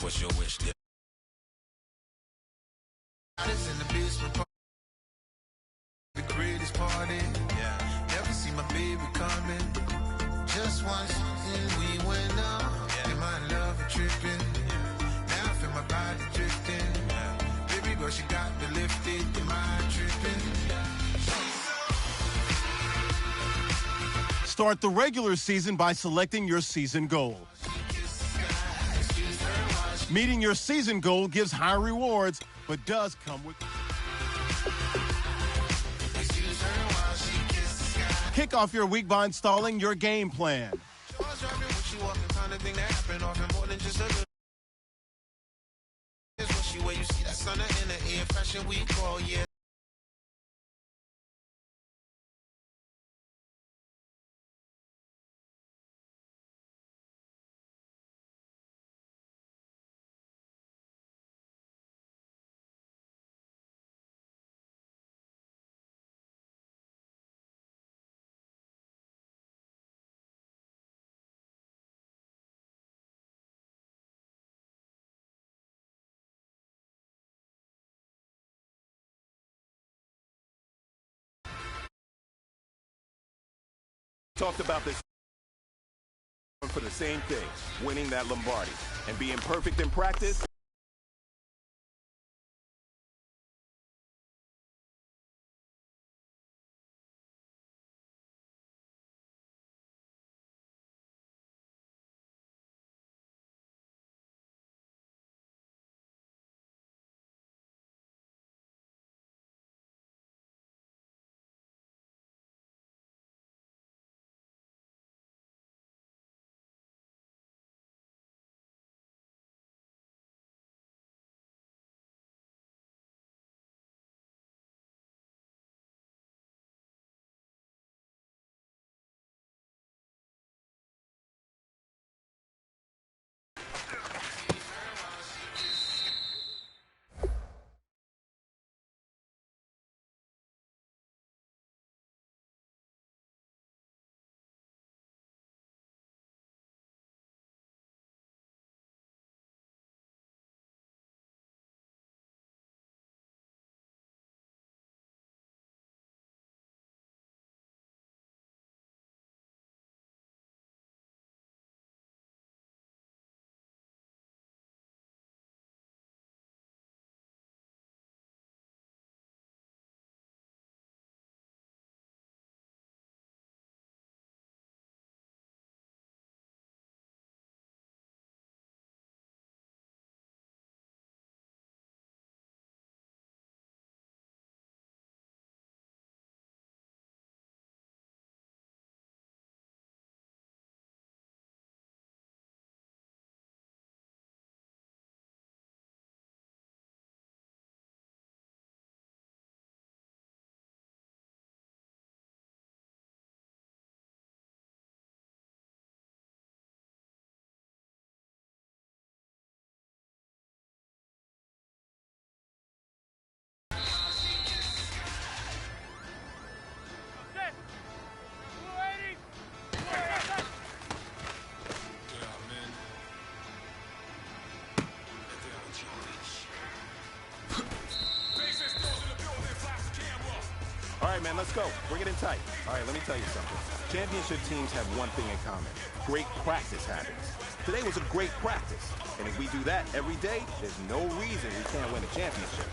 wishes, what's your wish? It's in the basement, the greatest party. Yeah, never see my baby coming. Just once we went out, and my love tripping. Now I feel my body drifting. Baby girl, she got me lifted. Am I tripping? Start the regular season by selecting your season goal. Meeting your season goal gives high rewards, but does come with... Kick off your week by installing your game plan. Talked about this for the same thing, winning that Lombardi and being perfect in practice. All right, man, let's go. Bring it in tight. All right, let me tell you something. Championship teams have one thing in common: great practice habits. Today was a great practice, and if we do that every day, there's no reason we can't win a championship.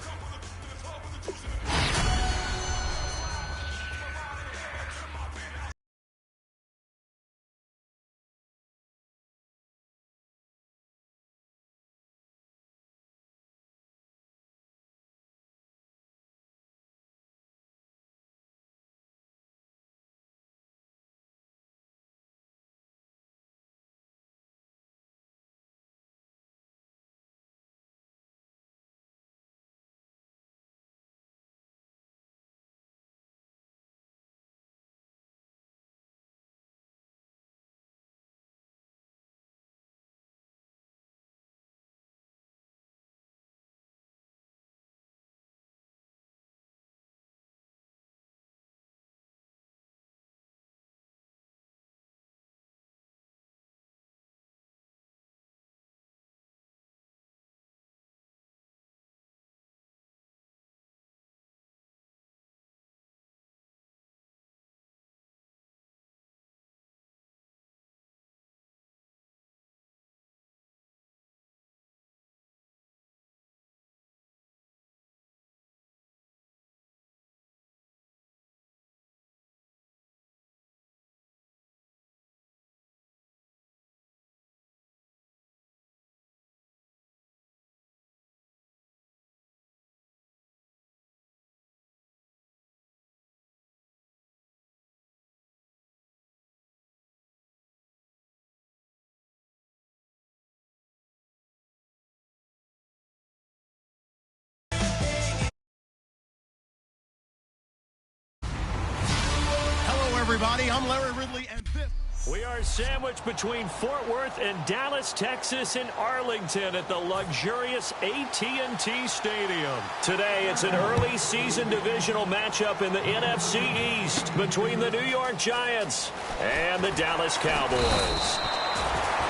everybody. I'm Larry Ridley, and this... We are sandwiched between Fort Worth and Dallas, Texas, and Arlington at the luxurious AT&T Stadium. Today, it's an early season divisional matchup in the NFC East between the New York Giants and the Dallas Cowboys.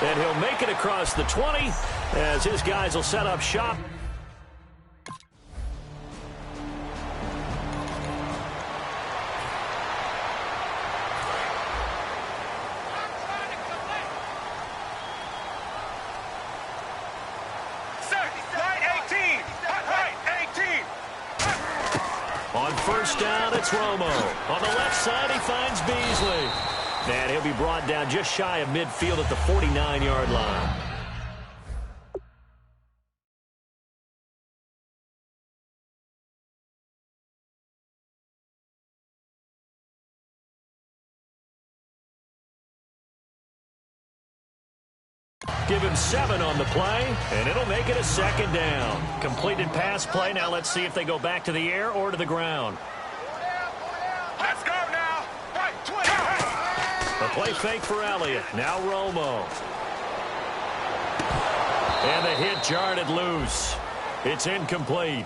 And he'll make it across the 20 as his guys will set up shop. On first down, it's Romo. On the left side, he finds Beasley. And he'll be brought down just shy of midfield at the 49-yard line. Give him 7 on the play, and it'll make it a second down. Completed pass play. Now let's see if they go back to the air or to the ground. Let's go now. Right, 20. A play fake for Elliott. Now Romo. And the hit jarred it loose. It's incomplete.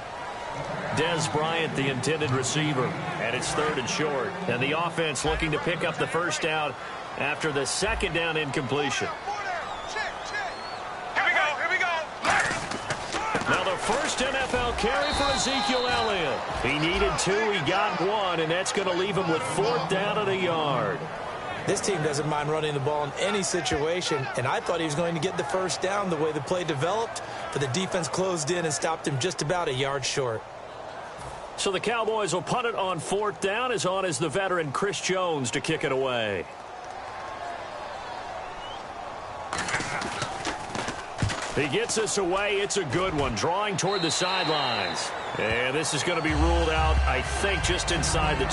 Dez Bryant, the intended receiver. And it's 3rd and short. And the offense looking to pick up the first down after the second down incompletion. Now the first NFL carry for Ezekiel Elliott. He needed 2, he got 1, and that's going to leave him with 4th down at a yard. This team doesn't mind running the ball in any situation, and I thought he was going to get the first down the way the play developed, but the defense closed in and stopped him just about a yard short. So the Cowboys will punt it on 4th down. As on is the veteran Chris Jones to kick it away. He gets us away. It's a good one. Drawing toward the sidelines. And this is going to be ruled out, I think, just inside the...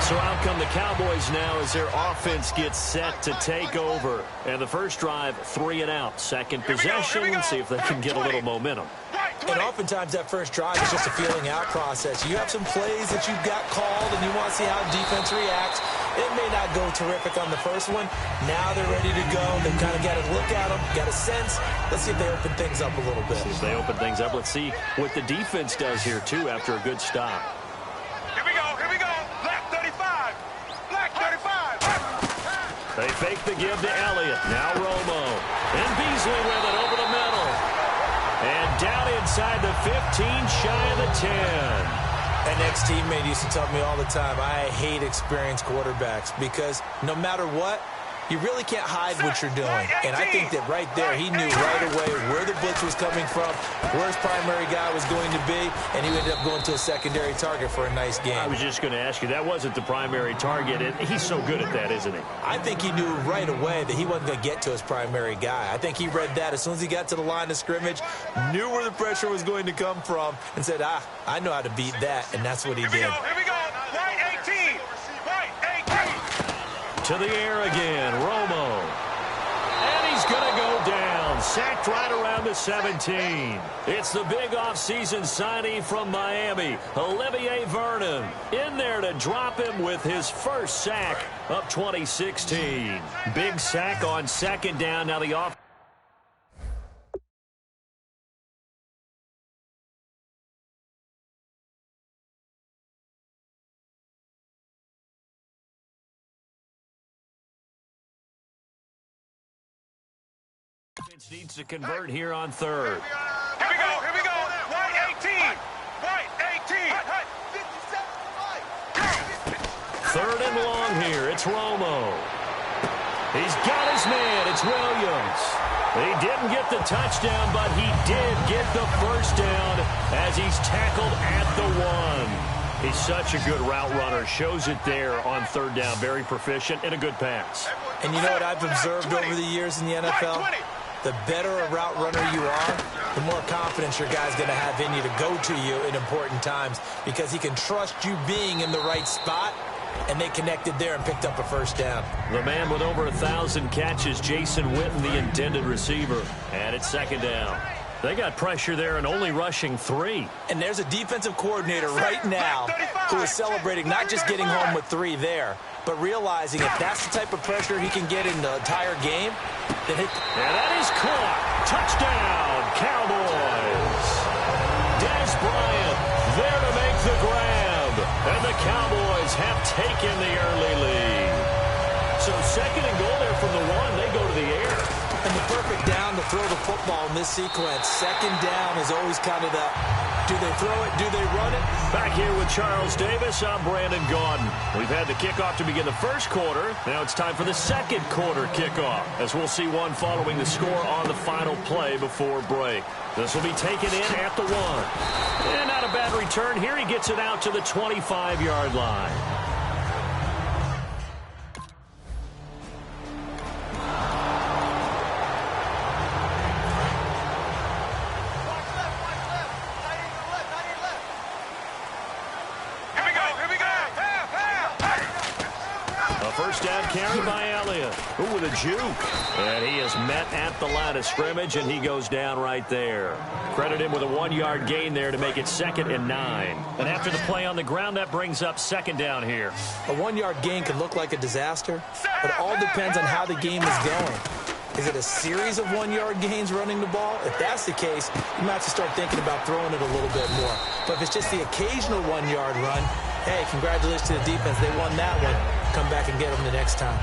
So out come the Cowboys now as their offense gets set to take over. And the first drive, 3 and out. Second possession. See if they can get a little momentum. And oftentimes that first drive is just a feeling out process. You have some plays that you've got called and you want to see how defense reacts. It may not go terrific on the first one. Now they're ready to go. They've kind of got to look at them, got a sense. Let's see if they open things up a little bit. See if they open things up. Let's see what the defense does here, too, after a good stop. Here we go, here we go. Black 35. Black 35. They fake the give to Elliott. Now Romo. And Beasley with it over the middle. And down inside the 15, shy of the 10. An ex-teammate used to tell me all the time, I hate experienced quarterbacks because no matter what, you really can't hide what you're doing. And I think that right there, he knew right away where the blitz was coming from, where his primary guy was going to be, and he ended up going to a secondary target for a nice game. I was just going to ask you, that wasn't the primary target, and he's so good at that, isn't he? I think he knew right away that he wasn't going to get to his primary guy. I think he read that as soon as he got to the line of scrimmage, knew where the pressure was going to come from, and said, I know how to beat that, and that's what he did. Here we go. Right 18. Right 18. To the air again, Romo. And he's going to go down. Sacked right around the 17. It's the big offseason signing from Miami, Olivier Vernon. In there to drop him with his first sack of 2016. Big sack on second down. Now the off. Needs to convert here on 3rd. Here we go, here we go. Right 18. Right 18. 3rd and long here. It's Romo. He's got his man. It's Williams. He didn't get the touchdown, but he did get the first down as he's tackled at the 1. He's such a good route runner. Shows it there on 3rd down. Very proficient and a good pass. And you know what I've observed over the years in the NFL? The better a route runner you are, the more confidence your guy's going to have in you to go to you in important times because he can trust you being in the right spot, and they connected there and picked up a first down. The man with over 1,000 catches, Jason Witten, the intended receiver. And it's 2nd down. They got pressure there and only rushing 3. And there's a defensive coordinator right now who is celebrating not just getting home with 3 there, but realizing if that's the type of pressure he can get in the entire game, then and that is caught. Touchdown, Cowboys. Des Bryant there to make the grab. And the Cowboys have taken the early lead. So second and goal there from the 1. They go to the air. And the perfect down to throw the football in this sequence. Second down is always kind of the, do they throw it, do they run it? Back here with Charles Davis, I'm Brandon Gaudin. We've had the kickoff to begin the first quarter. Now it's time for the second quarter kickoff, as we'll see one following the score on the final play before break. This will be taken in at the 1. And not a bad return. Here he gets it out to the 25-yard line. First down carry by Elliott. Ooh, with a juke. And he is met at the line of scrimmage, and he goes down right there. Credit him with a 1-yard gain there to make it 2nd and 9. And after the play on the ground, that brings up 2nd down here. A 1-yard gain can look like a disaster, but it all depends on how the game is going. Is it a series of 1-yard gains running the ball? If that's the case, you might have to start thinking about throwing it a little bit more. But if it's just the occasional 1-yard run, hey, congratulations to the defense. They won that one. Come back and get them the next time.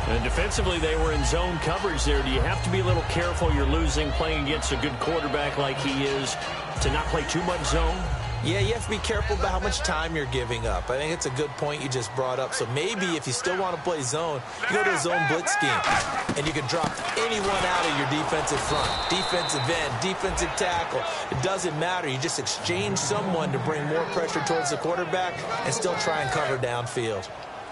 And defensively, they were in zone coverage there. Do you have to be a little careful? You're losing playing against a good quarterback like he is to not play too much zone? Yeah, you have to be careful about how much time you're giving up. I think it's a good point you just brought up. So maybe if you still want to play zone, you go to a zone blitz scheme. And you can drop anyone out of your defensive front. Defensive end, defensive tackle. It doesn't matter. You just exchange someone to bring more pressure towards the quarterback and still try and cover downfield.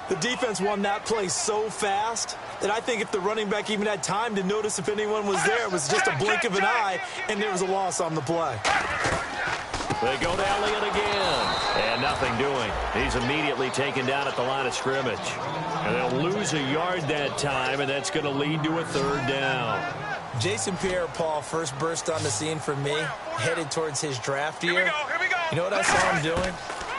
The defense won that play so fast that I think if the running back even had time to notice if anyone was there, it was just a blink of an eye, and there was a loss on the play. They go to Elliott again, and nothing doing. He's immediately taken down at the line of scrimmage. And they'll lose a yard that time, and that's going to lead to a 3rd down. Jason Pierre-Paul first burst on the scene for me, headed towards his draft year. Here we go. You know what I saw him doing?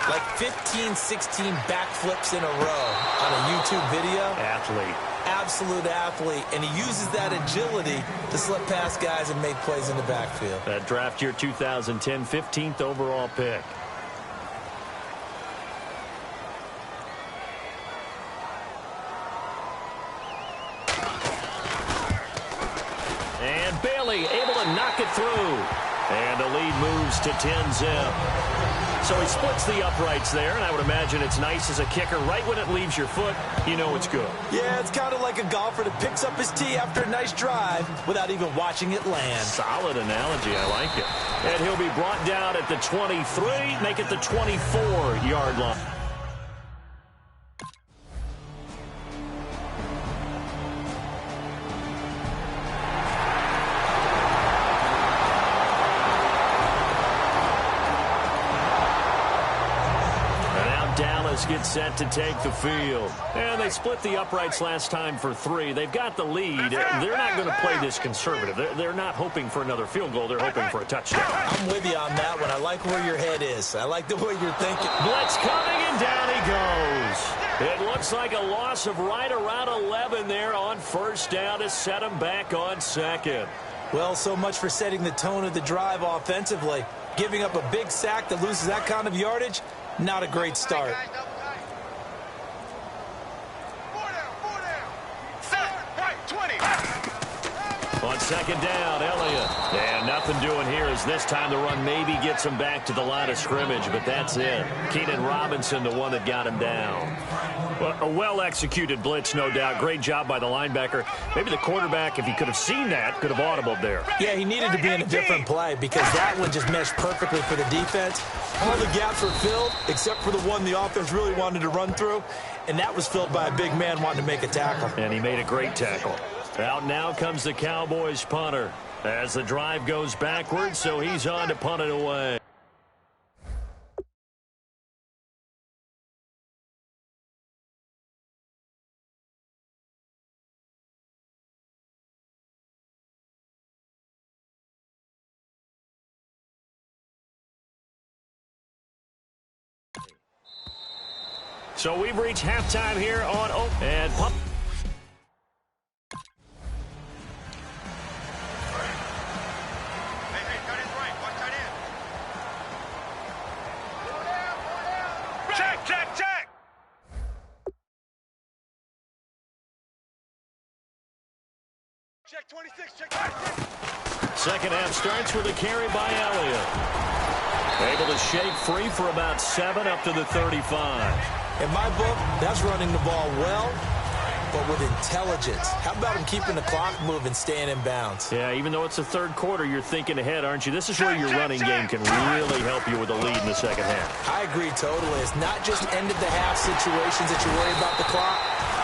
Like 15, 16 backflips in a row on a YouTube video. Athlete. Absolute athlete, and he uses that agility to slip past guys and make plays in the backfield. That draft year 2010, 15th overall pick. And Bailey able to knock it through. And the lead moves to 10-zip. So he splits the uprights there, and I would imagine it's nice as a kicker. Right when it leaves your foot, you know it's good. Yeah, it's kind of like a golfer that picks up his tee after a nice drive without even watching it land. Solid analogy. I like it. And he'll be brought down at the 23, make it the 24-yard line. Gets set to take the field. And they split the uprights last time for 3. They've got the lead. They're not going to play this conservative. They're not hoping for another field goal. They're hoping for a touchdown. I'm with you on that one. I like where your head is. I like the way you're thinking. Blitz coming, and down he goes. It looks like a loss of right around 11 there on 1st down to set him back on 2nd. Well, so much for setting the tone of the drive offensively. Giving up a big sack that loses that kind of yardage, not a great start. On 2nd down, Elliott. And nothing doing here as this time the run maybe gets him back to the line of scrimmage, but that's it. Keenan Robinson, the one that got him down. Well, a well-executed blitz, no doubt. Great job by the linebacker. Maybe the quarterback, if he could have seen that, could have audibled there. Yeah, he needed to be in a different play because that one just meshed perfectly for the defense. All the gaps were filled except for the one the offense really wanted to run through, and that was filled by a big man wanting to make a tackle. And he made a great tackle. Out now comes the Cowboys punter as the drive goes backwards, so he's on to punt it away. So we've reached halftime here on and pump. Hey, cut his right. Watch tight end. Check, check, check. Check 26, check 26. Second half starts with a carry by Elliott. Able to shake free for about 7 up to the 35. In my book, that's running the ball well, but with intelligence. How about him keeping the clock moving, staying in bounds? Yeah, even though it's the third quarter, you're thinking ahead, aren't you? This is where your running game can really help you with a lead in the second half. I agree totally. It's not just end-of-the-half situations that you worry about the clock.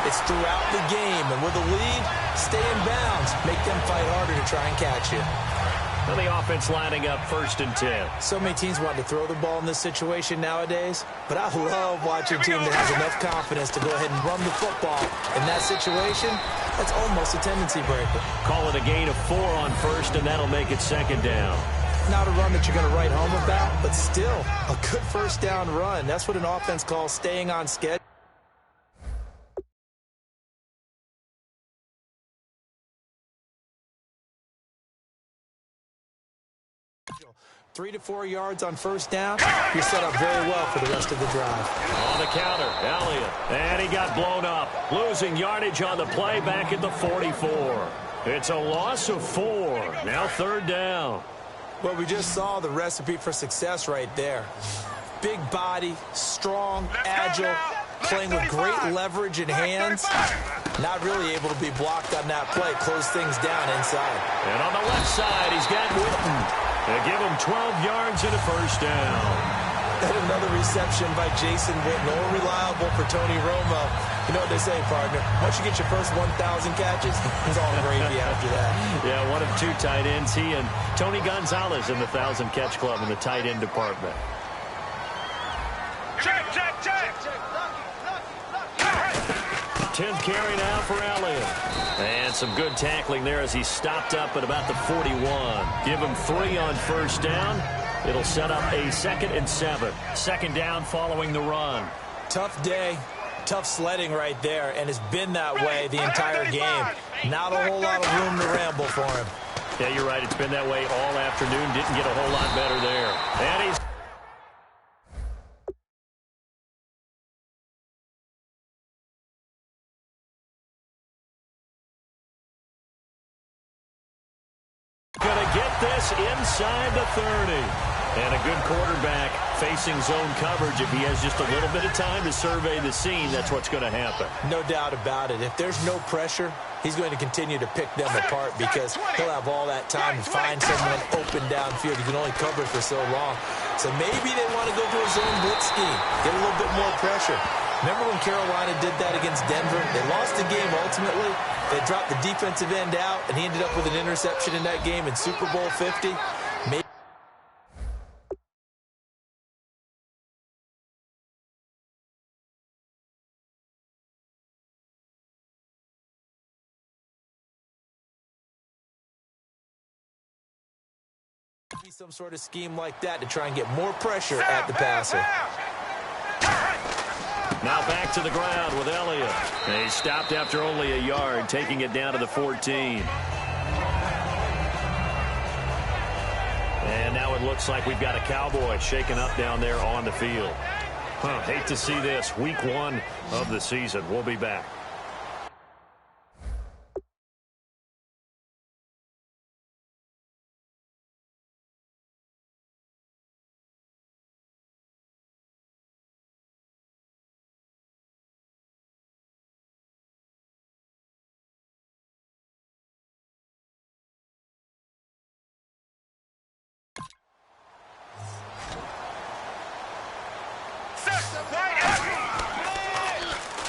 It's throughout the game. And with a lead, stay in bounds. Make them fight harder to try and catch you. And the offense lining up 1st and 10. So many teams want to throw the ball in this situation nowadays, but I love watching a team that has enough confidence to go ahead and run the football. In that situation, that's almost a tendency breaker. Call it a gain of 4 on 1st, and that'll make it 2nd down. Not a run that you're going to write home about, but still a good 1st down run. That's what an offense calls staying on schedule. 3 to 4 yards on 1st down, you're set up very well for the rest of the drive. On the counter, Elliott. And he got blown up. Losing yardage on the play back at the 44. It's a loss of 4. Now 3rd down. Well, we just saw the recipe for success right there. Big body, strong, agile, playing with great leverage in hands. Not really able to be blocked on that play. Close things down inside. And on the left side, he's got Witten. They give him 12 yards and a 1st down. And another reception by Jason Witten. All reliable for Tony Romo. You know what they say, partner. Once you get your first 1,000 catches, it's all gravy after that. Yeah, one of 2 tight ends. He and Tony Gonzalez in the 1,000-catch club in the tight end department. Check, check, check. 10th carry now for Elliott. And some good tackling there as he stopped up at about the 41. Give him 3 on 1st down. It'll set up a 2nd and 7. 2nd down following the run. Tough day, tough sledding right there, and it's been that way the entire game. Not a whole lot of room to ramble for him. Yeah, you're right. It's been that way all afternoon. Didn't get a whole lot better there. And he's going to get this inside the 30. And a good quarterback facing zone coverage. If he has just a little bit of time to survey the scene, that's what's going to happen. No doubt about it. If there's no pressure, he's going to continue to pick them apart because he'll have all that time to find someone open downfield. He can only cover for so long. So maybe they want to go to a zone blitz scheme, get a little bit more pressure. Remember when Carolina did that against Denver? They lost the game ultimately. They dropped the defensive end out, and he ended up with an interception in that game in Super Bowl 50. Maybe some sort of scheme like that to try and get more pressure at the passer. Now back to the ground with Elliott. He stopped after only a yard, taking it down to the 14. And now it looks like we've got a Cowboy shaken up down there on the field. Hate to see this. Week 1 of the season. We'll be back.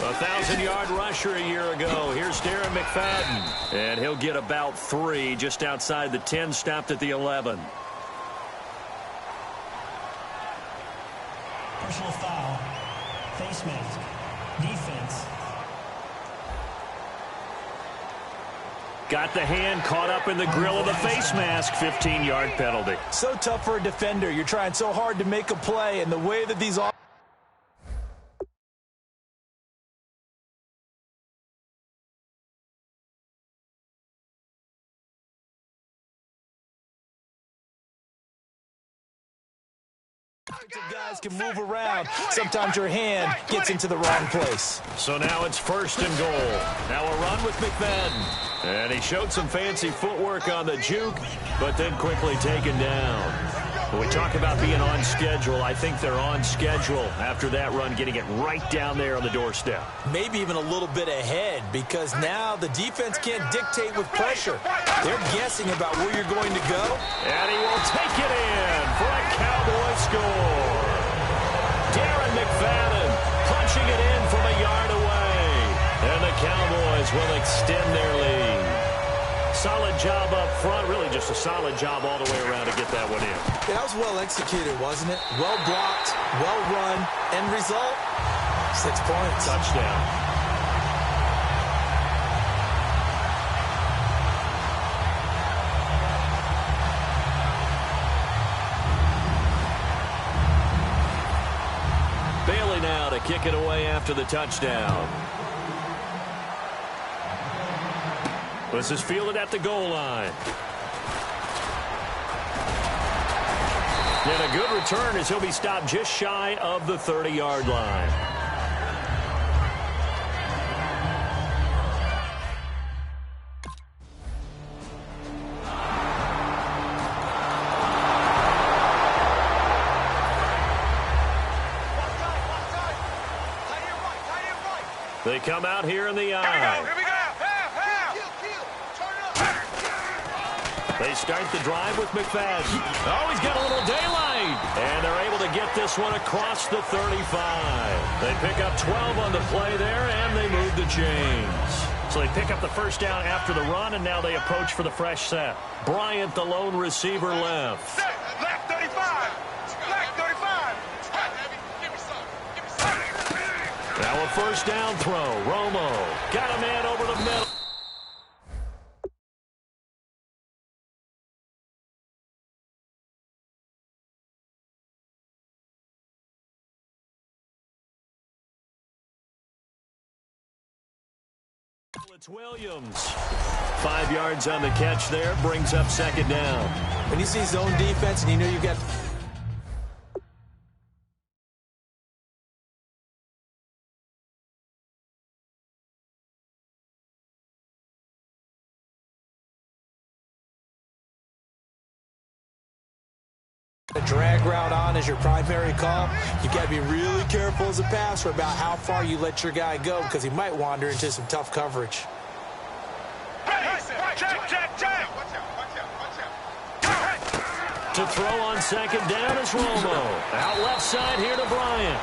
A 1,000-yard rusher a year ago. Here's Darren McFadden. And he'll get about 3 just outside the 10, stopped at the 11. Personal foul. Face mask. Defense. Got the hand caught up in the grill of the face mask. 15-yard penalty. So tough for a defender. You're trying so hard to make a play, and the way that these Guys can move around. Sometimes your hand gets into the wrong place. So now it's 1st and goal. Now a run with McFadden. And he showed some fancy footwork on the juke, but then quickly taken down. When we talk about being on schedule, I think they're on schedule after that run, getting it right down there on the doorstep. Maybe even a little bit ahead, because now the defense can't dictate with pressure. They're guessing about where you're going to go. And he will take it in for a Cowboy score. Darren McFadden punching it in from a yard away. And the Cowboys will extend their lead. Solid job up front, really just a solid job all the way around to get that one in. That was well executed, wasn't it? Well blocked, well run, end result, 6 points. Touchdown. Bailey now to kick it away after the touchdown. This is fielded at the goal line. And a good return as he'll be stopped just shy of the 30-yard line. They come out here in the eye. Here we go. They start the drive with McFadden. Oh, he's got a little daylight. And they're able to get this one across the 35. They pick up 12 on the play there, and they move the chains. So they pick up the first down after the run, and now they approach for the fresh set. Bryant, the lone receiver, left. Left 35. Left 35. Now a first down throw. Romo got a man over the middle. It's Williams. 5 yards on the catch there. Brings up 2nd down. When you see zone defense and you know you got a drag route on as your primary call, you got to be really careful as a passer about how far you let your guy go, because he might wander into some tough coverage. To throw on 2nd down is Romo. Out left side here to Bryant.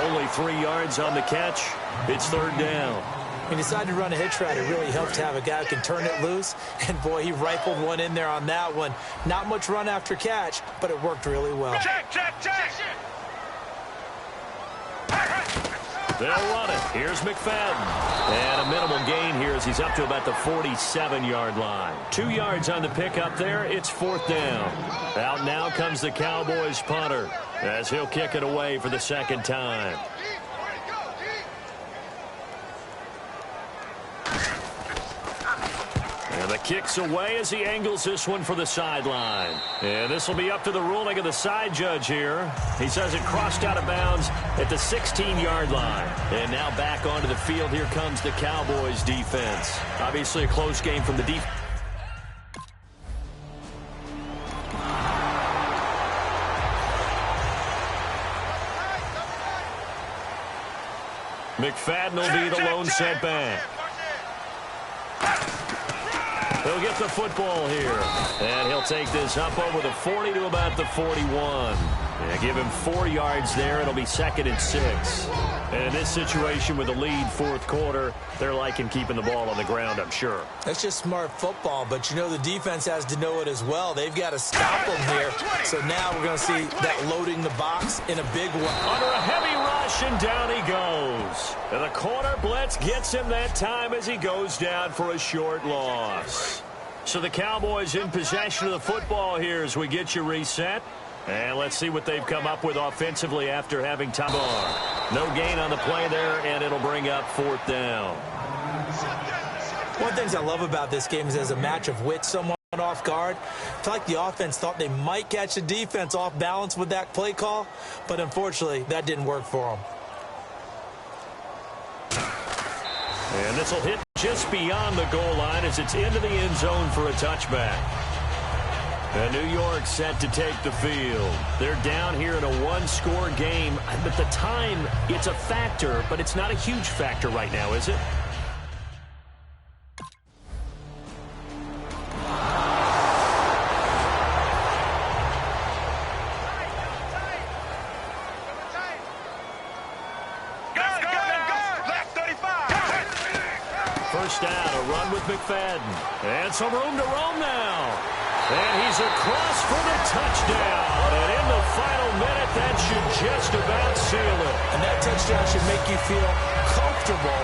Only 3 yards on the catch. It's 3rd down. He decided to run a hitch route. It really helped to have a guy who can turn it loose. And, boy, he rifled one in there on that one. Not much run after catch, but it worked really well. They'll run it. Here's McFadden. And a minimal gain here as he's up to about the 47-yard line. 2 yards on the pickup there. It's 4th down. Out now comes the Cowboys punter as he'll kick it away for the 2nd time. And the kick's away as he angles this one for the sideline. And this will be up to the ruling of the side judge here. He says it crossed out of bounds at the 16-yard line. And now back onto the field. Here comes the Cowboys defense. Obviously a close game from the defense. McFadden will be the lone setback. He'll get the football here. And he'll take this up over the 40 to about the 41. Yeah, give him 4 yards there. It'll be 2nd and 6. And in this situation with the lead 4th quarter, they're liking keeping the ball on the ground, I'm sure. That's just smart football, but you know the defense has to know it as well. They've got to stop them here. So now we're going to see that loading the box in a big way. Under a heavy rush, and down he goes. And the corner blitz gets him that time as he goes down for a short loss. So the Cowboys in possession of the football here as we get you reset. And let's see what they've come up with offensively after having time. No gain on the play there, and it'll bring up 4th down. One of the things I love about this game is as a match of wits somewhat. off guard. I feel like the offense thought they might catch the defense off balance with that play call, but unfortunately, that didn't work for them. And this will hit just beyond the goal line as it's into the end zone for a touchback. And New York set to take the field. They're down here in a one-score game. But the time, it's a factor, but it's not a huge factor right now, is it? First down, a run with McFadden. And some room to roam now. And he's across for the touchdown. And in the final minute, that should just about seal it. And that touchdown should make you feel comfortable.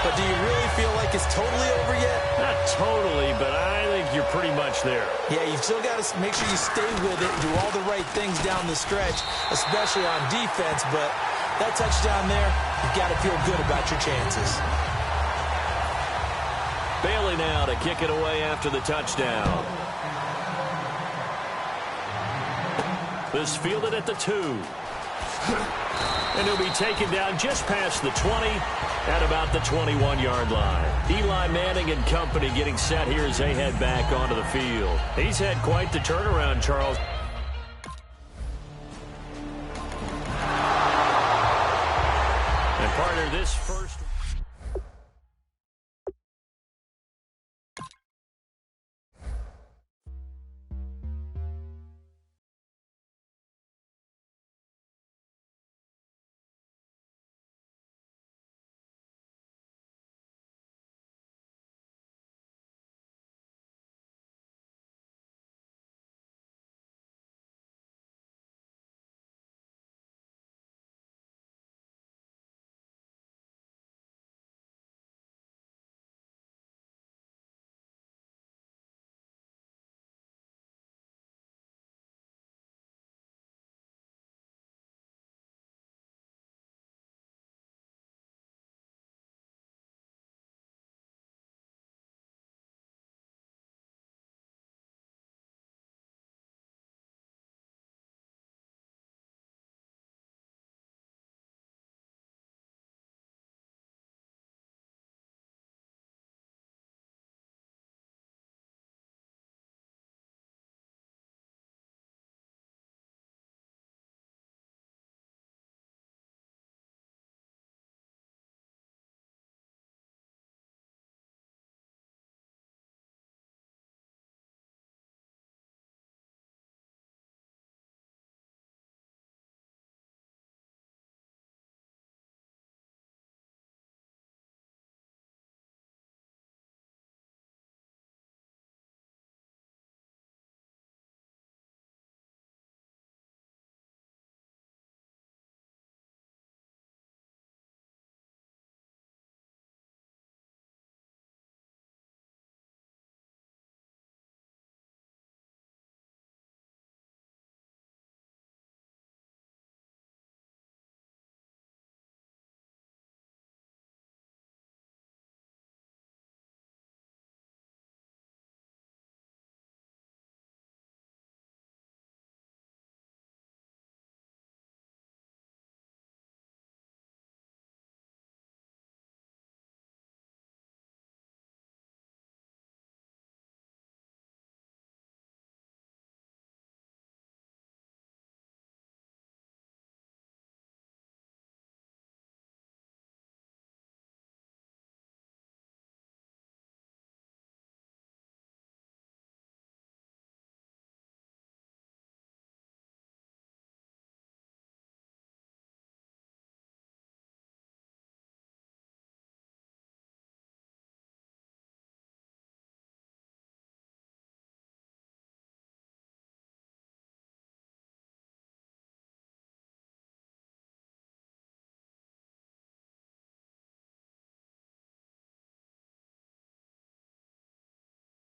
But do you really feel like it's totally over yet? Not totally, but I think you're pretty much there. Yeah, you've still got to make sure you stay with it and do all the right things down the stretch, especially on defense. But that touchdown there, you've got to feel good about your chances. Bailey now to kick it away after the touchdown. This fielded at the 2. And he'll be taken down just past the 20 at about the 21-yard line. Eli Manning and company getting set here as they head back onto the field. He's had quite the turnaround, Charles. And partner, this first...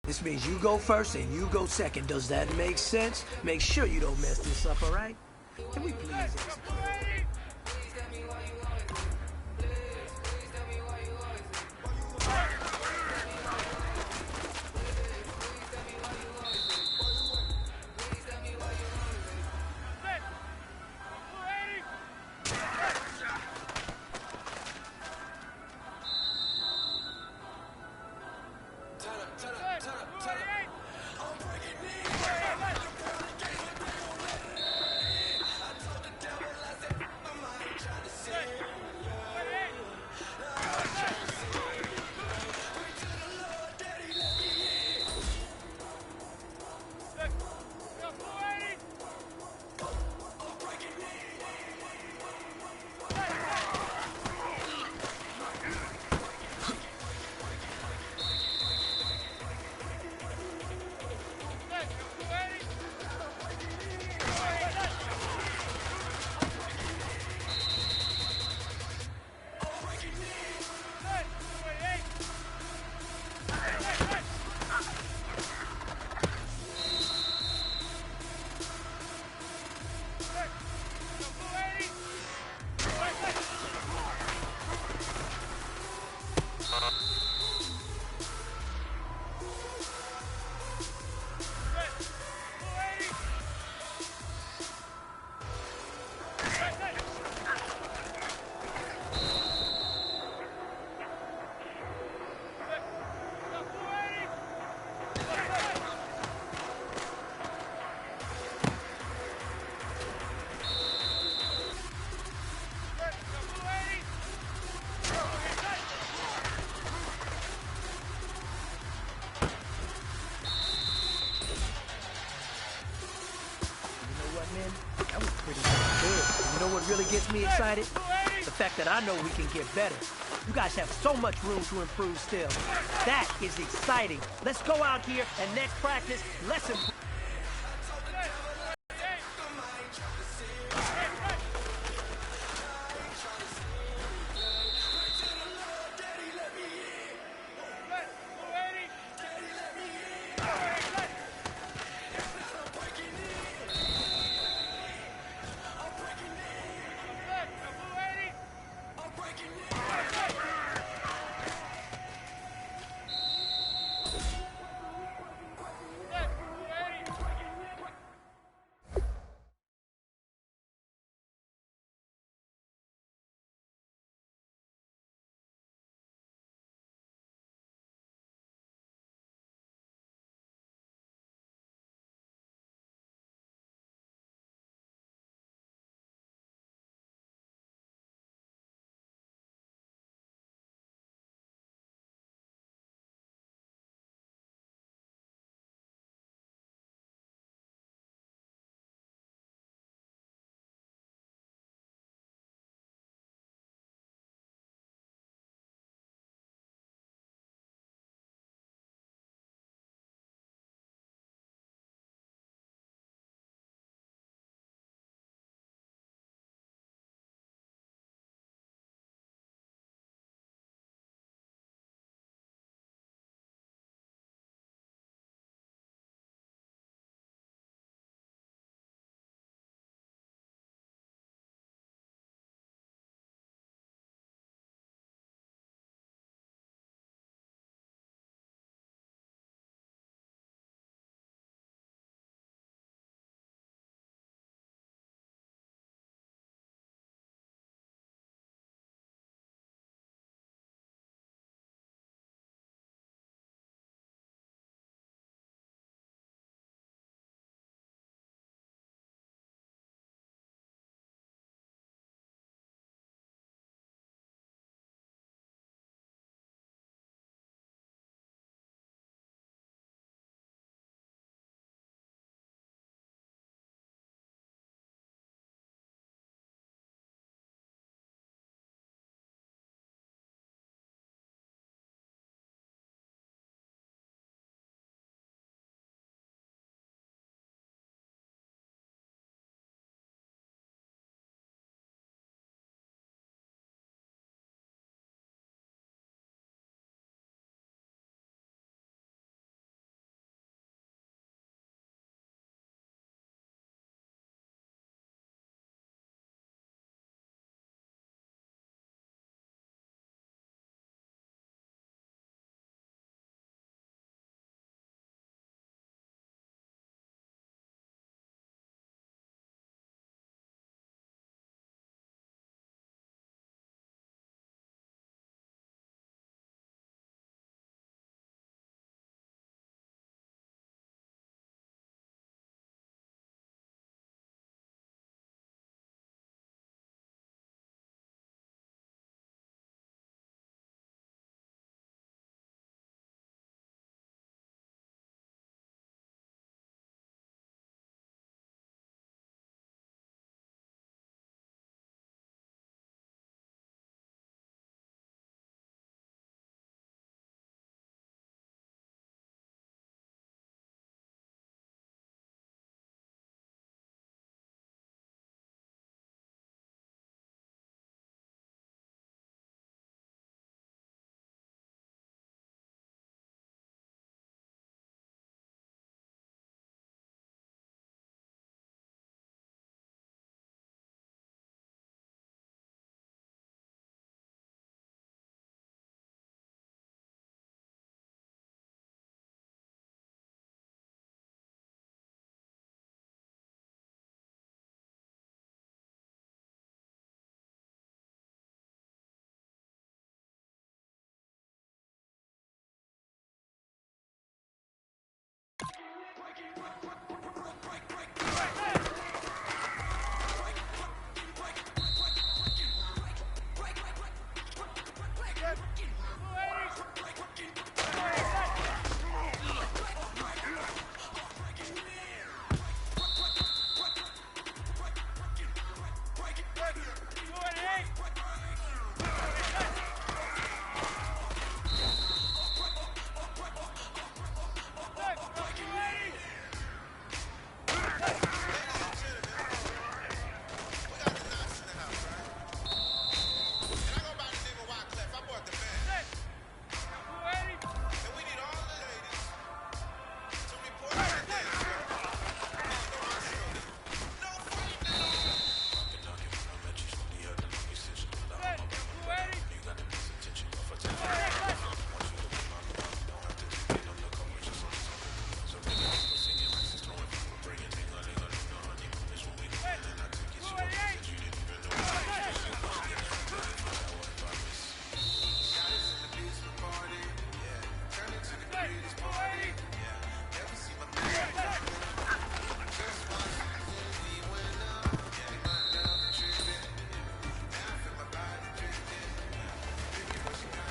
This means you go first and you go second. Does that make sense? Make sure you don't mess this up, all right? Can we please execute? That was pretty good. You know what really gets me excited? The fact that I know we can get better. You guys have so much room to improve still. That is exciting. Let's go out here and next practice, let's improve.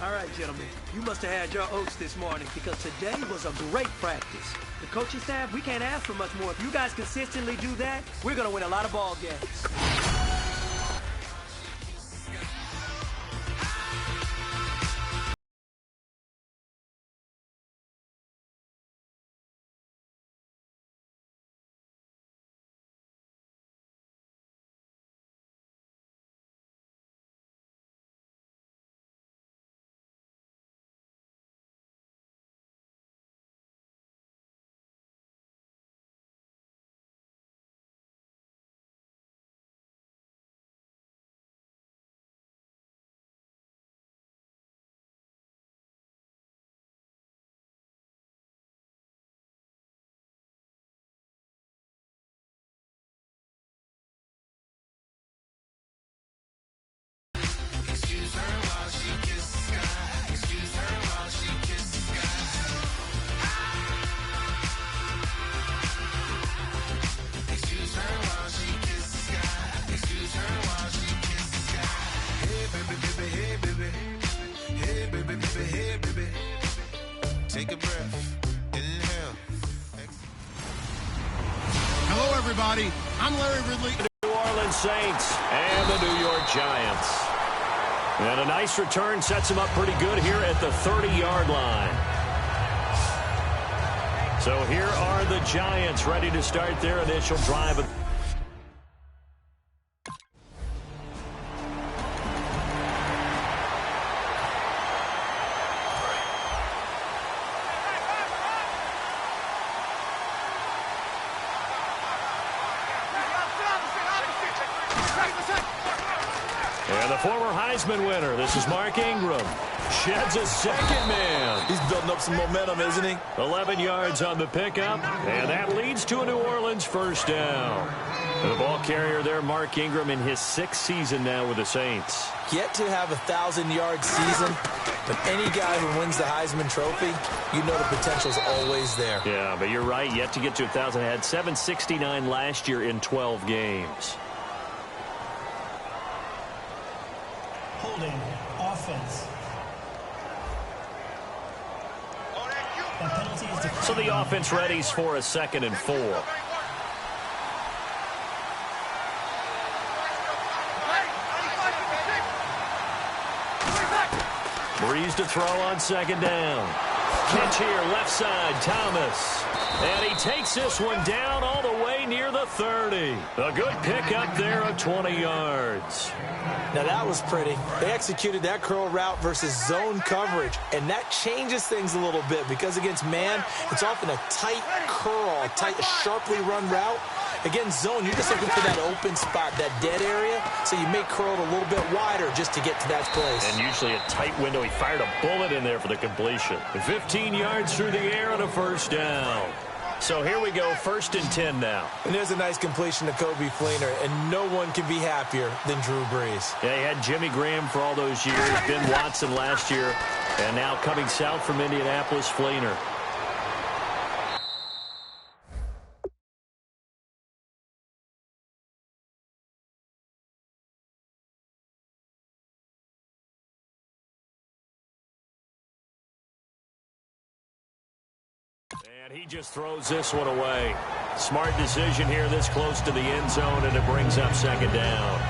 All right, gentlemen, you must have had your oats this morning because today was a great practice. The coaching staff, we can't ask for much more. If you guys consistently do that, we're going to win a lot of ball games. Take a breath. Inhale. Hello, everybody. I'm Larry Ridley. New Orleans Saints and the New York Giants. And a nice return sets them up pretty good here at the 30-yard line. So here are the Giants ready to start their initial drive. And the former Heisman winner, this is Mark Ingram, sheds a second man. He's building up some momentum, isn't he? 11 yards on the pickup, and that leads to a New Orleans first down. And the ball carrier there, Mark Ingram, in his 6th season now with the Saints. Yet to have a 1,000-yard season, but any guy who wins the Heisman Trophy, you know the potential's always there. Yeah, but you're right, yet to get to 1,000. Had 769 last year in 12 games. Holding offense. The penalty is declared. So the offense readies for a 2nd and 4. Breeze to throw on 2nd down. Catch here, left side, Thomas. And he takes this one down all the way near the 30. A good pickup there of 20 yards. Now that was pretty. They executed that curl route versus zone coverage, and that changes things a little bit because against man, it's often a tight curl, a tight, sharply run route. Against zone, you're just looking for that open spot, that dead area, so you may curl it a little bit wider just to get to that place. And usually a tight window. He fired a bullet in there for the completion. 15 yards through the air and a first down. So here we go, 1st and 10 now. And there's a nice completion to Kobe Fleener, and no one can be happier than Drew Brees. Yeah, he had Jimmy Graham for all those years, Ben Watson last year, and now coming south from Indianapolis, Fleener. And he just throws this one away. Smart decision here this close to the end zone, and it brings up 2nd down.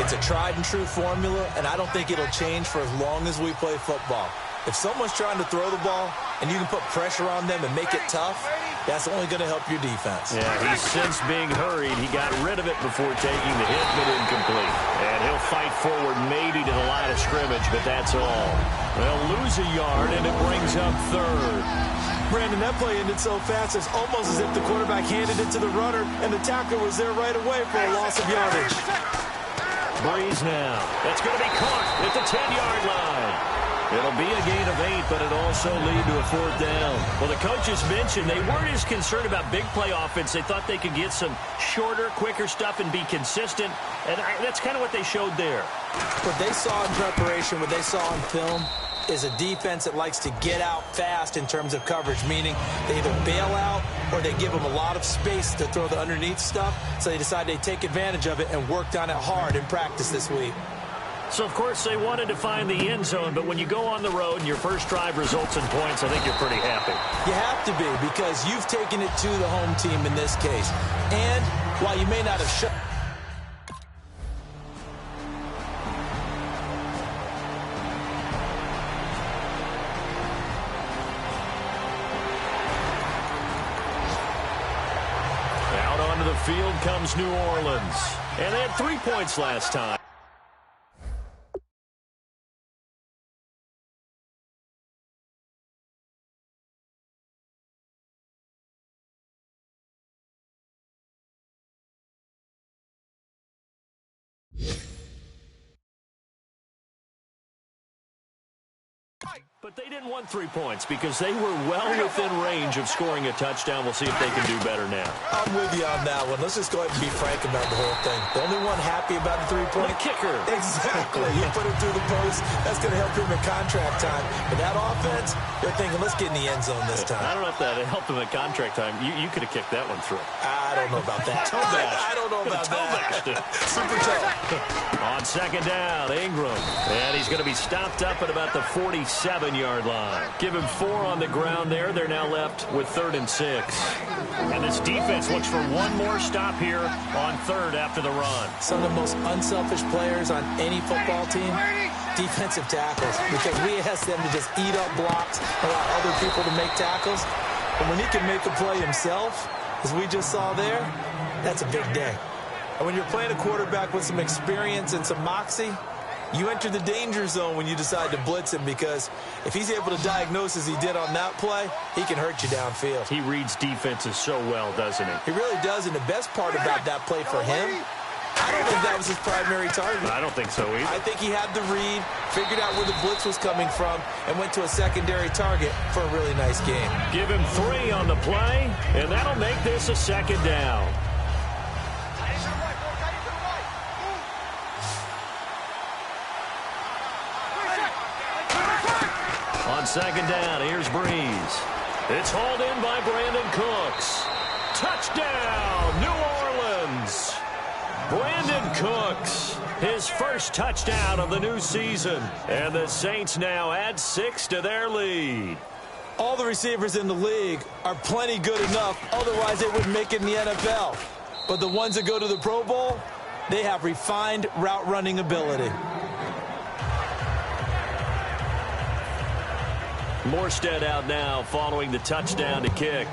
It's a tried-and-true formula, and I don't think it'll change for as long as we play football. If someone's trying to throw the ball and you can put pressure on them and make it tough, that's only going to help your defense. Yeah, he's since being hurried. He got rid of it before taking the hit, but incomplete. And he'll fight forward maybe to the line of scrimmage, but that's all. They'll lose a yard, and it brings up 3rd. Brandon, that play ended so fast, it's almost as if the quarterback handed it to the runner, and the tackler was there right away for a loss of yardage. Breeze now. That's going to be caught at the 10-yard line. It'll be a gain of 8, but it'll also lead to a 4th down. Well, the coaches mentioned they weren't as concerned about big play offense. They thought they could get some shorter, quicker stuff and be consistent, and that's kind of what they showed there. What they saw in preparation, what they saw in film, is a defense that likes to get out fast in terms of coverage, meaning they either bail out or they give them a lot of space to throw the underneath stuff, so they decided they'd take advantage of it and worked on it hard in practice this week. So, of course, they wanted to find the end zone, but when you go on the road and your first drive results in points, I think you're pretty happy. You have to be, because you've taken it to the home team in this case. And while you may not have shown... Out onto the field comes New Orleans. And they had 3 points last time. But they didn't want 3 points because they were well within range of scoring a touchdown. We'll see if they can do better now. I'm with you on that one. Let's just go ahead and be frank about the whole thing. The only one happy about the 3-point... The kicker. Exactly. You put it through the post. That's going to help him in contract time. But that offense, they're thinking, let's get in the end zone this time. I don't know if that helped him at contract time. You could have kicked that one through. I don't know about that. I don't know about that. Super tough. On second down, Ingram. And he's going to be stopped up at about the 47-yard line. Give him 4 on the ground there. They're now left with 3rd and 6. And this defense looks for one more stop here on 3rd after the run. Some of the most unselfish players on any football team, defensive tackles, because we ask them to just eat up blocks, allow other people to make tackles. But when he can make a play himself, as we just saw there, that's a big day. And when you're playing a quarterback with some experience and some moxie, you enter the danger zone when you decide to blitz him, because if he's able to diagnose as he did on that play, he can hurt you downfield. He reads defenses so well, doesn't he? He really does, and the best part about that play for him, I don't think that was his primary target. I don't think so either. I think he had the read, figured out where the blitz was coming from, and went to a secondary target for a really nice game. Give him 3 on the play, and that'll make this a 2nd down. On 2nd down, here's Breeze. It's hauled in by Brandon Cooks. Touchdown, New Orleans. Brandon Cooks, his first touchdown of the new season. And the Saints now add 6 to their lead. All the receivers in the league are plenty good enough, otherwise they wouldn't make it in the NFL. But the ones that go to the Pro Bowl, they have refined route running ability. Morstead out now following the touchdown to kick.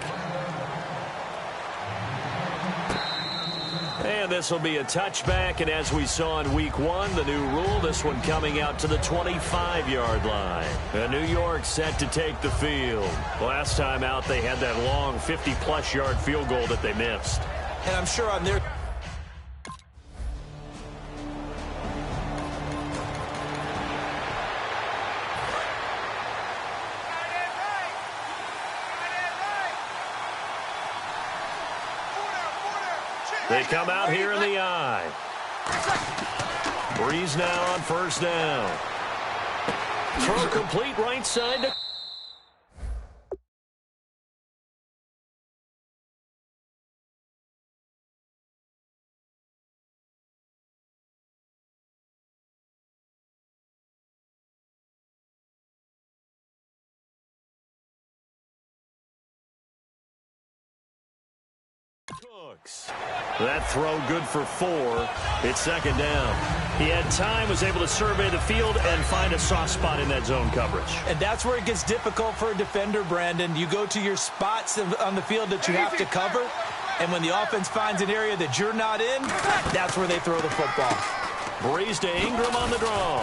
And this will be a touchback, and as we saw in week 1, the new rule, this one coming out to the 25-yard line. And New York set to take the field. Last time out, they had that long 50-plus yard field goal that they missed. And I'm sure on their... They come out here in the eye. Breeze now on 1st down. Throw complete right side to... Cooks. That throw good for 4. It's 2nd down. He had time, was able to survey the field and find a soft spot in that zone coverage. And that's where it gets difficult for a defender, Brandon. You go to your spots on the field that you have to cover, and when the offense finds an area that you're not in, that's where they throw the football. Breeze to Ingram on the draw.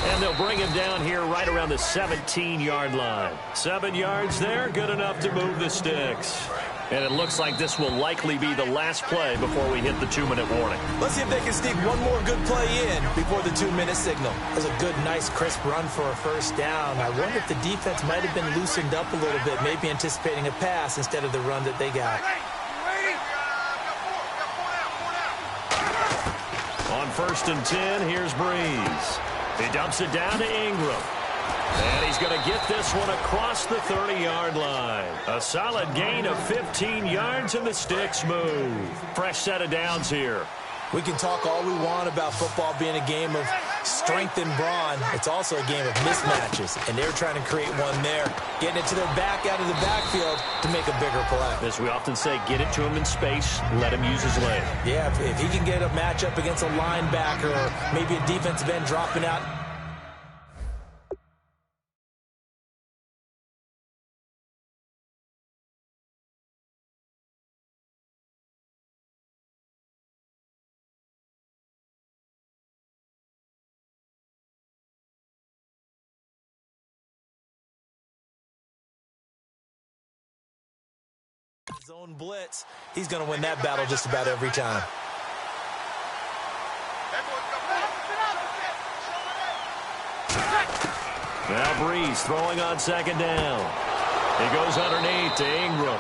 And they'll bring him down here right around the 17-yard line. 7 yards there, good enough to move the sticks. And it looks like this will likely be the last play before we hit the 2-minute warning. Let's see if they can sneak one more good play in before the 2-minute signal. It was a good, nice, crisp run for a 1st down. I wonder if the defense might have been loosened up a little bit, maybe anticipating a pass instead of the run that they got. On 1st and 10, here's Breeze. He dumps it down to Ingram. And he's going to get this one across the 30-yard line. A solid gain of 15 yards, and the sticks move. Fresh set of downs here. We can talk all we want about football being a game of strength and brawn. It's also a game of mismatches, and they're trying to create one there, getting it to their back out of the backfield to make a bigger play. As we often say, get it to him in space, let him use his leg. Yeah, if he can get a matchup against a linebacker or maybe a defensive end dropping out. Zone blitz, he's going to win that battle just about every time. Now Breeze throwing on second down. He goes underneath to Ingram.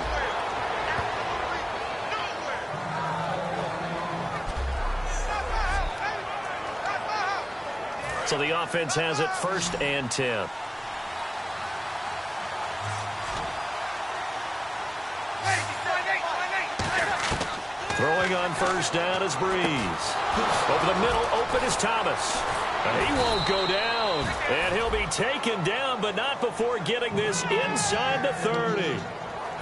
So the offense has it 1st and 10. Throwing on 1st down is Breeze. Over the middle, open is Thomas. He won't go down. And he'll be taken down, but not before getting this inside the 30.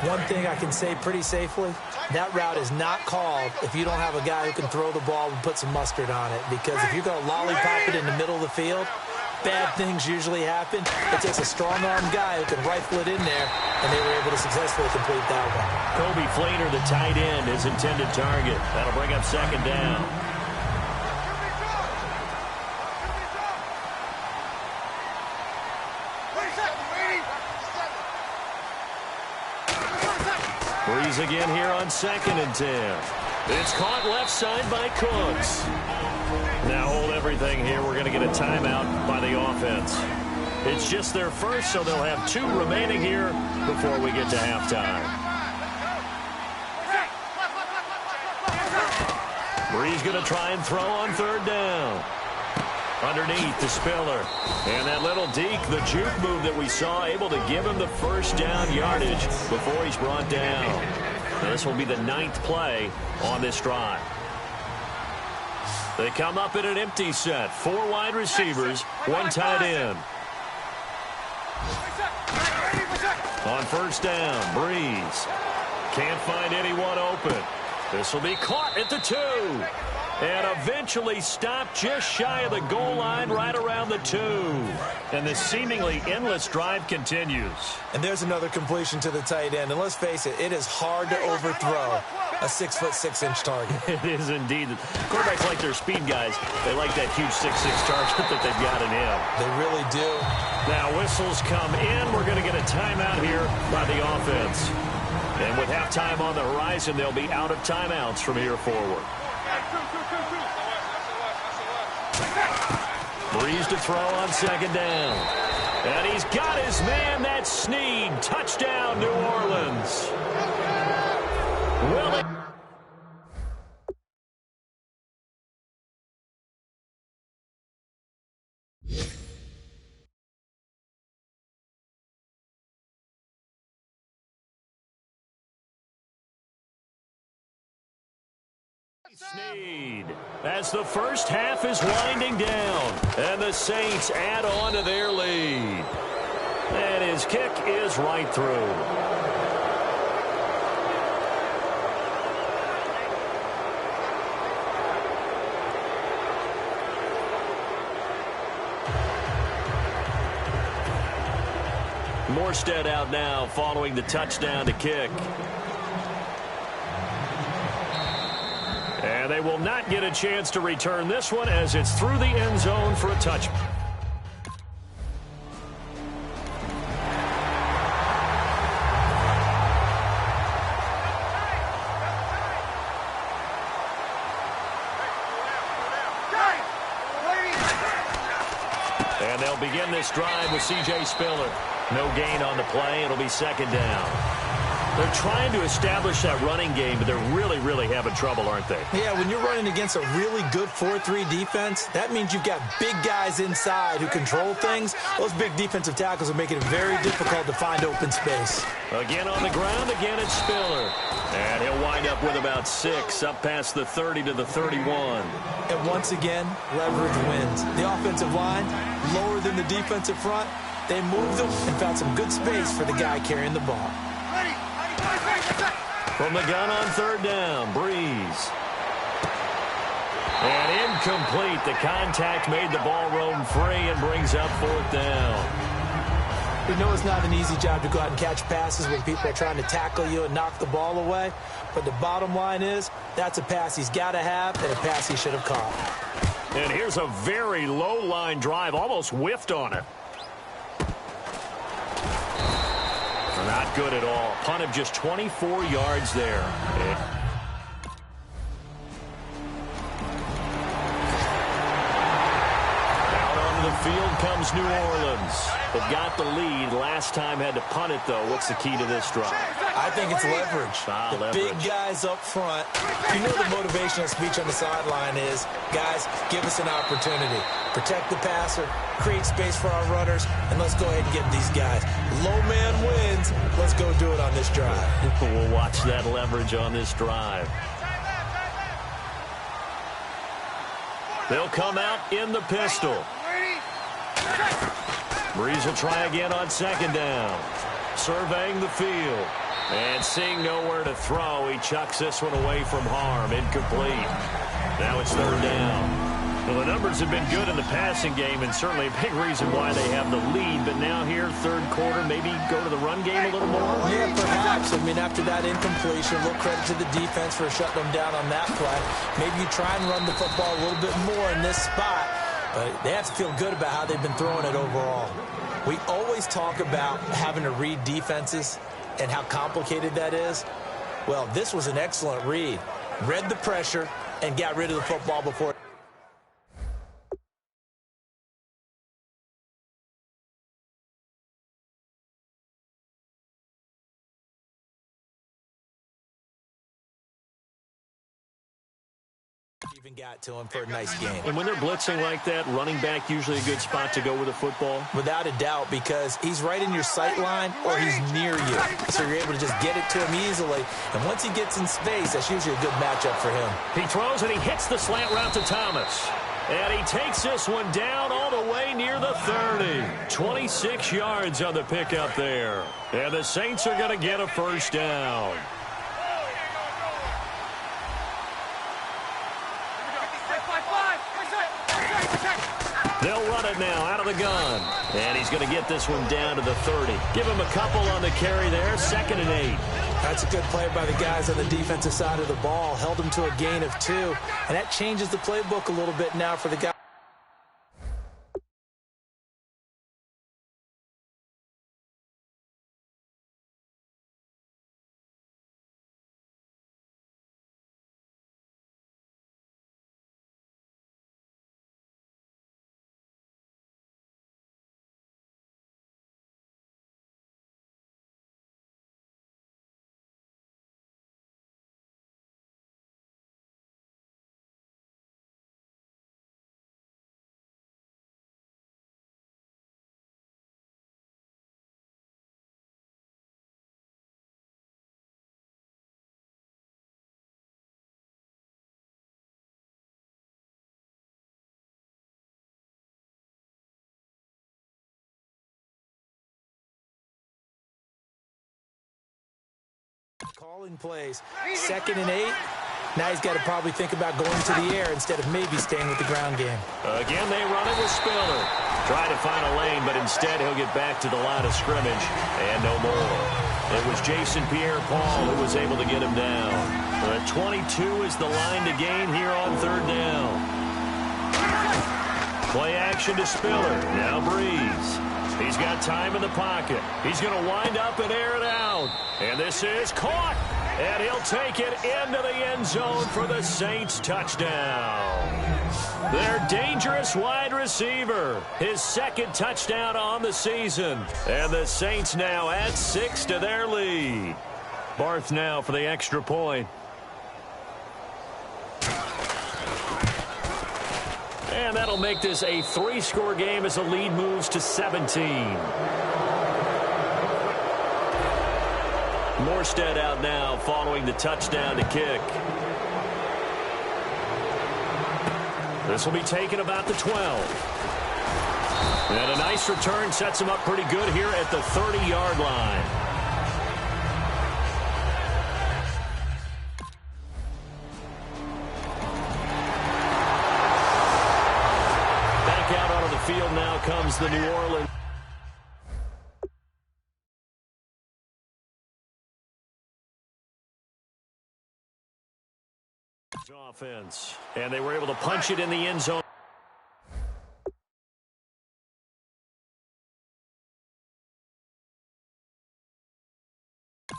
One thing I can say pretty safely, that route is not called if you don't have a guy who can throw the ball and put some mustard on it. Because if you're going to lollipop it in the middle of the field, bad things usually happen. It takes a strong-armed guy who can rifle it in there, and they were able to successfully complete that one. Kobe Fleener, the tight end, his intended target. That'll bring up 2nd down. Breeze again here on 2nd and 10. It's caught left side by Cooks. Now hold everything here. We're going to get a timeout by the offense. It's just their first, so they'll have 2 remaining here before we get to halftime. Breeze going to try and throw on 3rd down. Underneath to Spiller. And that little deke, the juke move that we saw, able to give him the 1st down yardage before he's brought down. Now, this will be the 9th play on this drive. They come up in an empty set. 4 wide receivers, 1 tight end. On 1st down, Breeze. Can't find anyone open. This will be caught at the 2. And eventually stopped just shy of the goal line right around the 2. And the seemingly endless drive continues. And there's another completion to the tight end. And let's face it, it is hard to overthrow a 6'6" target. It is indeed. Quarterbacks like their speed guys. They like that huge 6'6" target that they've got in him. They really do. Now whistles come in. We're going to get a timeout here by the offense. And with halftime on the horizon, they'll be out of timeouts from here forward. Breeze to throw on 2nd down. And he's got his man. That's Snead. Touchdown, New Orleans. Willie. Snead as the first half is winding down, and the Saints add on to their lead. And his kick is right through. Morstead out now following the touchdown to kick. And they will not get a chance to return this one as it's through the end zone for a touch. And they'll begin this drive with C.J. Spiller. No gain on the play. It'll be 2nd down. They're trying to establish that running game, but they're really, really having trouble, aren't they? Yeah, when you're running against a really good 4-3 defense, that means you've got big guys inside who control things. Those big defensive tackles are making it very difficult to find open space. Again on the ground, again it's Spiller. And he'll wind up with about 6, up past the 30 to the 31. And once again, leverage wins. The offensive line, lower than the defensive front. They moved them and found some good space for the guy carrying the ball. From the gun on 3rd down, Breeze. And incomplete. The contact made the ball roam free and brings up 4th down. We know it's not an easy job to go out and catch passes when people are trying to tackle you and knock the ball away. But the bottom line is, that's a pass he's got to have and a pass he should have caught. And here's a very low-line drive, almost whiffed on it. Not good at all. Punt of just 24 yards there. Out onto the field comes New Orleans. They've got the lead. Last time had to punt it, though. What's the key to this drive? I think it's leverage. Big guys up front. You know the motivational speech on the sideline is, guys, give us an opportunity. Protect the passer, create space for our runners, and let's go ahead and get these guys. Low man wins. Let's go do it on this drive. We'll watch that leverage on this drive. They'll come out in the pistol. Breeze will try again on 2nd down. Surveying the field. And seeing nowhere to throw, he chucks this one away from harm. Incomplete. Now it's 3rd down. Well, the numbers have been good in the passing game, and certainly a big reason why they have the lead. But now here, 3rd quarter, maybe go to the run game a little more? Yeah, perhaps. I mean, after that incompletion, a little credit to the defense for shutting them down on that play. Maybe you try and run the football a little bit more in this spot. But they have to feel good about how they've been throwing it overall. We always talk about having to read defenses and how complicated that is. Well, this was an excellent read. Read the pressure and got rid of the football before. Even got to him for a nice game. And when they're blitzing like that, running back usually a good spot to go with the football? Without a doubt, because he's right in your sight line or he's near you. So you're able to just get it to him easily. And once he gets in space, that's usually a good matchup for him. He throws and he hits the slant route to Thomas. And he takes this one down all the way near the 30. 26 yards on the pickup there. And the Saints are going to get a 1st down. They'll run it now out of the gun. And he's going to get this one down to the 30. Give him a couple on the carry there. 2nd and 8. That's a good play by the guys on the defensive side of the ball. Held him to a gain of 2. And that changes the playbook a little bit now for the guy. Calling plays. 2nd and 8. Now he's got to probably think about going to the air instead of maybe staying with the ground game. Again, they run it with Spiller. Try to find a lane, but instead he'll get back to the line of scrimmage and no more. It was Jason Pierre-Paul who was able to get him down. 22 is the line to gain here on 3rd down. Play action to Spiller. Now Breeze. He's got time in the pocket. He's going to wind up and air it out. And this is caught. And he'll take it into the end zone for the Saints touchdown. Their dangerous wide receiver. His 2nd touchdown on the season. And the Saints now add 6 to their lead. Barth now for the extra point. And that'll make this a 3-score game as the lead moves to 17. Morstead out now following the touchdown to kick. This will be taken about the 12. And a nice return sets him up pretty good here at the 30-yard line. Back out onto the field now comes the New Orleans. Offense. And they were able to punch it in the end zone.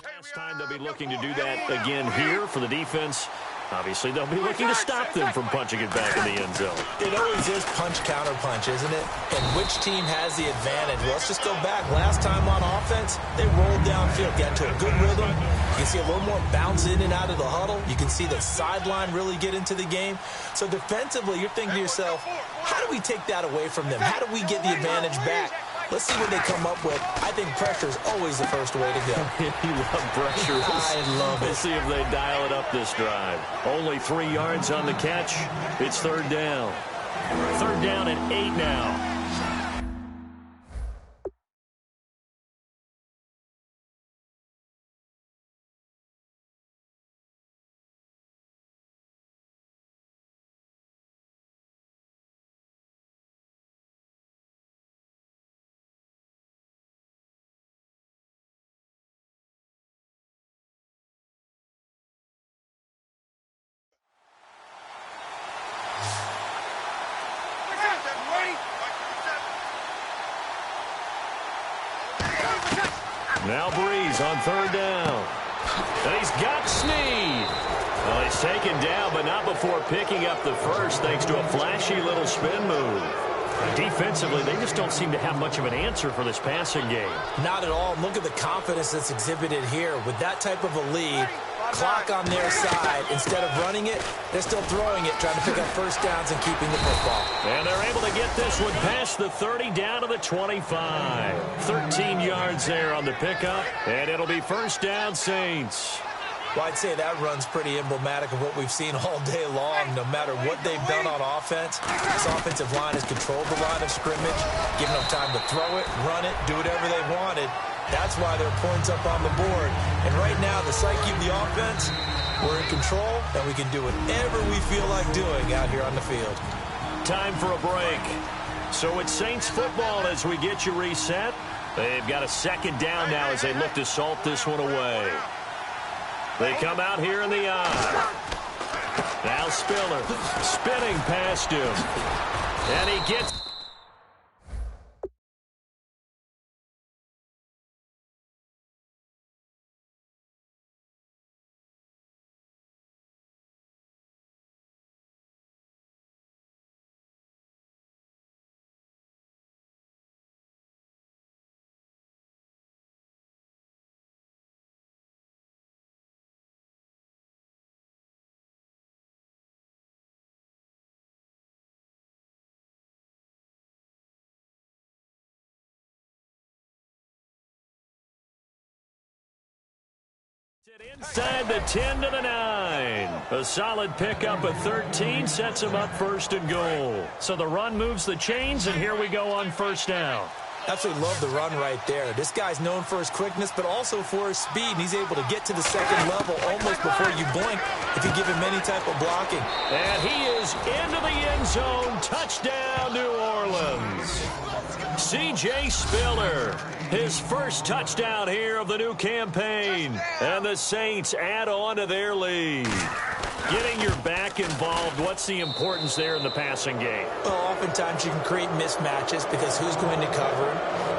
Last time they'll be looking to do that again here for the defense. Obviously, they'll be looking to stop them from punching it back in the end zone. It always is punch-counter-punch, isn't it? And which team has the advantage? Well, let's just go back. Last time on offense, they rolled downfield, got into a good rhythm. You can see a little more bounce in and out of the huddle. You can see the sideline really get into the game. So defensively, you're thinking to yourself, how do we take that away from them? How do we get the advantage back? Let's see what they come up with. I think pressure is always the first way to go. You love pressure. I love it. We'll see if they dial it up this drive. Only 3 yards on the catch. It's third down. Third down and 8 now. Now Breeze on third down. And he's got Snead. Well, he's taken down, but not before picking up the first thanks to a flashy little spin move. Defensively, they just don't seem to have much of an answer for this passing game. Not at all. Look at the confidence that's exhibited here. With that type of a lead, clock on their side, instead of running it, they're still throwing it, trying to pick up first downs and keeping the football. And they're able to get this one past the 30 down to the 25. 13 yards there on the pickup, and it'll be first down, Saints. Well, I'd say that run's pretty emblematic of what we've seen all day long. No matter what they've done on offense, this offensive line has controlled the line of scrimmage, given them time to throw it, run it, do whatever they wanted. That's why there are points up on the board. And right now, the psyche of the offense, we're in control, and we can do whatever we feel like doing out here on the field. Time for a break. So it's Saints football as we get you reset. They've got a second down now as they look to salt this one away. They come out here in the eye. Now Spiller spinning past him. And he gets... Inside the 10 to the 9. A solid pickup of 13 sets him up first and goal. So the run moves the chains, and here we go on first down. Absolutely love the run right there. This guy's known for his quickness, but also for his speed. And he's able to get to the second level almost before you blink if you give him any type of blocking. And he is into the end zone. Touchdown, New Orleans. C.J. Spiller, his first touchdown here of the new campaign. And the Saints add on to their lead. Getting your back involved, what's the importance there in the passing game? Well, oftentimes you can create mismatches because who's going to cover him?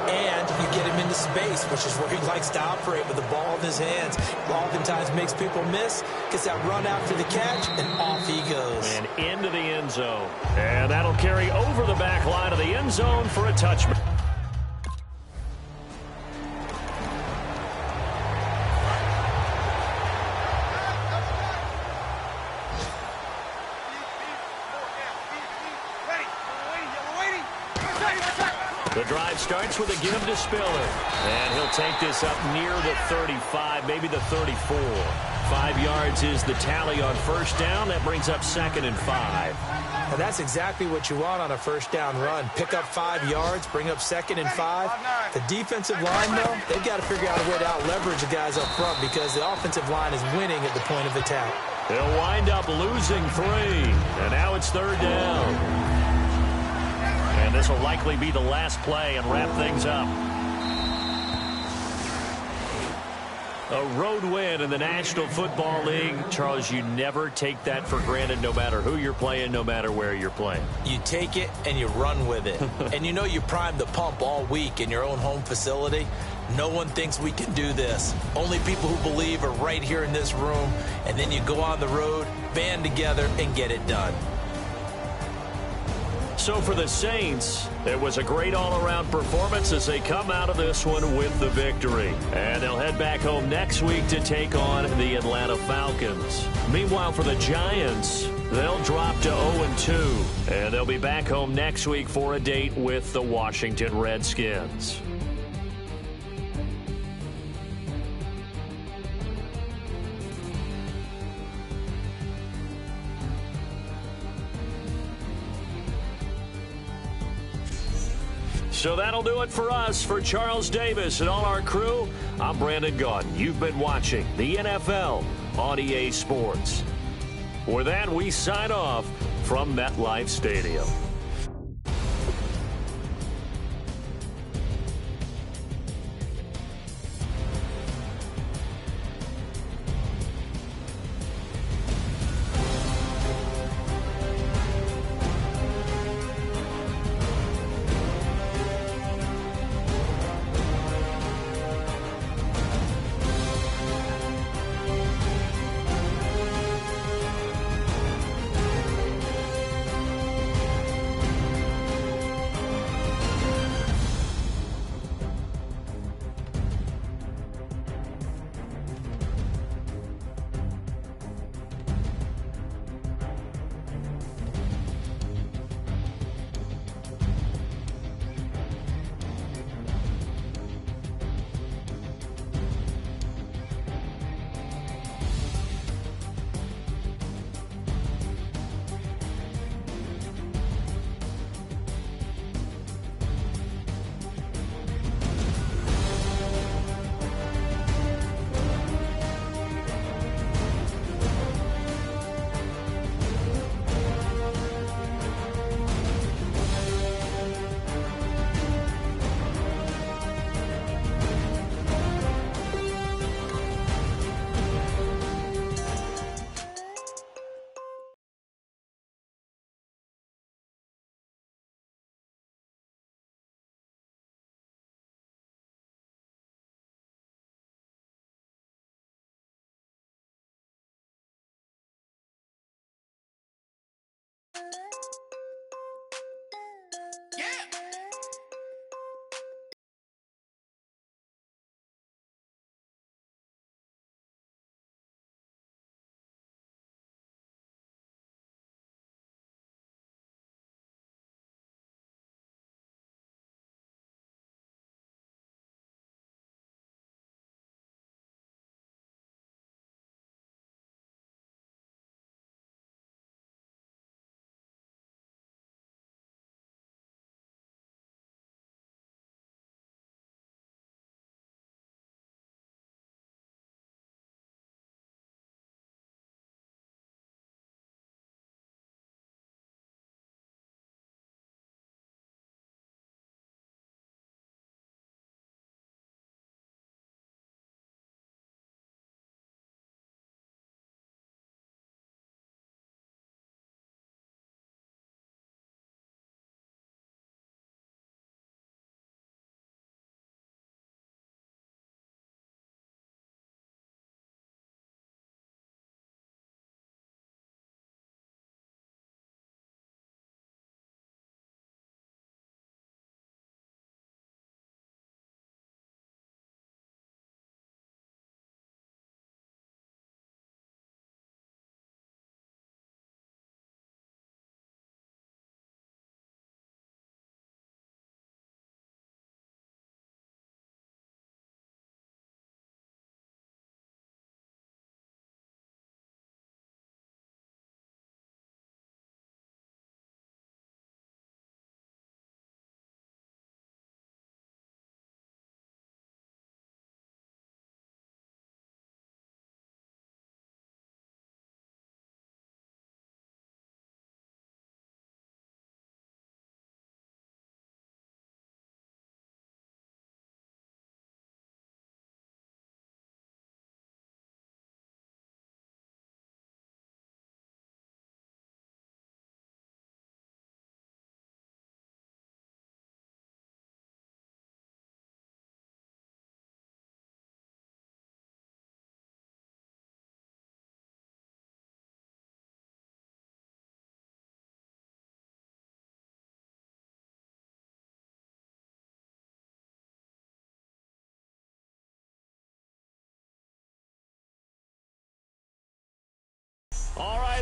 And you get him into space, which is where he likes to operate with the ball in his hands. Oftentimes makes people miss, gets that run after the catch, and off he goes. And into the end zone. And that'll carry over the back line of the end zone for a touchback. The drive starts with a give to Spiller. And he'll take this up near the 35, maybe the 34. 5 yards is the tally on first down. That brings up 2nd and 5. And that's exactly what you want on a first down run. Pick up 5 yards, bring up 2nd and 5. The defensive line, though, they've got to figure out a way to out-leverage the guys up front because the offensive line is winning at the point of attack. They'll wind up losing 3. And now it's 3rd down. And this will likely be the last play and wrap things up. A road win in the National Football League. Charles, you never take that for granted no matter who you're playing, no matter where you're playing. You take it and you run with it. And you know you primed the pump all week in your own home facility. No one thinks we can do this. Only people who believe are right here in this room. And then you go on the road, band together, and get it done. So for the Saints, it was a great all-around performance as they come out of this one with the victory. And they'll head back home next week to take on the Atlanta Falcons. Meanwhile, for the Giants, they'll drop to 0-2. And they'll be back home next week for a date with the Washington Redskins. So that'll do it for us. For Charles Davis and all our crew, I'm Brandon Gaudin. You've been watching the NFL on EA Sports. With that, we sign off from MetLife Stadium.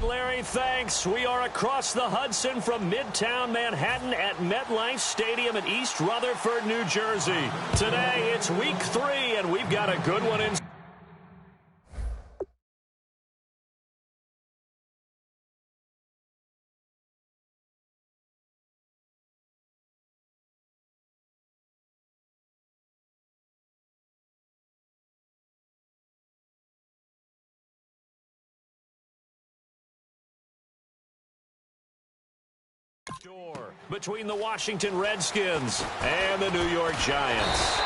right, Larry, thanks. We are across the Hudson from Midtown Manhattan at MetLife Stadium in East Rutherford, New Jersey. Today, it's week 3, and we've got a good one in. Between the Washington Redskins and the New York Giants.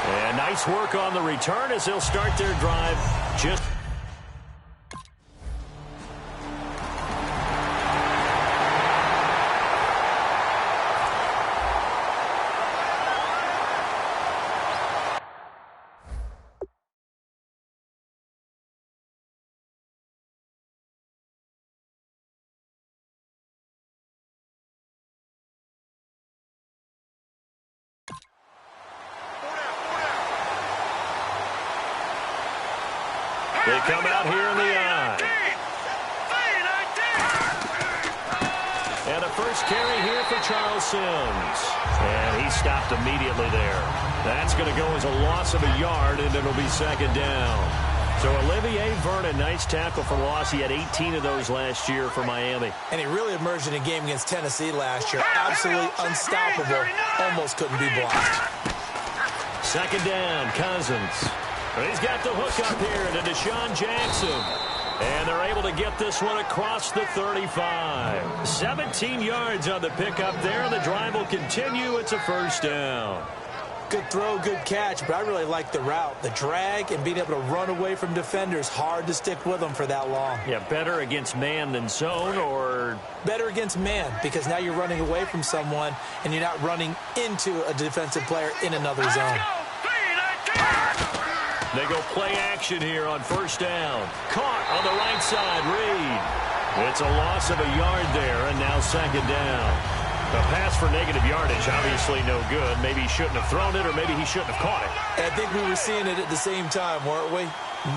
And nice work on the return as they'll start their drive just... They come out here in the eye. And a first carry here for Charles Sims. And he stopped immediately there. That's going to go as a loss of a yard, and it'll be second down. So Olivier Vernon, nice tackle for loss. He had 18 of those last year for Miami. And he really emerged in a game against Tennessee last year. Absolutely unstoppable. Almost couldn't be blocked. Second down, Cousins. He's got the hook up here to Deshaun Jackson. And they're able to get this one across the 35. 17 yards on the pickup there. The drive will continue. It's a first down. Good throw, good catch, but I really like the route. The drag and being able to run away from defenders. Hard to stick with them for that long. Yeah, better against man than zone, or... Better against man, because now you're running away from someone and you're not running into a defensive player in another zone. They go play action here on first down. Caught on the right side, Reed. It's a loss of a yard there, and now second down. A pass for negative yardage, obviously no good. Maybe he shouldn't have thrown it, or maybe he shouldn't have caught it. I think we were seeing it at the same time, weren't we?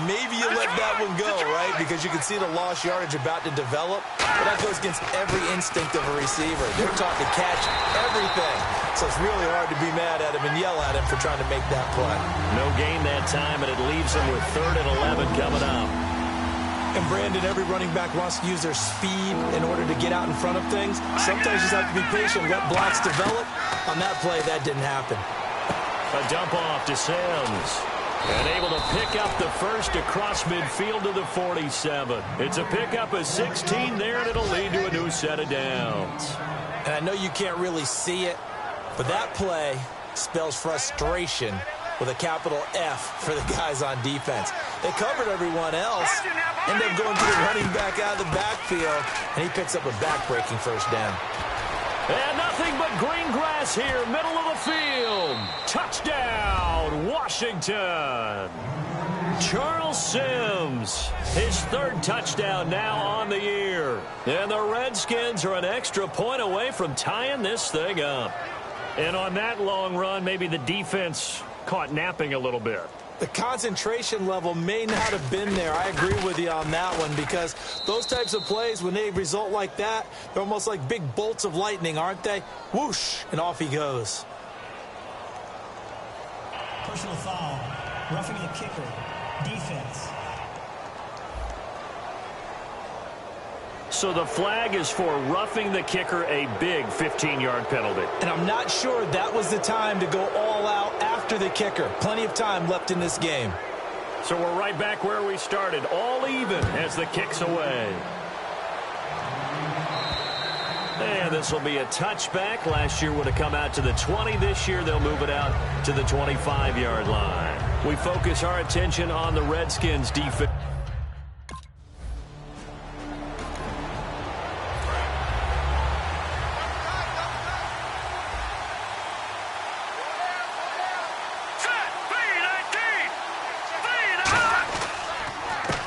Maybe you let that one go, right? Because you can see the lost yardage about to develop. But that goes against every instinct of a receiver. They're taught to catch everything. So it's really hard to be mad at him and yell at him for trying to make that play. No gain that time, and it leaves them with 3rd and 11 coming up. And Brandon, every running back wants to use their speed in order to get out in front of things. Sometimes you just have to be patient, let blocks develop. On that play, that didn't happen. A dump off to Sims. And able to pick up the first across midfield to the 47. It's a pickup of 16 there, and it'll lead to a new set of downs. And I know you can't really see it, but that play spells frustration with a capital F for the guys on defense. They covered everyone else, end up going to the running back out of the backfield, and he picks up a back-breaking first down. And nothing but green grass here, middle of the field. Touchdown, Washington. Charles Sims, his 3rd touchdown now on the year. And the Redskins are an extra point away from tying this thing up. And on that long run, maybe the defense caught napping a little bit. The concentration level may not have been there. I agree with you on that one, because those types of plays, when they result like that, they're almost like big bolts of lightning, aren't they? Whoosh, and off he goes. Personal foul. Roughing the kicker. Defense. So the flag is for roughing the kicker, a big 15-yard penalty. And I'm not sure that was the time to go all out after the kicker. Plenty of time left in this game. So we're right back where we started, all even as the kick's away. And this will be a touchback. Last year would have come out to the 20. This year they'll move it out to the 25-yard line. We focus our attention on the Redskins' defense.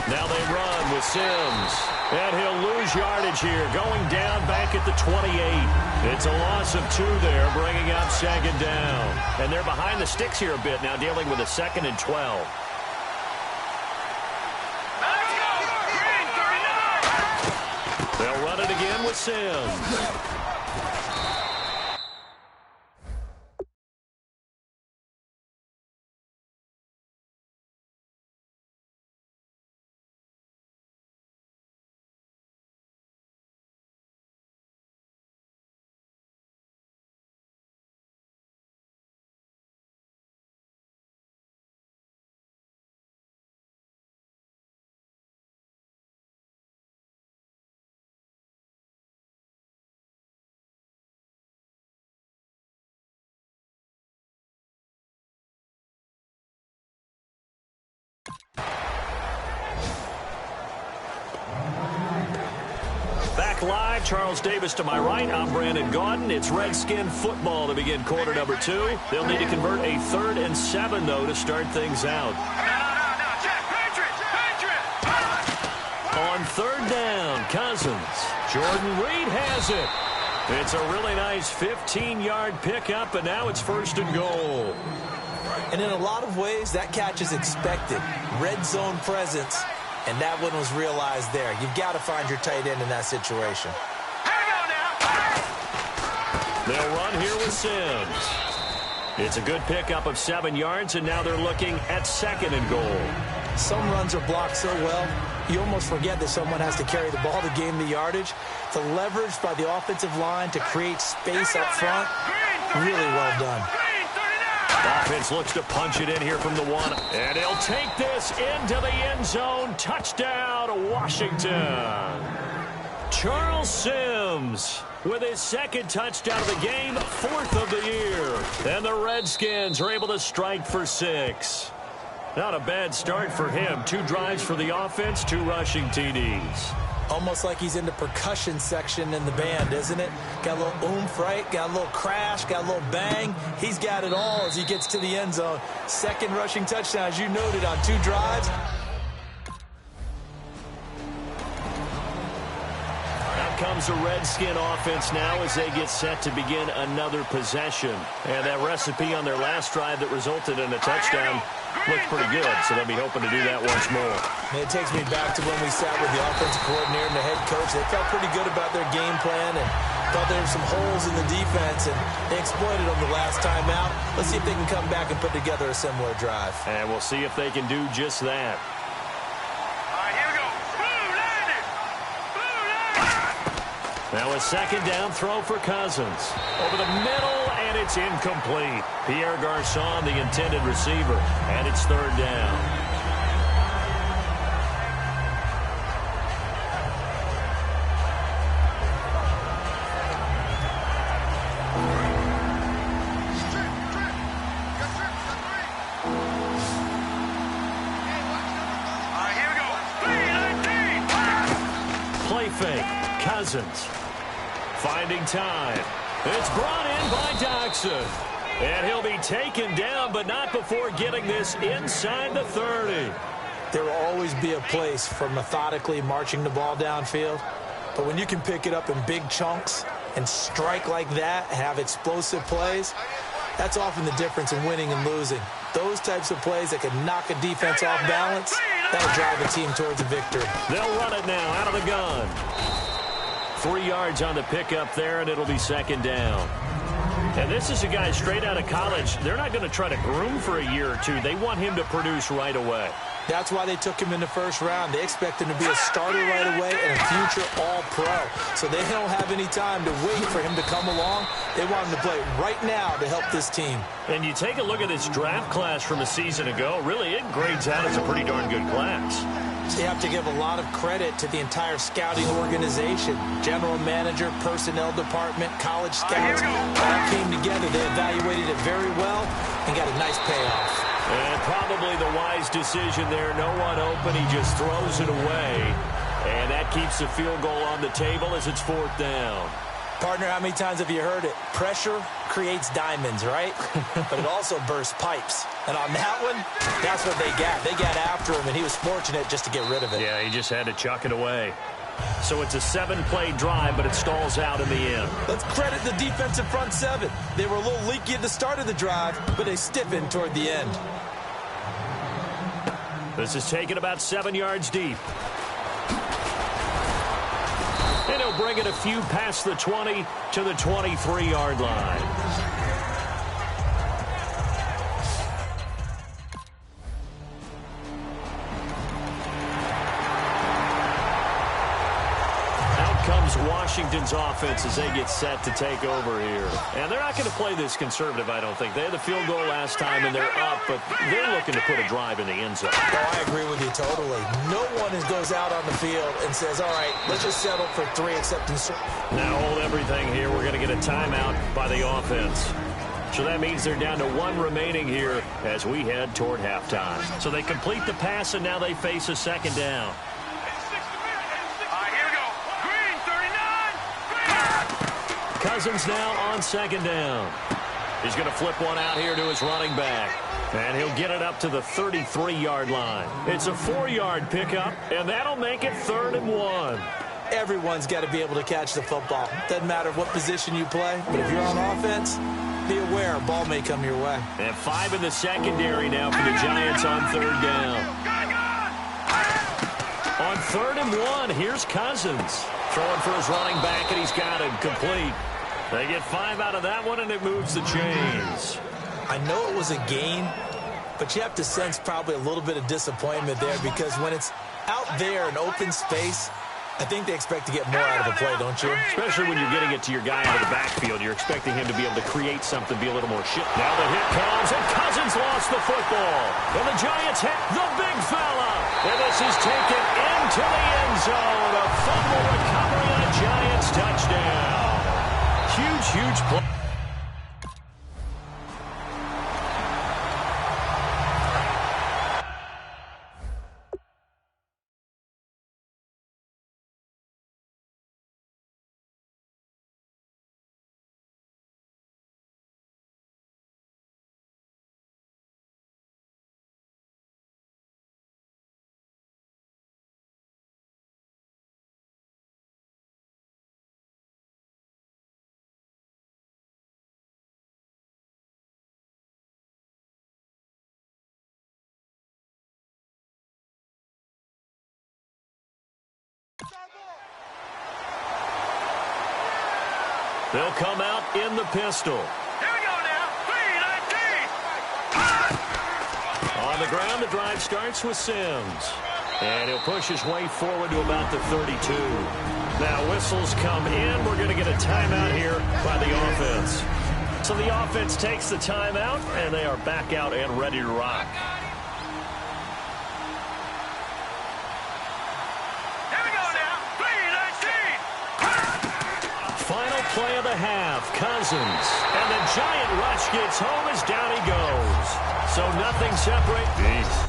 Now they run with Sims. And he'll lose yardage here, going down back at the 28. It's a loss of 2 there, bringing up second down. And they're behind the sticks here a bit now, dealing with a 2nd and 12. with Sims. Back live, Charles Davis to my right. I'm Brandon Gaudin. It's Redskin football to begin quarter number 2. They'll need to convert a 3rd and 7, though, to start things out. On 3rd down, Cousins. Jordan Reed has it. It's a really nice 15-yard pickup, and now it's 1st and goal. And in a lot of ways, that catch is expected. Red zone presence. And that one was realized there. You've got to find your tight end in that situation. They'll run here with Sims. It's a good pickup of 7 yards, and now they're looking at 2nd and goal. Some runs are blocked so well, you almost forget that someone has to carry the ball to gain the yardage. The leverage by the offensive line to create space up front, really well done. Offense looks to punch it in here from the 1. And he'll take this into the end zone. Touchdown, Washington. Charles Sims with his 2nd touchdown of the game, 4th of the year. And the Redskins are able to strike for 6. Not a bad start for him. 2 drives for the offense, 2 rushing TDs. Almost like he's in the percussion section in the band, isn't it? Got a little oomph, right? Got a little crash, got a little bang. He's got it all as he gets to the end zone. 2nd rushing touchdown, as you noted, on 2 drives. Out comes the Redskin offense now as they get set to begin another possession. And that recipe on their last drive that resulted in a touchdown looks pretty good, so they'll be hoping to do that once more. It takes me back to when we sat with the offensive coordinator and the head coach. They felt pretty good about their game plan and thought there were some holes in the defense, and they exploited them the last time out. Let's see if they can come back and put together a similar drive. And we'll see if they can do just that. Now a 2nd down throw for Cousins. Over the middle, and it's incomplete. Pierre Garçon, the intended receiver, and it's 3rd down. Play fake. Cousins. Finding time. It's brought in by Doxson. And he'll be taken down, but not before getting this inside the 30. There will always be a place for methodically marching the ball downfield. But when you can pick it up in big chunks and strike like that, have explosive plays, that's often the difference in winning and losing. Those types of plays that can knock a defense off balance, that'll drive a team towards a victory. They'll run it now out of the gun. 3 yards on the pickup there, and it'll be 2nd down. And this is a guy straight out of college. They're not going to try to groom for a year or 2. They want him to produce right away. That's why they took him in the 1st round. They expect him to be a starter right away and a future all-pro. So they don't have any time to wait for him to come along. They want him to play right now to help this team. And you take a look at this draft class from a season ago. Really, it grades out as a pretty darn good class. So you have to give a lot of credit to the entire scouting organization. General manager, personnel department, college scouts, all came together. They evaluated it very well and got a nice payoff. And probably the wise decision there. No one open. He just throws it away. And that keeps the field goal on the table as it's 4th down. Partner, how many times have you heard it? Pressure creates diamonds, right? But it also bursts pipes. And on that one, that's what they got. They got after him, and he was fortunate just to get rid of it. Yeah, he just had to chuck it away. So it's a 7-play drive, but it stalls out in the end. Let's credit the defensive front 7. They were a little leaky at the start of the drive, but they stiffened toward the end. This is taken about 7 yards deep. And he'll bring it a few past the 20 to the 23-yard line. Comes Washington's offense as they get set to take over here. And they're not going to play this conservative, I don't think. They had the field goal last time, and they're up, but they're looking to put a drive in the end zone. Oh, I agree with you totally. No one goes out on the field and says, all right, let's just settle for 3 except in... Now hold everything here. We're going to get a timeout by the offense. So that means they're down to 1 remaining here as we head toward halftime. So they complete the pass, and now they face a second down. Cousins now on second down. He's going to flip one out here to his running back. And he'll get it up to the 33-yard line. It's a 4-yard pickup, and that'll make it 3rd and 1. Everyone's got to be able to catch the football. Doesn't matter what position you play, but if you're on offense, be aware a ball may come your way. And 5 in the secondary now for the Giants on 3rd down. On 3rd and 1, here's Cousins. Throwing for his running back, and he's got him complete. They get 5 out of that one, and it moves the chains. I know it was a gain, but you have to sense probably a little bit of disappointment there because when it's out there in open space, I think they expect to get more out of the play, don't you? Especially when you're getting it to your guy out of the backfield. You're expecting him to be able to create something, be a little more shit. Now the hit comes, and Cousins lost the football. And the Giants hit the big fella. And this is taken into the end zone. A fumble recovery and a Giants touchdown. Huge, huge play. They'll come out in the pistol. Here we go now. 3-19. On the ground, the drive starts with Sims. And he'll push his way forward to about the 32. Now whistles come in. We're going to get a timeout here by the offense. So the offense takes the timeout, and they are back out and ready to rock. Final play of the half, Cousins. And the giant rush gets home as down he goes. So nothing separates.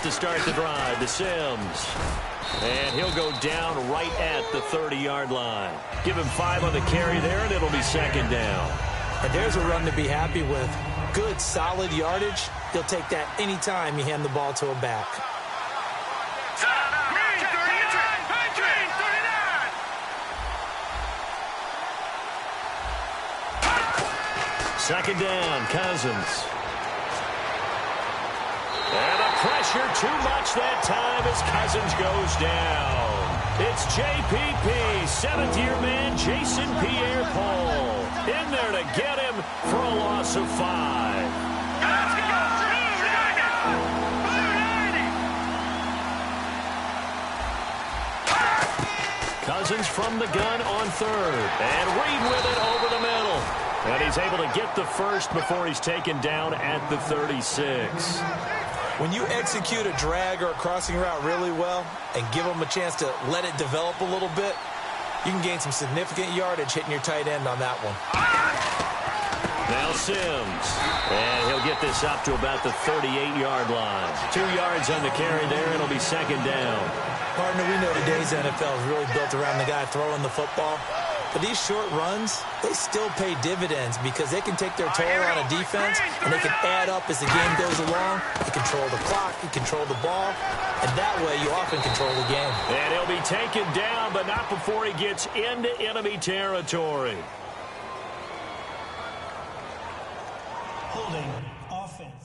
To start the drive to Sims. And he'll go down right at the 30-yard line. Give him 5 on the carry there, and it'll be second down. And there's a run to be happy with. Good, solid yardage. He'll take that anytime you hand the ball to a back. Second down, Cousins. And a pressure too much that time as Cousins goes down. It's JPP, 7th-year man Jason Pierre-Paul. In there to get him for a loss of 5. Let's go! Cousins from the gun on 3rd. And Reed with it over the middle. And he's able to get the first before he's taken down at the 36. When you execute a drag or a crossing route really well and give them a chance to let it develop a little bit, you can gain some significant yardage hitting your tight end on that one. Now Sims. And he'll get this up to about the 38-yard line. 2 yards on the carry there. It'll be second down. Partner, we know today's NFL is really built around the guy throwing the football. But these short runs, they still pay dividends because they can take their toll on a defense, and they can add up as the game goes along. You control the clock, you control the ball, and that way you often control the game. And he'll be taken down, but not before he gets into enemy territory. Holding offense.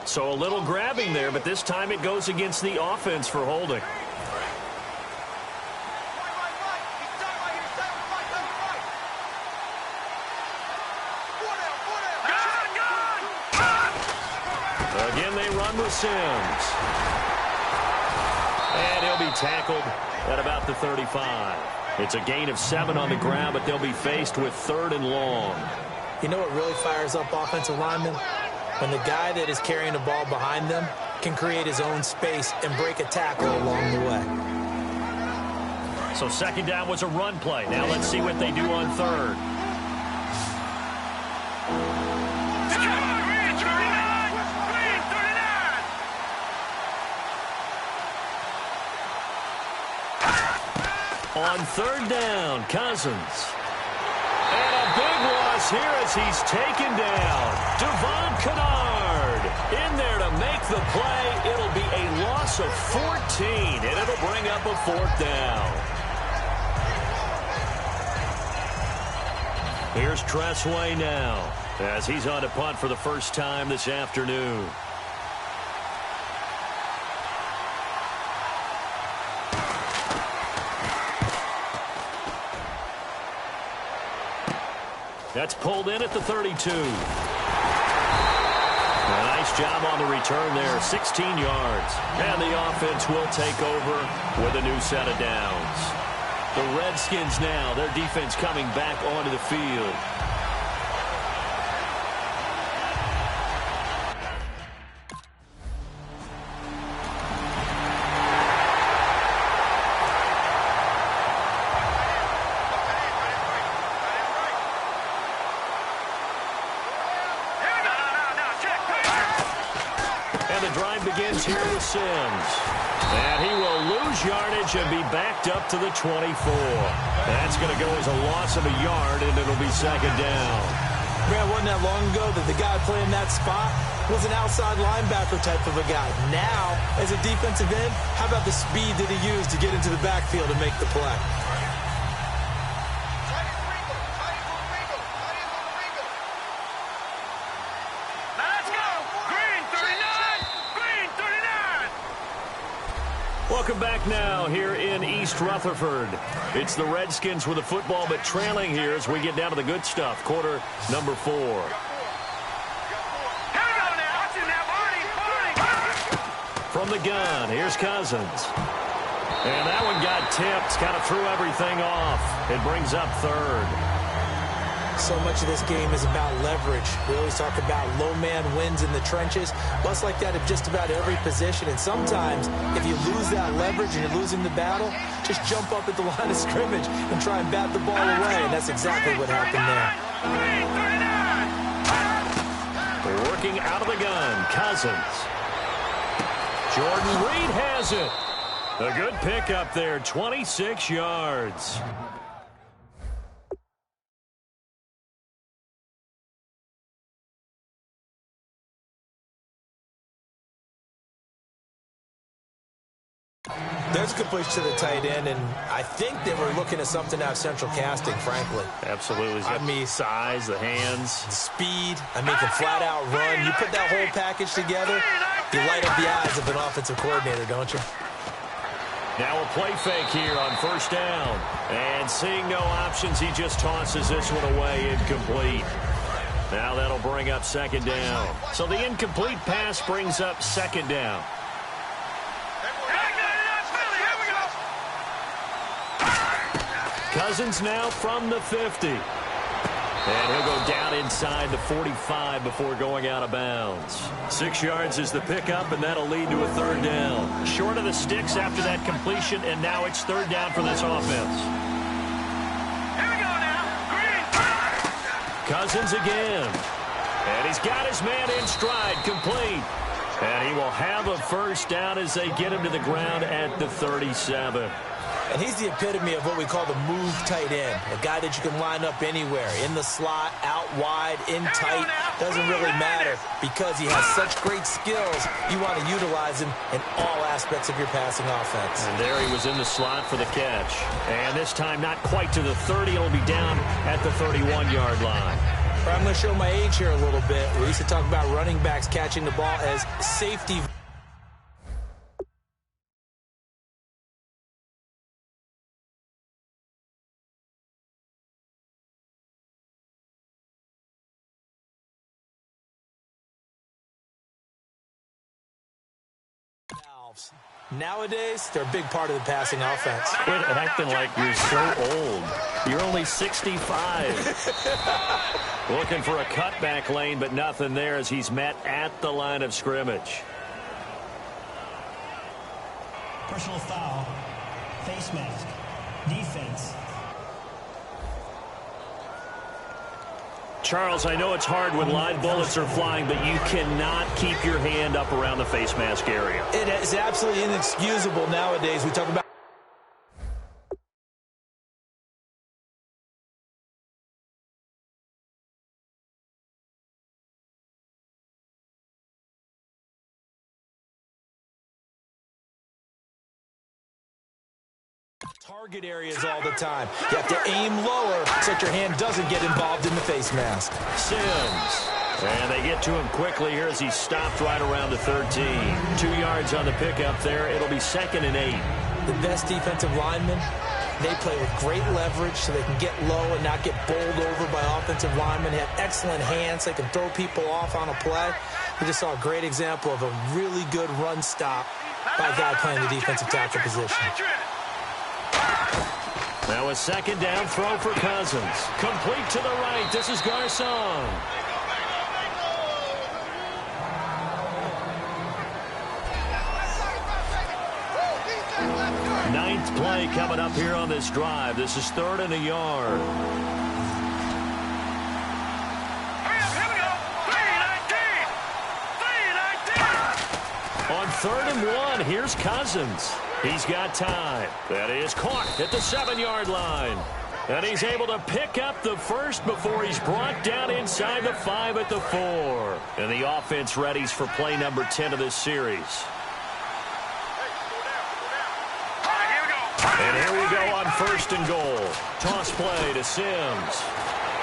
So a little grabbing there, but this time it goes against the offense for holding. Again, they run with Sims. And he'll be tackled at about the 35. It's a gain of 7 on the ground, but they'll be faced with 3rd and long. You know what really fires up offensive linemen? When the guy that is carrying the ball behind them can create his own space and break a tackle along the way. So 2nd down was a run play. Now let's see what they do on 3rd. On 3rd down, Cousins. And a big loss here as he's taken down. Devon Kennard in there to make the play. It'll be a loss of 14, and it'll bring up a 4th down. Here's Tressway now as he's on to punt for the first time this afternoon. That's pulled in at the 32. A nice job on the return there, 16 yards. And the offense will take over with a new set of downs. The Redskins now, their defense coming back onto the field. Begins here with Sims. And he will lose yardage and be backed up to the 24. That's going to go as a loss of a yard, and it'll be 2nd down. Man, it wasn't that long ago that the guy playing that spot was an outside linebacker type of a guy. Now, as a defensive end, how about the speed that he used to get into the backfield and make the play? Welcome back now here in East Rutherford. It's the Redskins with the football, but trailing here as we get down to the good stuff. Quarter number 4. From the gun, here's Cousins. And that one got tipped, kind of threw everything off. It brings up 3rd. So much of this game is about leverage. We always talk about low man wins in the trenches. Bust like that at just about every position. And sometimes, if you lose that leverage and you're losing the battle, just jump up at the line of scrimmage and try and bat the ball away. And that's exactly what happened there. They're working out of the gun. Cousins. Jordan Reed has it. A good pickup there, 26 yards. There's a good push to the tight end, and I think that we're looking at something out of central casting, frankly. Absolutely. I mean, size, the hands. Speed. I mean, can flat out run. You put that whole package together, you light up the eyes of an offensive coordinator, don't you? Now a play fake here on 1st down. And seeing no options, he just tosses this one away, incomplete. Now that'll bring up 2nd down. So the incomplete pass brings up 2nd down. Cousins now from the 50. And he'll go down inside the 45 before going out of bounds. 6 yards is the pickup, and that'll lead to a 3rd down. Short of the sticks after that completion, and now it's 3rd down for this offense. Here we go now. Green. Cousins again. And he's got his man in stride, complete. And he will have a 1st down as they get him to the ground at the 37. And he's the epitome of what we call the move tight end. A guy that you can line up anywhere. In the slot, out wide, in tight. Doesn't really matter because he has such great skills. You want to utilize him in all aspects of your passing offense. And there he was in the slot for the catch. And this time not quite to the 30. It'll be down at the 31-yard line. I'm going to show my age here a little bit. We used to talk about running backs catching the ball as safety. Nowadays, they're a big part of the passing offense. Quit acting like you're so old. You're only 65. Looking for a cutback lane, but nothing there as he's met at the line of scrimmage. Personal foul. Face mask. Defense. Charles, I know it's hard when live bullets are flying, but you cannot keep your hand up around the face mask area. It is absolutely inexcusable nowadays. We talk about target areas all the time. You have to aim lower so that your hand doesn't get involved in the face mask. Sims. And they get to him quickly here as he stopped right around the 13. 2 yards on the pickup there. It'll be 2nd and 8. The best defensive linemen, they play with great leverage so they can get low and not get bowled over by offensive linemen. They have excellent hands. They can throw people off on a play. We just saw a great example of a really good run stop by a guy playing the defensive tackle position. Now a 2nd down throw for Cousins. Complete to the right. This is Garcon. Ninth play coming up here on this drive. This is 3rd and a yard. On 3rd and 1, here's Cousins. He's got time. That is caught at the 7-yard line. And he's able to pick up the first before he's brought down inside the 5 at the 4. And the offense readies for play number 10 of this series. And here we go on 1st and goal. Toss play to Sims.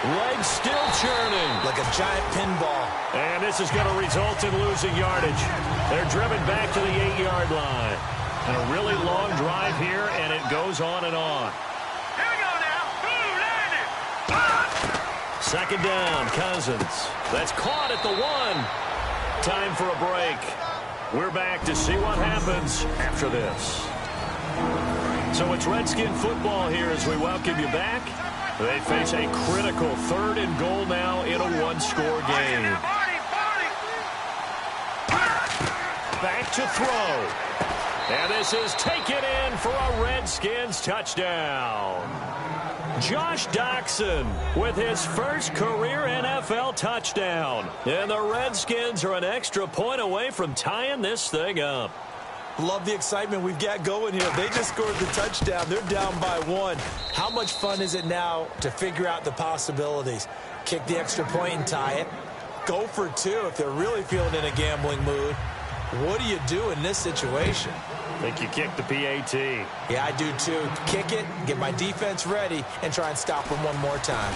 Legs still churning. Like a giant pinball. And this is going to result in losing yardage. They're driven back to the 8-yard line. And a really long drive here, and it goes on and on. Here we go now. 2nd down, Cousins. That's caught at the 1. Time for a break. We're back to see what happens after this. So it's Redskin football here as we welcome you back. They face a critical 3rd and goal now in a 1-score game. Back to throw. And this is taken in for a Redskins touchdown. Josh Doxson with his first career NFL touchdown. And the Redskins are an extra point away from tying this thing up. Love the excitement we've got going here. They just scored the touchdown. They're down by 1. How much fun is it now to figure out the possibilities? Kick the extra point and tie it. Go for 2 if they're really feeling in a gambling mood. What do you do in this situation? I think you kick the PAT. Yeah, I do too. Kick it, get my defense ready, and try and stop them one more time.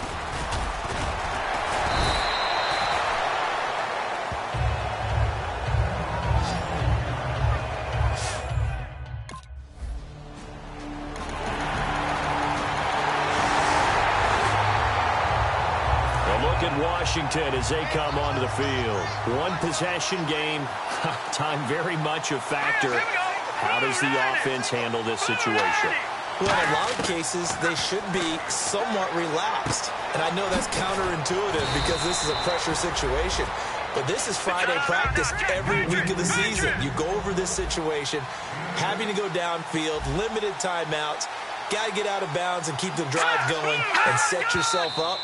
Washington as they come onto the field. 1-possession game. Time very much a factor. How does the offense handle this situation? Well, in a lot of cases, they should be somewhat relaxed. And I know that's counterintuitive because this is a pressure situation. But this is Friday practice every week of the season. You go over this situation, having to go downfield, limited timeouts, got to get out of bounds and keep the drive going and set yourself up.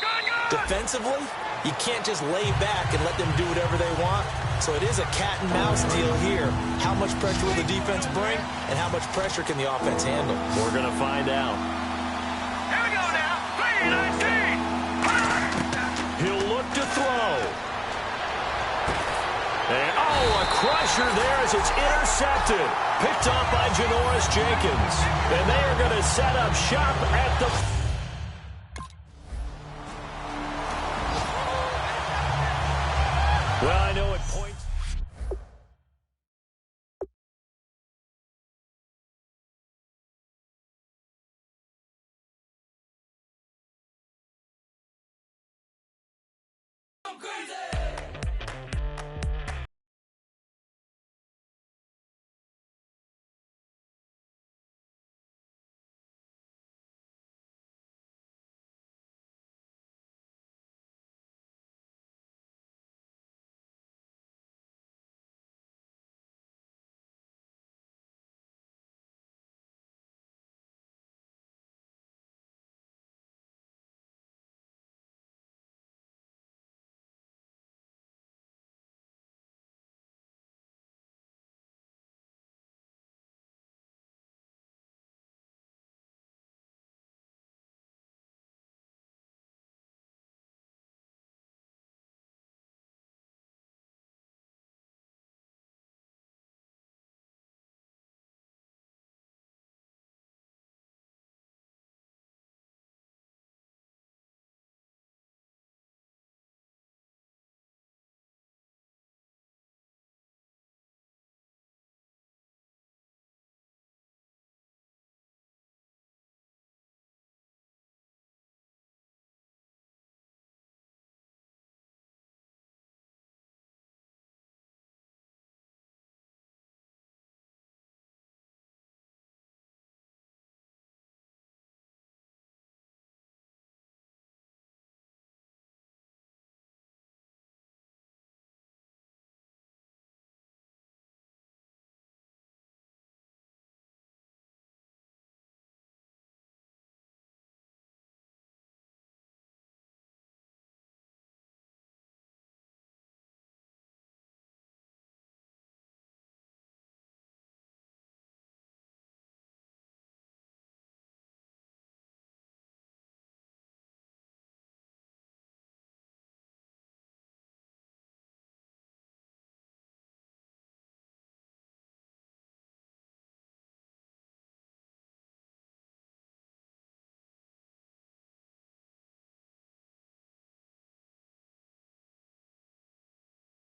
Defensively, you can't just lay back and let them do whatever they want. So it is a cat and mouse deal here. How much pressure will the defense bring, and how much pressure can the offense handle? We're going to find out. Here we go now. 3-19. He'll look to throw. And, a crusher there as it's intercepted. Picked off by Janoris Jenkins. And they are going to set up shop at the...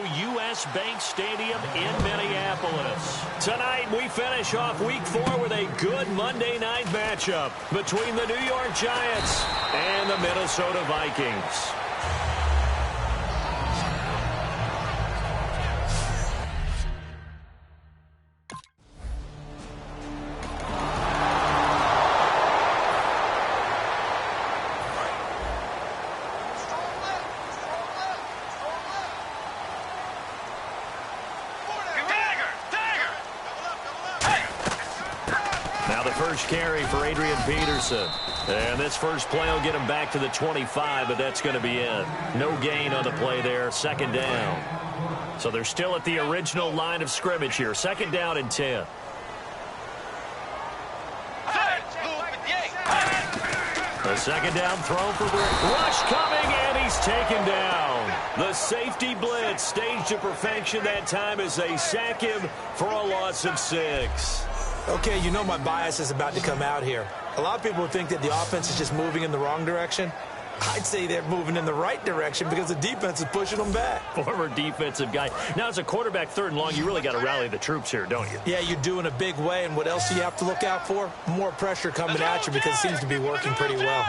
U.S. Bank Stadium in Minneapolis. Tonight, we finish off Week 4 with a good Monday night matchup between the New York Giants and the Minnesota Vikings. Now the first carry for Adrian Peterson. And this first play will get him back to the 25, but that's going to be it. No gain on the play there, second down. So they're still at the original line of scrimmage here. Second down and 10. The second down throw for Britt. Rush coming, and he's taken down. The safety blitz staged to perfection that time as they sack him for a loss of 6. Okay, you know my bias is about to come out here. A lot of people think that the offense is just moving in the wrong direction. I'd say they're moving in the right direction because the defense is pushing them back. Former defensive guy. Now, as a quarterback, third and long, you really got to rally the troops here, don't you? Yeah, you do in a big way. And what else do you have to look out for? More pressure coming at you because it seems to be working pretty well.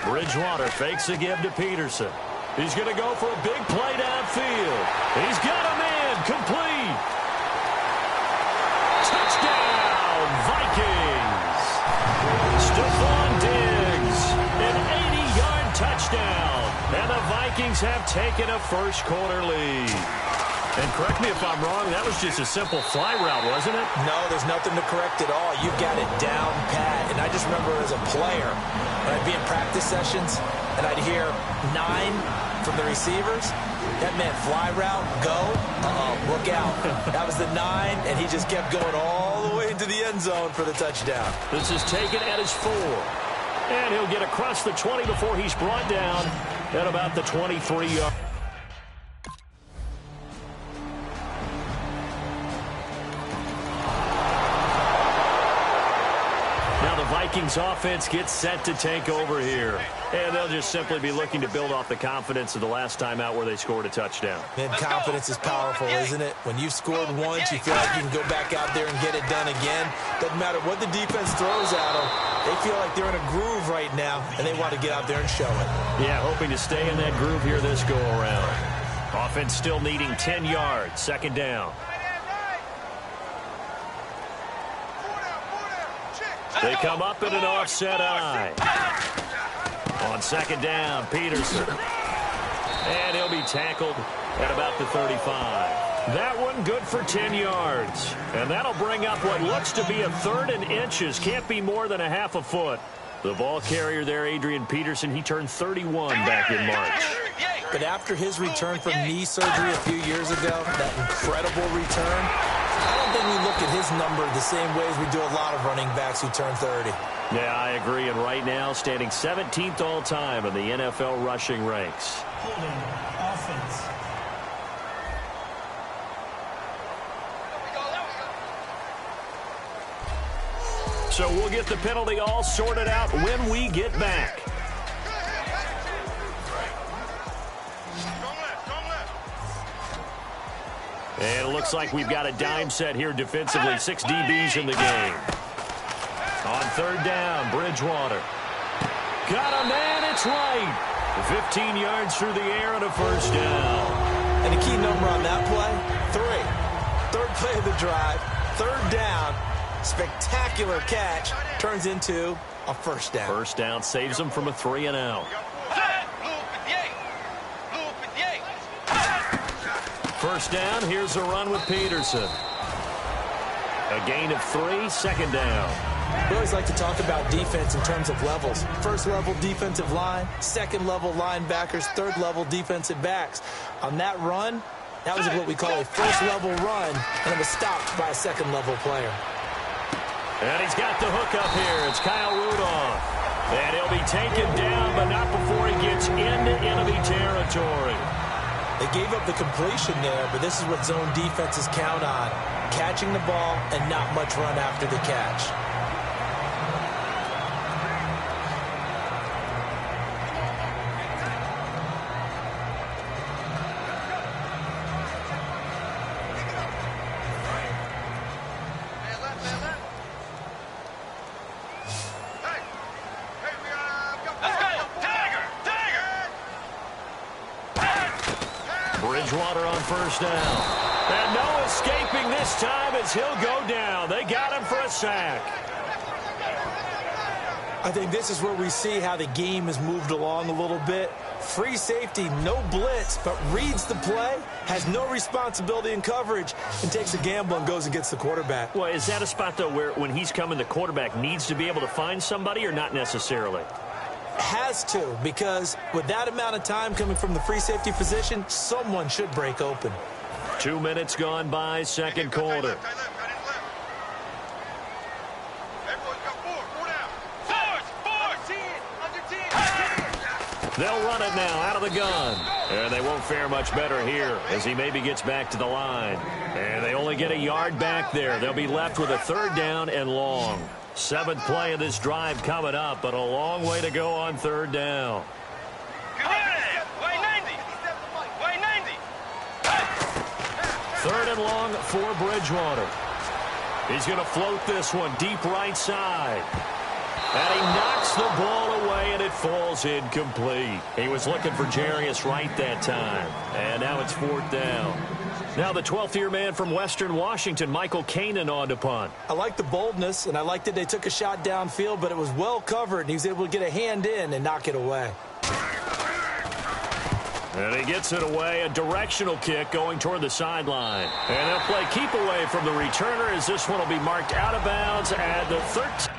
Bridgewater fakes a give to Peterson. He's going to go for a big play downfield. He's got him in. Complete. Touchdown, Vikings. Stephon Diggs, an 80-yard touchdown. And the Vikings have taken a first-quarter lead. And correct me if I'm wrong, that was just a simple fly route, wasn't it? No, there's nothing to correct at all. You got it down pat. And I just remember as a player, when I'd be in practice sessions, and I'd hear 9 from the receivers. That meant fly route, go, look out. That was the 9, and he just kept going all the way into the end zone for the touchdown. This is taken at his 4. And he'll get across the 20 before he's brought down at about the 23-yard. Vikings offense gets set to take over here. And they'll just simply be looking to build off the confidence of the last time out where they scored a touchdown. And confidence is powerful, isn't it? When you've scored once, you feel like you can go back out there and get it done again. Doesn't matter what the defense throws at them. They feel like they're in a groove right now, and they want to get out there and show it. Yeah, hoping to stay in that groove here this go-around. Offense still needing 10 yards. Second down. They come up in an offset eye. On second down, Peterson. And he'll be tackled at about the 35. That one good for 10 yards. And that'll bring up what looks to be a 3rd and inches. Can't be more than a half a foot. The ball carrier there, Adrian Peterson, he turned 31 back in March. But after his return from knee surgery a few years ago, that incredible return, I don't think we look at his number the same way as we do a lot of running backs who turn 30. Yeah, I agree. And right now, standing 17th all-time in the NFL rushing ranks. Holding offense. So we'll get the penalty all sorted out when we get back. And it looks like we've got a dime set here defensively. 6 DBs in the game. On third down, Bridgewater. Got a man, it's right. 15 yards through the air and a first down. And the key number on that play, 3. Third play of the drive, third down, spectacular catch, turns into a first down. First down saves them from a 3 and out. First down, here's a run with Peterson. A gain of 3, second down. We always like to talk about defense in terms of levels. First level defensive line, second level linebackers, third level defensive backs. On that run, that was what we call a first level run, and it was stopped by a second level player. And he's got the hook up here. It's Kyle Rudolph. And he'll be taken down, but not before he gets into enemy territory. They gave up the completion there, but this is what zone defenses count on. Catching the ball and not much run after the catch. Bridgewater on first down. And no escaping this time as he'll go down. They got him for a sack. I think this is where we see how the game has moved along a little bit. Free safety, no blitz, but reads the play, has no responsibility in coverage, and takes a gamble and goes and gets the quarterback. Well, is that a spot, though, where when he's coming, the quarterback needs to be able to find somebody or not necessarily? Has to, because with that amount of time coming from the free safety position, someone should break open. 2 minutes gone by, second quarter. They'll run it now out of the gun. And they won't fare much better here as he maybe gets back to the line. And they only get a yard back there. They'll be left with a third down and long. 7th play of this drive coming up, but a long way to go on third down. Third and long for Bridgewater. He's going to float this one deep right side. And he knocks the ball away, and it falls incomplete. He was looking for Jarius Wright that time. And now it's 4th down. Now the 12th-year man from Western Washington, Michael Kanan, on to punt. I like the boldness, and I like that they took a shot downfield, but it was well covered, and he was able to get a hand in and knock it away. And he gets it away, a directional kick going toward the sideline. And they'll play keep away from the returner as this one will be marked out of bounds at the 13.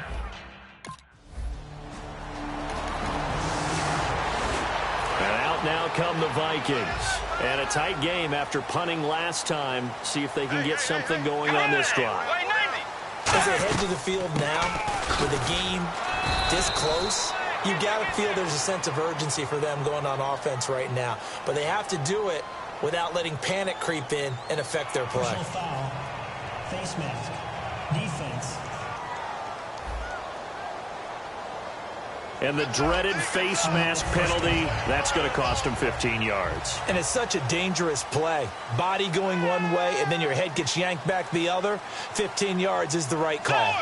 And out now come the Vikings. And a tight game after punting last time. See if they can get something going on this drive. As they head to the field now, with the game this close, you got to feel there's a sense of urgency for them going on offense right now. But they have to do it without letting panic creep in and affect their play. Personal foul, face mask, defense. And the dreaded face mask penalty, that's going to cost him 15 yards. And it's such a dangerous play. Body going one way, and then your head gets yanked back the other. 15 yards is the right call.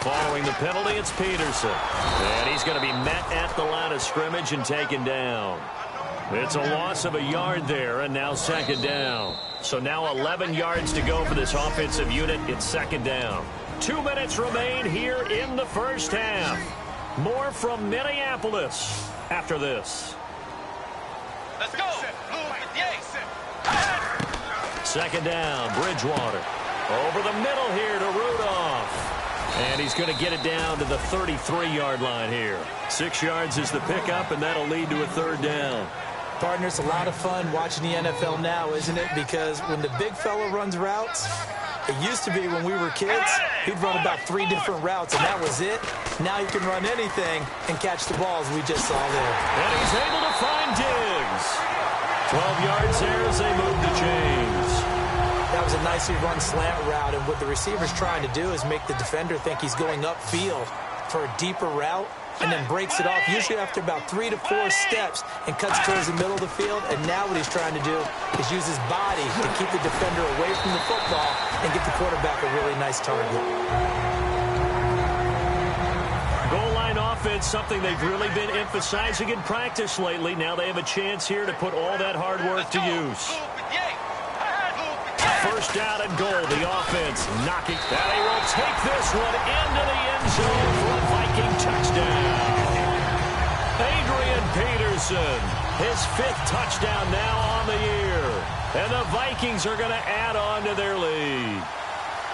Following the penalty, it's Peterson. And he's going to be met at the line of scrimmage and taken down. It's a loss of a yard there, and now second down. So now 11 yards to go for this offensive unit. It's second down. 2 minutes remain here in the first half. More from Minneapolis after this. Let's go. Second down, Bridgewater. Over the middle here to Rudolph. And he's going to get it down to the 33-yard line here. 6 yards is the pickup, and that'll lead to a third down. Partner, it's a lot of fun watching the NFL now, isn't it? Because when the big fella runs routes, it used to be when we were kids, he'd run about 3 different routes, and that was it. Now he can run anything and catch the balls we just saw there. And he's able to find Diggs. 12 yards there as they move the chains. That was a nicely run slant route, and what the receiver's trying to do is make the defender think he's going upfield for a deeper route, and then breaks it off, usually after about 3 to 4 steps, and cuts towards the middle of the field. And now what he's trying to do is use his body to keep the defender away from the football and get the quarterback a really nice target. Goal line offense, something they've really been emphasizing in practice lately. Now they have a chance here to put all that hard work to use. First down and goal, the offense knocking. And he will take this one into the end zone for a Viking touchdown. Adrian Peterson, his 5th touchdown now on the year. And the Vikings are going to add on to their lead.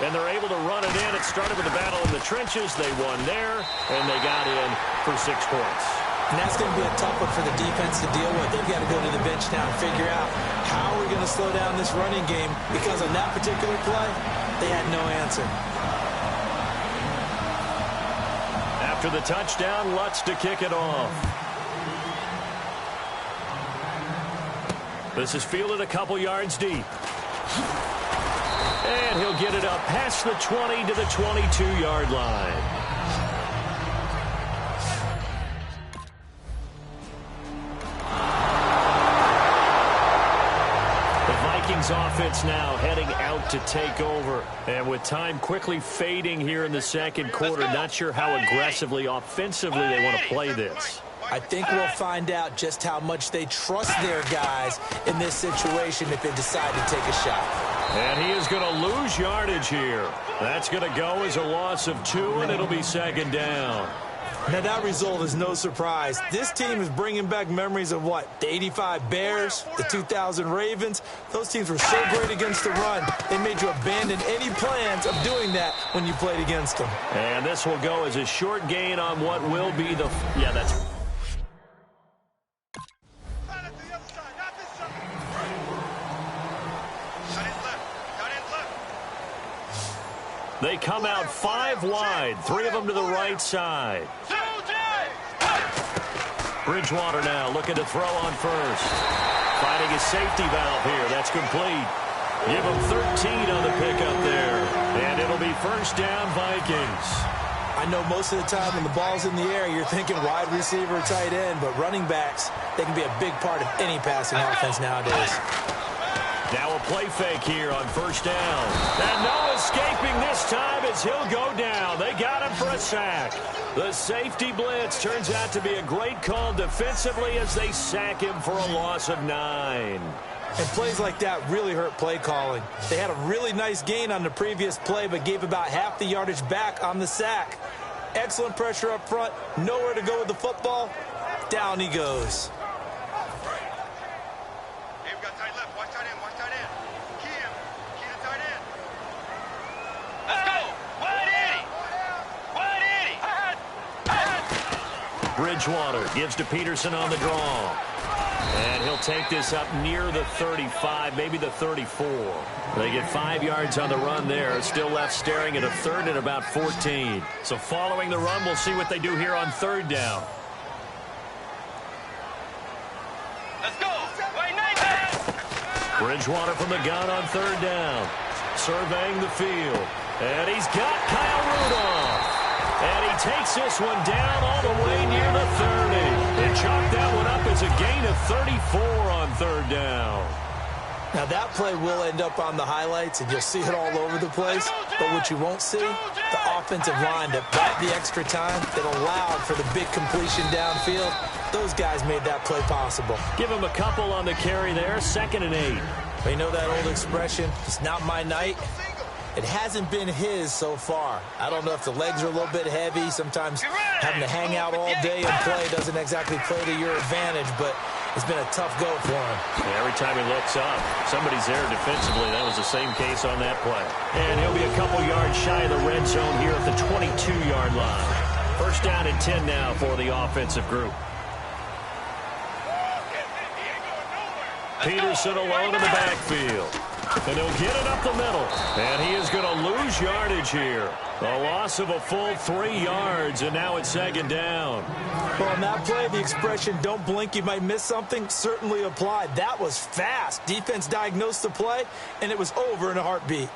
And they're able to run it in. It started with a battle in the trenches. They won there, and they got in for 6 points. And that's going to be a tough one for the defense to deal with. They've got to go to the bench now and figure out how we're going to slow down this running game, because on that particular play, they had no answer. After the touchdown, Lutz to kick it off. This is fielded a couple yards deep. And he'll get it up past the 20 to the 22-yard line. Offense now heading out to take over. And with time quickly fading here in the second quarter, not sure how aggressively, offensively they want to play this. I think we'll find out just how much they trust their guys in this situation if they decide to take a shot. And he is going to lose yardage here. That's going to go as a loss of 2, and it'll be second down. Now, that result is no surprise. This team is bringing back memories of what? The 85 Bears, the 2000 Ravens. Those teams were so great against the run, they made you abandon any plans of doing that when you played against them. And this will go as a short gain on what will be the... Yeah, that's... They come out 5 wide, 3 of them to the right side. Bridgewater now looking to throw on first. Finding his safety valve here. That's complete. Give him 13 on the pickup there. And it'll be first down, Vikings. I know most of the time when the ball's in the air, you're thinking wide receiver, tight end, but running backs, they can be a big part of any passing offense nowadays. Now a play fake here on first down. And no escaping this time as he'll go down. They got him for a sack. The safety blitz turns out to be a great call defensively as they sack him for a loss of 9. And plays like that really hurt play calling. They had a really nice gain on the previous play, but gave about half the yardage back on the sack. Excellent pressure up front. Nowhere to go with the football. Down he goes. Bridgewater gives to Peterson on the draw. And he'll take this up near the 35, maybe the 34. They get 5 yards on the run there. Still left staring at a third and about 14. So following the run, we'll see what they do here on third down. Let's go. Bridgewater from the gun on third down. Surveying the field. And he's got Kyle Rudolph. And he takes this one down all the way near the 30. They chalk that one up as a gain of 34 on third down. Now, that play will end up on the highlights, and you'll see it all over the place. But what you won't see, the offensive line that bought the extra time, that allowed for the big completion downfield. Those guys made that play possible. Give him a couple on the carry there, 2nd and 8. You know that old expression, it's not my night? It hasn't been his so far. I don't know if the legs are a little bit heavy. Sometimes having to hang out all day and play doesn't exactly play to your advantage, but it's been a tough go for him. Yeah, every time he looks up, somebody's there defensively. That was the same case on that play. And he'll be a couple yards shy of the red zone here at the 22-yard line. First down and 10 now for the offensive group. Peterson alone in the backfield. And he'll get it up the middle. And he is going to lose yardage here. A loss of a full 3 yards, and now it's 2nd down. Well, on that play, the expression, don't blink, you might miss something, certainly applied. That was fast. Defense diagnosed the play, and it was over in a heartbeat.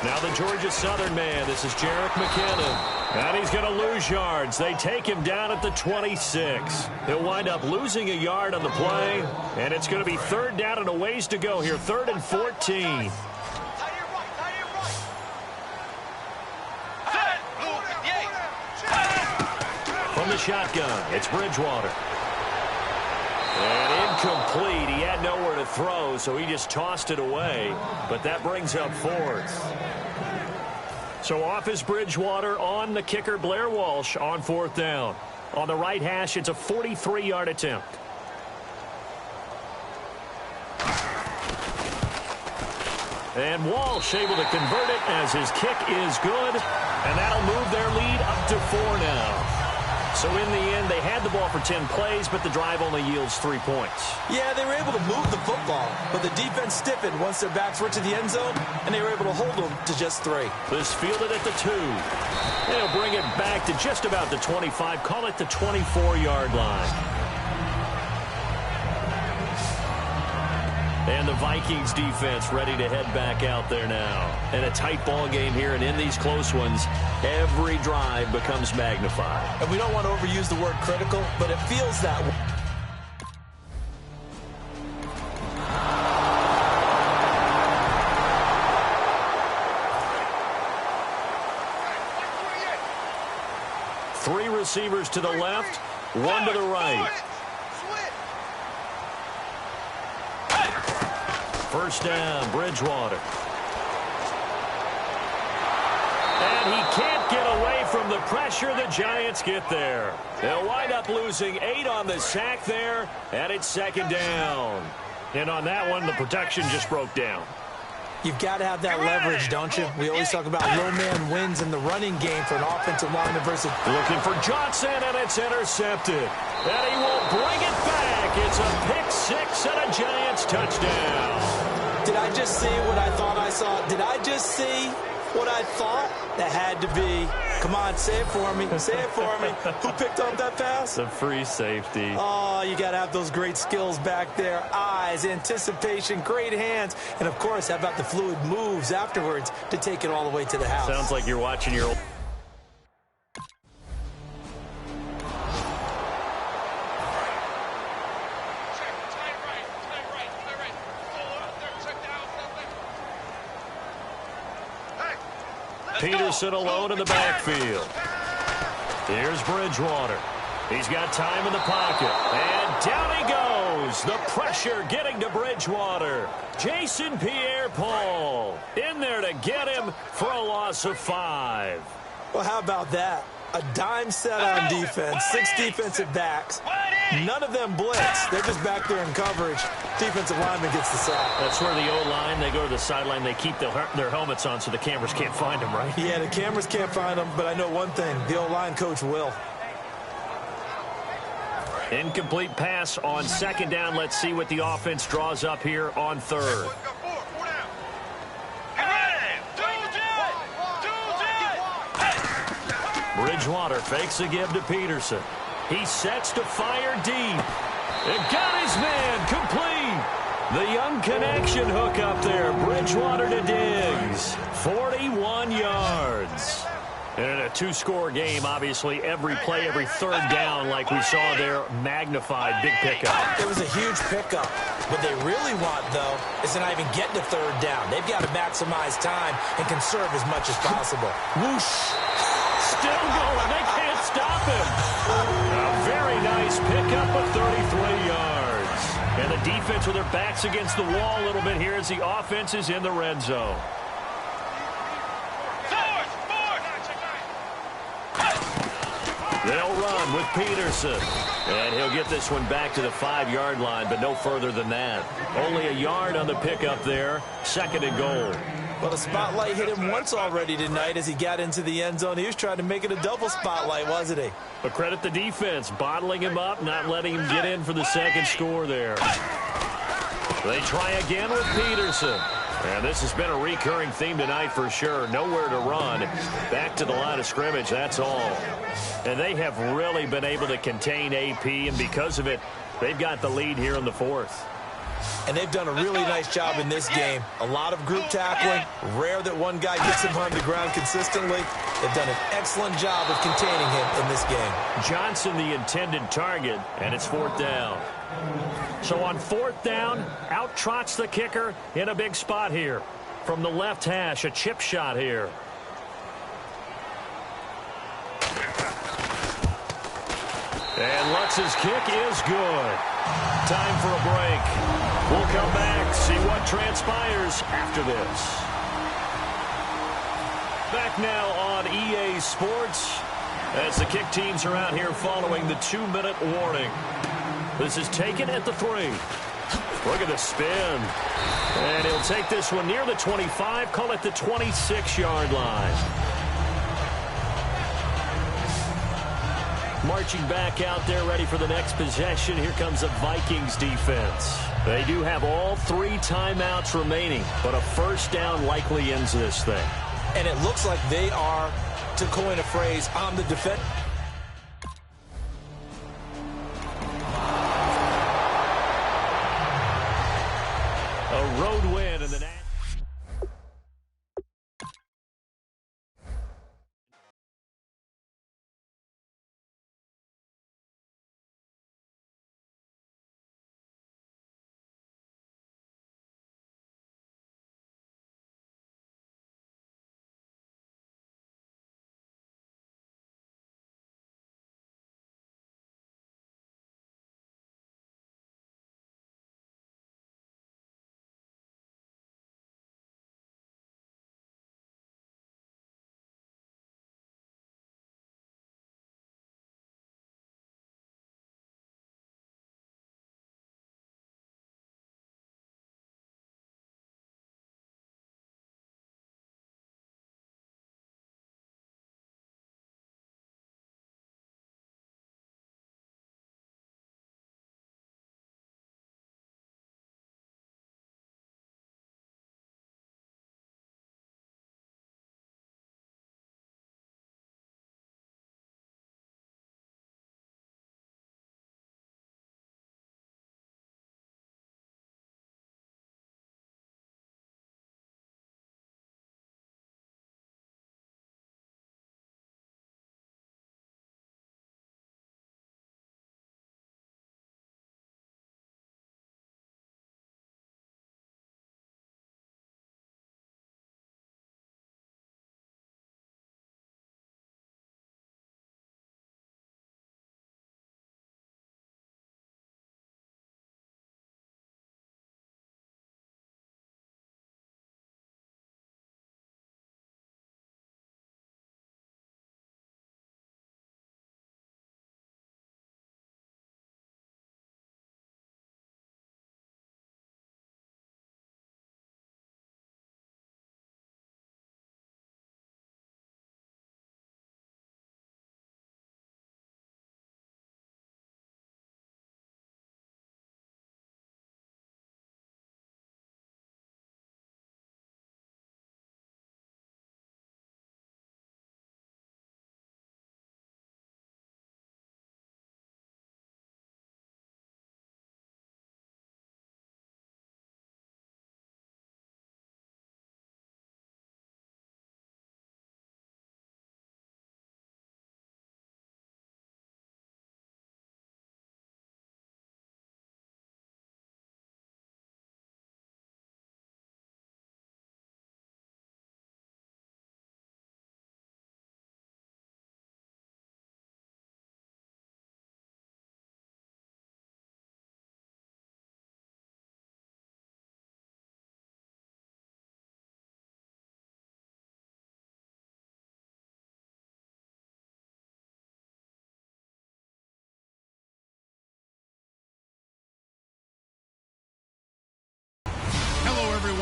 Now the Georgia Southern man. This is Jerick McKinnon. And he's going to lose yards. They take him down at the 26. He'll wind up losing a yard on the play. And it's going to be 3rd down and a ways to go here. 3rd and 14. From the shotgun, it's Bridgewater. And incomplete. He had nowhere to throw, so he just tossed it away. But that brings up 4th. So off is Bridgewater, on the kicker Blair Walsh on 4th down. On the right hash, it's a 43-yard attempt. And Walsh able to convert it as his kick is good. And that'll move their lead up to 4 now. So in the end, they had the ball for 10 plays, but the drive only yields 3 points. Yeah, they were able to move the football, but the defense stiffened once their backs were to the end zone, and they were able to hold them to just 3. This fielded at the 2. They'll bring it back to just about the 25, call it the 24-yard line. And the Vikings defense ready to head back out there now. And a tight ball game here, and in these close ones, every drive becomes magnified. And we don't want to overuse the word critical, but it feels that way. Three receivers to the left, 1 to the right. First down, Bridgewater. And he can't get away from the pressure. The Giants get there. They'll wind up losing 8 on the sack there, and it's 2nd down. And on that one, the protection just broke down. You've got to have that leverage, don't you? We always talk about low man wins in the running game for an offensive lineman versus... Looking for Johnson, and it's intercepted. And he will bring it back. It's a pick 6 and a Giants touchdown. Did I just see what I thought I saw? Did I just see what I thought? That had to be. Come on, say it for me. Say it for me. Who picked up that pass? The free safety. Oh, you got to have those great skills back there. Eyes, anticipation, great hands. And, of course, how about the fluid moves afterwards to take it all the way to the house? Sounds like you're watching your old... Peterson alone in the backfield. Here's Bridgewater. He's got time in the pocket. And down he goes. The pressure getting to Bridgewater. Jason Pierre-Paul in there to get him for a loss of 5. Well, how about that? A dime set on defense. 6 defensive backs. None of them blitz. They're just back there in coverage. Defensive lineman gets the sack. That's where the O-line, they go to the sideline, they keep their helmets on so the cameras can't find them, right? Yeah, the cameras can't find them, but I know one thing. The O-line coach will. Incomplete pass on 2nd down. Let's see what the offense draws up here on 3rd. Bridgewater fakes a give to Peterson. He sets to fire deep. It got his man complete. The young connection hook up there. Bridgewater to Diggs. 41 yards. And in a two-score game, obviously, every play, every third down, like we saw there, magnified. Big pickup. It was a huge pickup. What they really want, though, is to not even get to third down. They've got to maximize time and conserve as much as possible. Whoosh. Still going. They can't stop him. A very nice pickup of 33 yards. And the defense with their backs against the wall a little bit here as the offense is in the red zone. They'll run with Peterson. And he'll get this one back to the 5-yard line, but no further than that. Only a yard on the pickup there. 2nd and goal. Well, the spotlight hit him once already tonight as he got into the end zone. He was trying to make it a double spotlight, wasn't he? But credit the defense, bottling him up, not letting him get in for the second score there. They try again with Peterson. And this has been a recurring theme tonight for sure. Nowhere to run. Back to the line of scrimmage, that's all. And they have really been able to contain AP, and because of it, they've got the lead here in the 4th. And they've done a really nice job in this game. A lot of group tackling. Rare that one guy gets him on the ground consistently. They've done an excellent job of containing him in this game. Johnson the intended target, and it's 4th down. So on 4th down, out trots the kicker in a big spot here. From the left hash, a chip shot here. And Lutz's kick is good. Time for a break. We'll come back, see what transpires after this. Back now on EA Sports as the kick teams are out here following the 2-minute warning. This is taken at the 3. Look at the spin. And he'll take this one near the 25, call it the 26-yard line. Marching back out there, ready for the next possession. Here comes the Vikings defense. They do have all 3 timeouts remaining, but a first down likely ends this thing. And it looks like they are, to coin a phrase, on the defense. A road win in the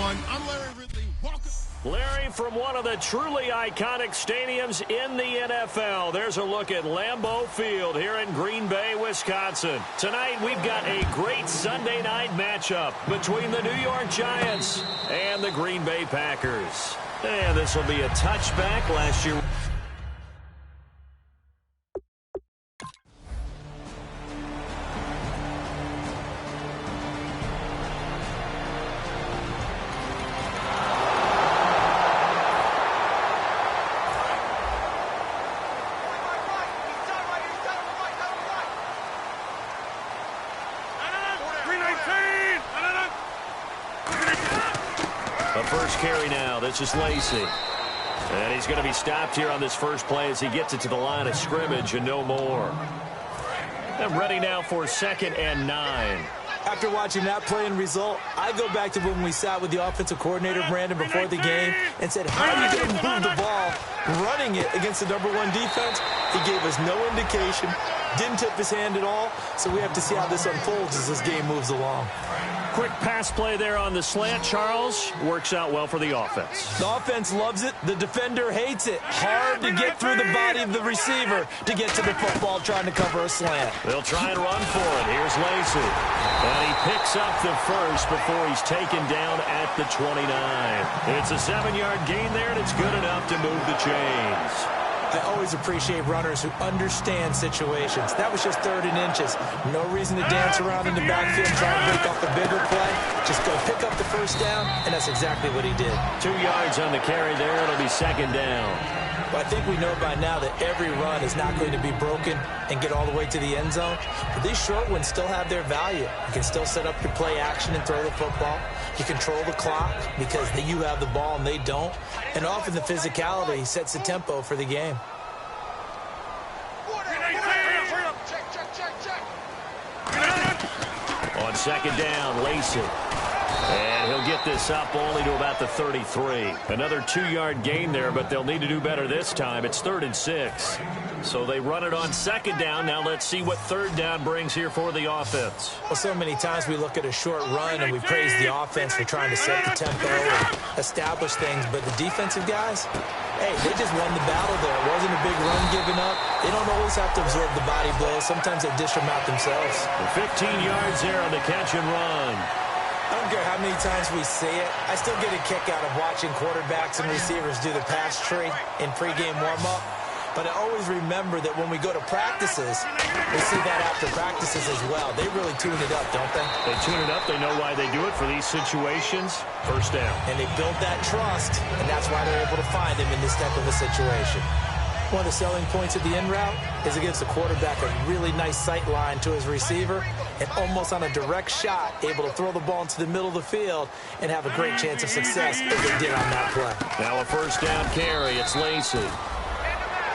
everyone. I'm Larry Ridley. Welcome. Larry, from one of the truly iconic stadiums in the NFL, there's a look at Lambeau Field here in Green Bay, Wisconsin. Tonight, we've got a great Sunday night matchup between the New York Giants and the Green Bay Packers. And this will be a touchback last year. First carry now. This is Lacey. And he's going to be stopped here on this first play as he gets it to the line of scrimmage and no more. And ready now for 2nd and 9. After watching that play and result, I go back to when we sat with the offensive coordinator, Brandon, before the game and said, how are you going to move the ball running it against the #1 defense? He gave us no indication, didn't tip his hand at all, so we have to see how this unfolds as this game moves along. Quick pass play there on the slant, Charles. Works out well for the offense. The offense loves it. The defender hates it. Hard to get through the body of the receiver to get to the football trying to cover a slant. They'll try and run for it. Here's Lacey. And he picks up the first before he's taken down at the 29. It's a 7-yard gain there, and it's good enough to move the chains. I always appreciate runners who understand situations. That was just 3rd and inches. No reason to dance around in the backfield and try to break off a bigger play. Just go pick up the first down, and that's exactly what he did. 2 yards on the carry there. It'll be 2nd down. Well, I think we know by now that every run is not going to be broken and get all the way to the end zone. But these short ones still have their value. You can still set up your play action and throw the football. You control the clock because you have the ball and they don't. And often the physicality sets the tempo for the game. On 2nd down, Lacey. And he'll get this up only to about the 33. Another 2-yard gain there, but they'll need to do better this time. It's 3rd and 6. So they run it on 2nd down. Now let's see what 3rd down brings here for the offense. Well, so many times we look at a short run and we praise the offense for trying to set the tempo and establish things. But the defensive guys, hey, they just won the battle there. It wasn't a big run given up. They don't always have to absorb the body blows. Sometimes they dish them out themselves. 15 yards there on the catch and run. I don't care how many times we see it. I still get a kick out of watching quarterbacks and receivers do the pass tree in pregame warm-up. But I always remember that when we go to practices, we see that after practices as well. They really tune it up, don't they? They tune it up. They know why they do it for these situations. First down. And they build that trust, and that's why they're able to find him in this type of a situation. One of the selling points of the in route is it gives the quarterback a really nice sight line to his receiver and almost on a direct shot able to throw the ball into the middle of the field and have a great chance of success as they did on that play. Now a first down carry. It's Lacey.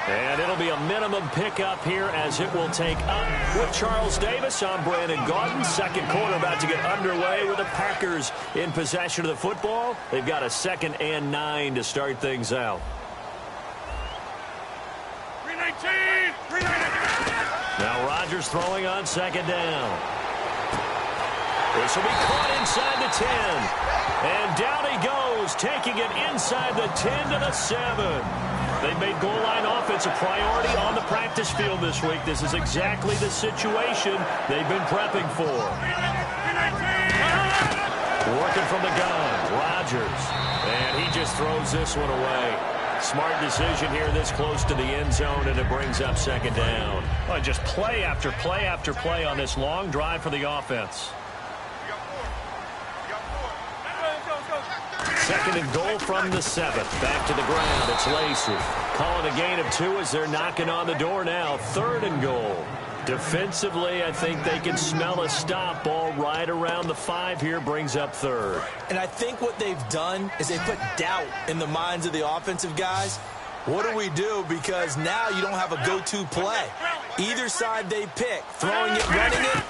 And it'll be a minimum pickup here as it will take up with Charles Davis. I'm Brandon Gaudin. Second quarter about to get underway with the Packers in possession of the football. They've got a 2nd and 9 to start things out. Now Rodgers throwing on 2nd down. This will be caught inside the 10. And down he goes, taking it inside the 10 to the 7. They've made goal line offense a priority on the practice field this week. This is exactly the situation they've been prepping for. Working from the gun, Rodgers. And he just throws this one away. Smart decision here this close to the end zone, and it brings up 2nd down. Well, just play after play after play on this long drive for the offense. 2nd and goal from the 7th. Back to the ground. It's Lacey. Calling a gain of 2 as they're knocking on the door now. 3rd and goal. Defensively, I think they can smell a stop. Ball right around the 5 here, brings up 3rd. And I think what they've done is they put doubt in the minds of the offensive guys. What do we do? Because now you don't have a go-to play. Either side they pick, throwing it, running it,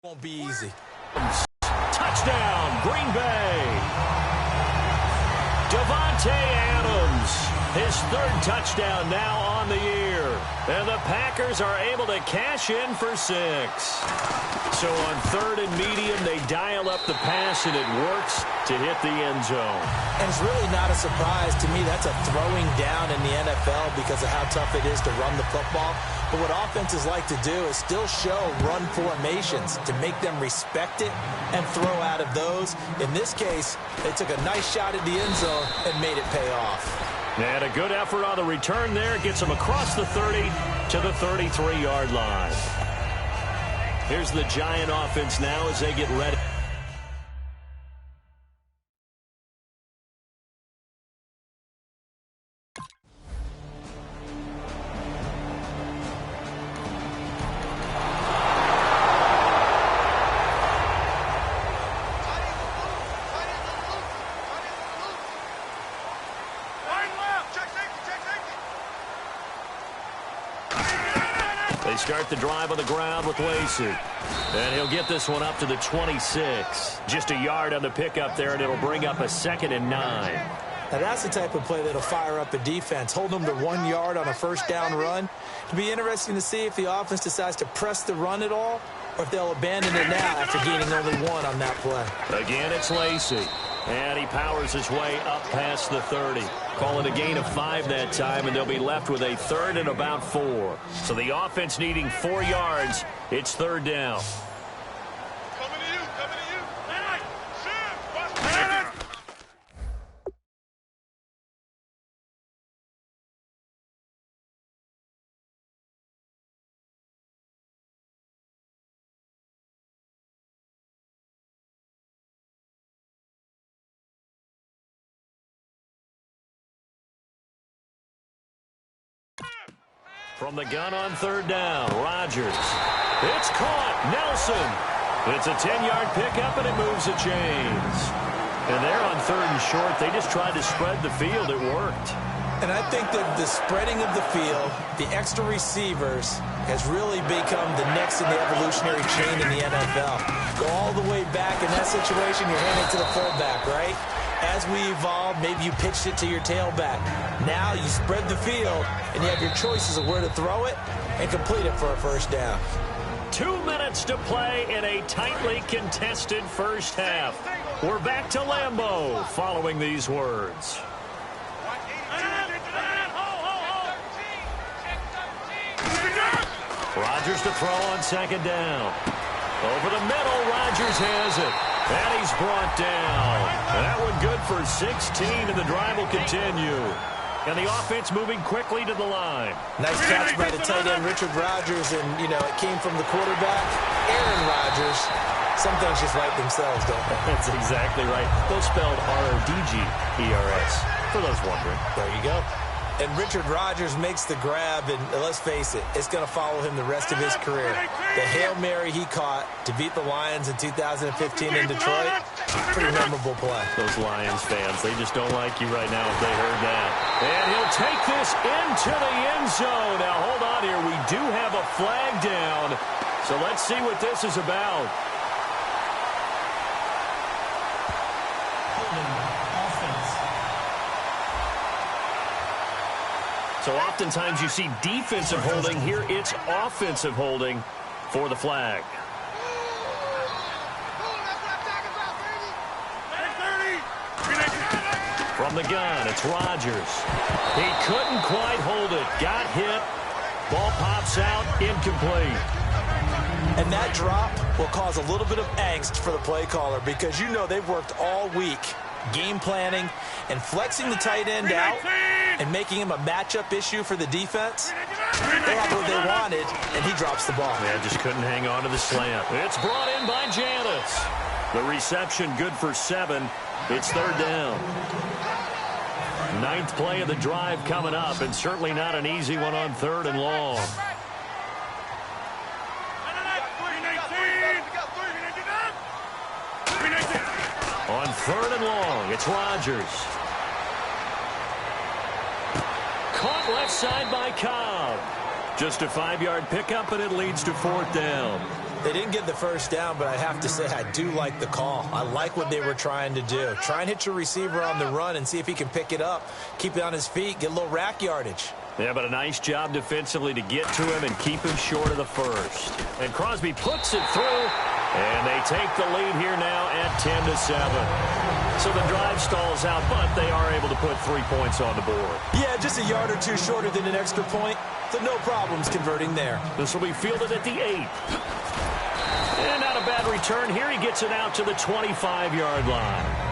Won't be easy. Touchdown, Green Bay. Devontae Adams, his third touchdown now on the year. And the Packers are able to cash in for 6. So on third and medium, they dial up the pass, and it works to hit the end zone. And it's really not a surprise to me. That's a throwing down in the NFL because of how tough it is to run the football. But what offenses like to do is still show run formations to make them respect it and throw out of those. In this case, they took a nice shot at the end zone and made it pay off. And a good effort on the return there. Gets them across the 30 to the 33-yard line. Here's the Giant offense now as they get ready. They start the drive on the ground with Lacey. And he'll get this one up to the 26. Just a yard on the pickup there, and it'll bring up a 2nd and 9. Now that's the type of play that'll fire up a defense. Hold them to 1 yard on a first down run. It'll be interesting to see if the offense decides to press the run at all or if they'll abandon it now after gaining only 1 on that play. Again, it's Lacey. And he powers his way up past the 30. Call it a gain of 5 that time, and they'll be left with a 3rd and about 4. So the offense needing 4 yards. It's 3rd down. Coming to you, coming to you. From the gun on 3rd down, Rodgers. It's caught. Nelson. It's a 10-yard pickup, and it moves the chains. And they're on 3rd and short. They just tried to spread the field. It worked. And I think that the spreading of the field, the extra receivers, has really become the next in the evolutionary chain in the NFL. Go all the way back in that situation, you're handing it to the fullback, right? As we evolve, maybe you pitched it to your tailback. Now you spread the field, and you have your choices of where to throw it and complete it for a first down. 2 minutes to play in a tightly contested first half. We're back to Lambeau following these words. Rodgers to throw on 2nd down. Over the middle, Rodgers has it. And he's brought down. And that one good for 16, and the drive will continue. And the offense moving quickly to the line. Nice catch by the tight end, Richard Rodgers, and, you know, it came from the quarterback, Aaron Rodgers. Some things just write themselves, don't they? That's exactly right. Those spelled R-O-D-G-E-R-S, for those wondering. There you go. And Richard Rodgers makes the grab, and let's face it, it's going to follow him the rest of his career. The Hail Mary he caught to beat the Lions in 2015 in Detroit, pretty memorable play. Those Lions fans, they just don't like you right now if they heard that. And he'll take this into the end zone. Now, hold on here. We do have a flag down, so let's see what this is about. So oftentimes you see defensive holding. Here it's offensive holding for the flag. From the gun, it's Rodgers. He couldn't quite hold it. Got hit. Ball pops out, incomplete. And that drop will cause a little bit of angst for the play caller because you know they've worked all week game planning and flexing the tight end out and making him a matchup issue for the defense. They have what they wanted, and he drops the ball. Yeah, just couldn't hang on to the slant. It's brought in by Janis. The reception good for 7. It's 3rd down. 9th play of the drive coming up, and certainly not an easy one on 3rd and long. On 3rd and long, it's Rodgers. Caught left side by Cobb. Just a 5-yard pickup, and it leads to 4th down. They didn't get the first down, but I have to say I do like the call. I like what they were trying to do. Try and hit your receiver on the run and see if he can pick it up, keep it on his feet, get a little rack yardage. Yeah, but a nice job defensively to get to him and keep him short of the first. And Crosby puts it through, and they take the lead here now at 10-7. So the drive stalls out, but they are able to put 3 points on the board. Yeah, just a yard or two shorter than an extra point, so no problems converting there. This will be fielded at the 8. And not a bad return here. He gets it out to the 25-yard line.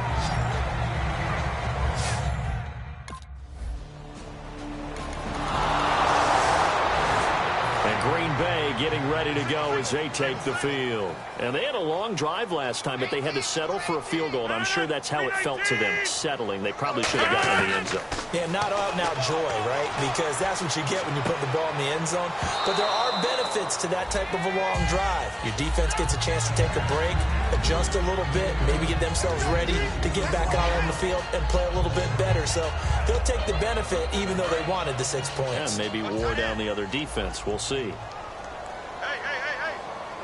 Green Bay getting ready to go as they take the field. And they had a long drive last time, but they had to settle for a field goal. And I'm sure that's how it felt to them, settling. They probably should have gotten in the end zone. Yeah, not out-and-out joy, right? Because that's what you get when you put the ball in the end zone. But there are benefits to that type of a long drive. Your defense gets a chance to take a break, adjust a little bit, maybe get themselves ready to get back out on the field and play a little bit better. So they'll take the benefit even though they wanted the 6 points. And maybe wore down the other defense. We'll see.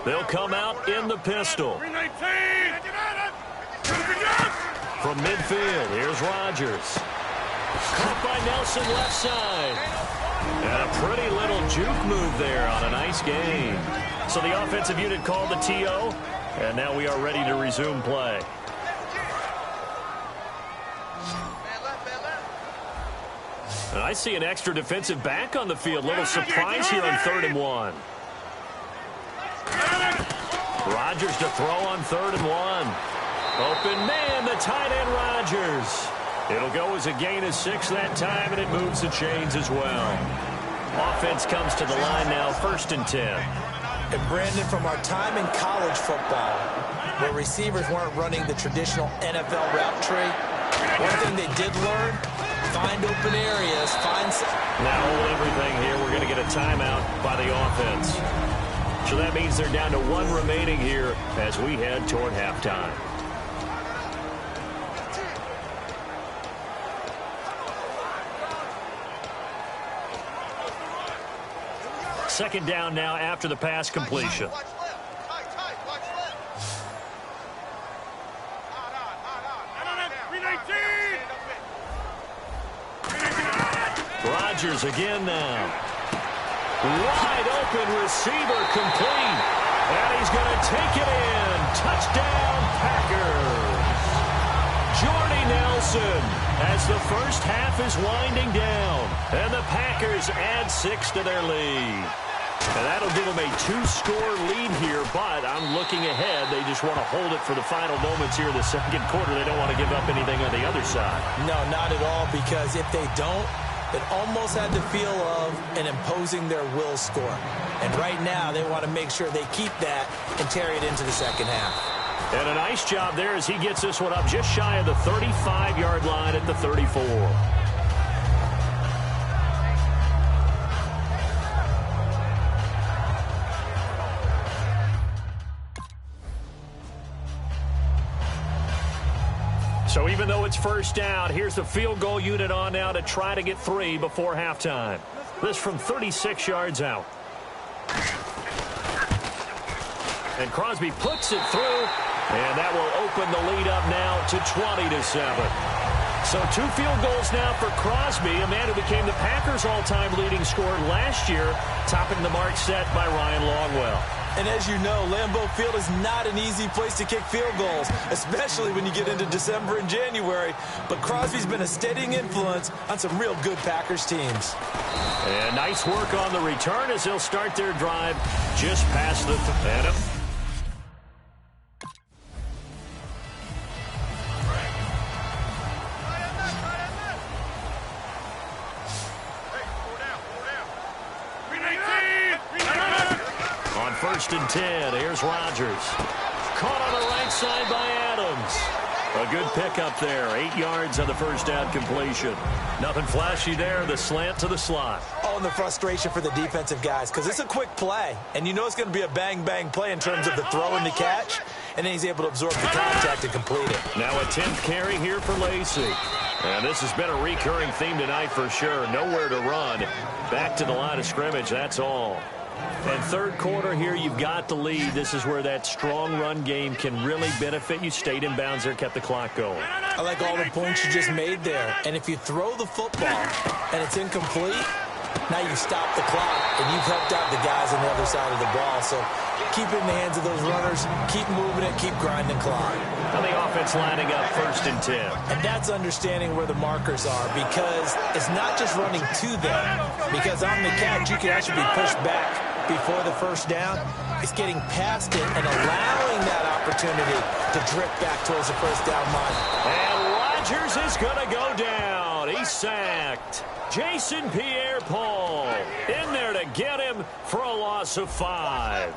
They'll come out in the pistol. From midfield, here's Rodgers. Caught by Nelson left side. And a pretty little juke move there on a nice game. So the offensive unit called the TO, and now we are ready to resume play. And I see an extra defensive back on the field. Little surprise here on 3rd and 1. Rodgers to throw on 3rd and 1. Open man, the tight end Rodgers. It'll go as a gain of 6 that time, and it moves the chains as well. Offense comes to the line now, 1st and 10. And Brandon, from our time in college football, where receivers weren't running the traditional NFL route tree, one thing they did learn, find open areas, Now hold everything here. We're going to get a timeout by the offense. So that means they're down to 1 remaining here as we head toward halftime. Second down now after the pass completion. Rodgers again now. Wide open receiver complete. And he's going to take it in. Touchdown, Packers. Jordy Nelson as the first half is winding down. And the Packers add 6 to their lead. And that'll give them a 2-score lead here, but I'm looking ahead. They just want to hold it for the final moments here in the second quarter. They don't want to give up anything on the other side. No, not at all, because if they don't, it almost had the feel of an imposing their will score. And right now, they want to make sure they keep that and carry it into the second half. And a nice job there as he gets this one up just shy of the 35-yard line at the 34. So even though it's first down, here's the field goal unit on now to try to get 3 before halftime. This from 36 yards out. And Crosby puts it through, and that will open the lead up now to 20-7. So 2 field goals now for Crosby, a man who became the Packers' all-time leading scorer last year, topping the mark set by Ryan Longwell. And as you know, Lambeau Field is not an easy place to kick field goals, especially when you get into December and January. But Crosby's been a steadying influence on some real good Packers teams. And nice work on the return as they'll start their drive just past the Adam. First and 10. Here's Rodgers. Caught on the right side by Adams. A good pickup there. 8 yards on the first down completion. Nothing flashy there. The slant to the slot. Oh, and the frustration for the defensive guys, because it's a quick play. And you know it's going to be a bang-bang play in terms of the throw and the catch. And then he's able to absorb the contact and complete it. Now a 10th carry here for Lacy. And this has been a recurring theme tonight for sure. Nowhere to run. Back to the line of scrimmage, that's all. And third quarter here, you've got the lead. This is where that strong run game can really benefit you. Stayed in bounds there, kept the clock going. I like all the points you just made there. And if you throw the football and it's incomplete, now you've stopped the clock and you've helped out the guys on the other side of the ball. So keep it in the hands of those runners, keep moving it, keep grinding clock. Now the offense lining up 1st and 10. And that's understanding where the markers are, because it's not just running to them. Because on the catch, you can actually be pushed back before the first down. It's getting past it and allowing that opportunity to drip back towards the first down line. And Rodgers is going to go down. He's sacked. Jason Pierre-Paul in there to get him for a loss of 5.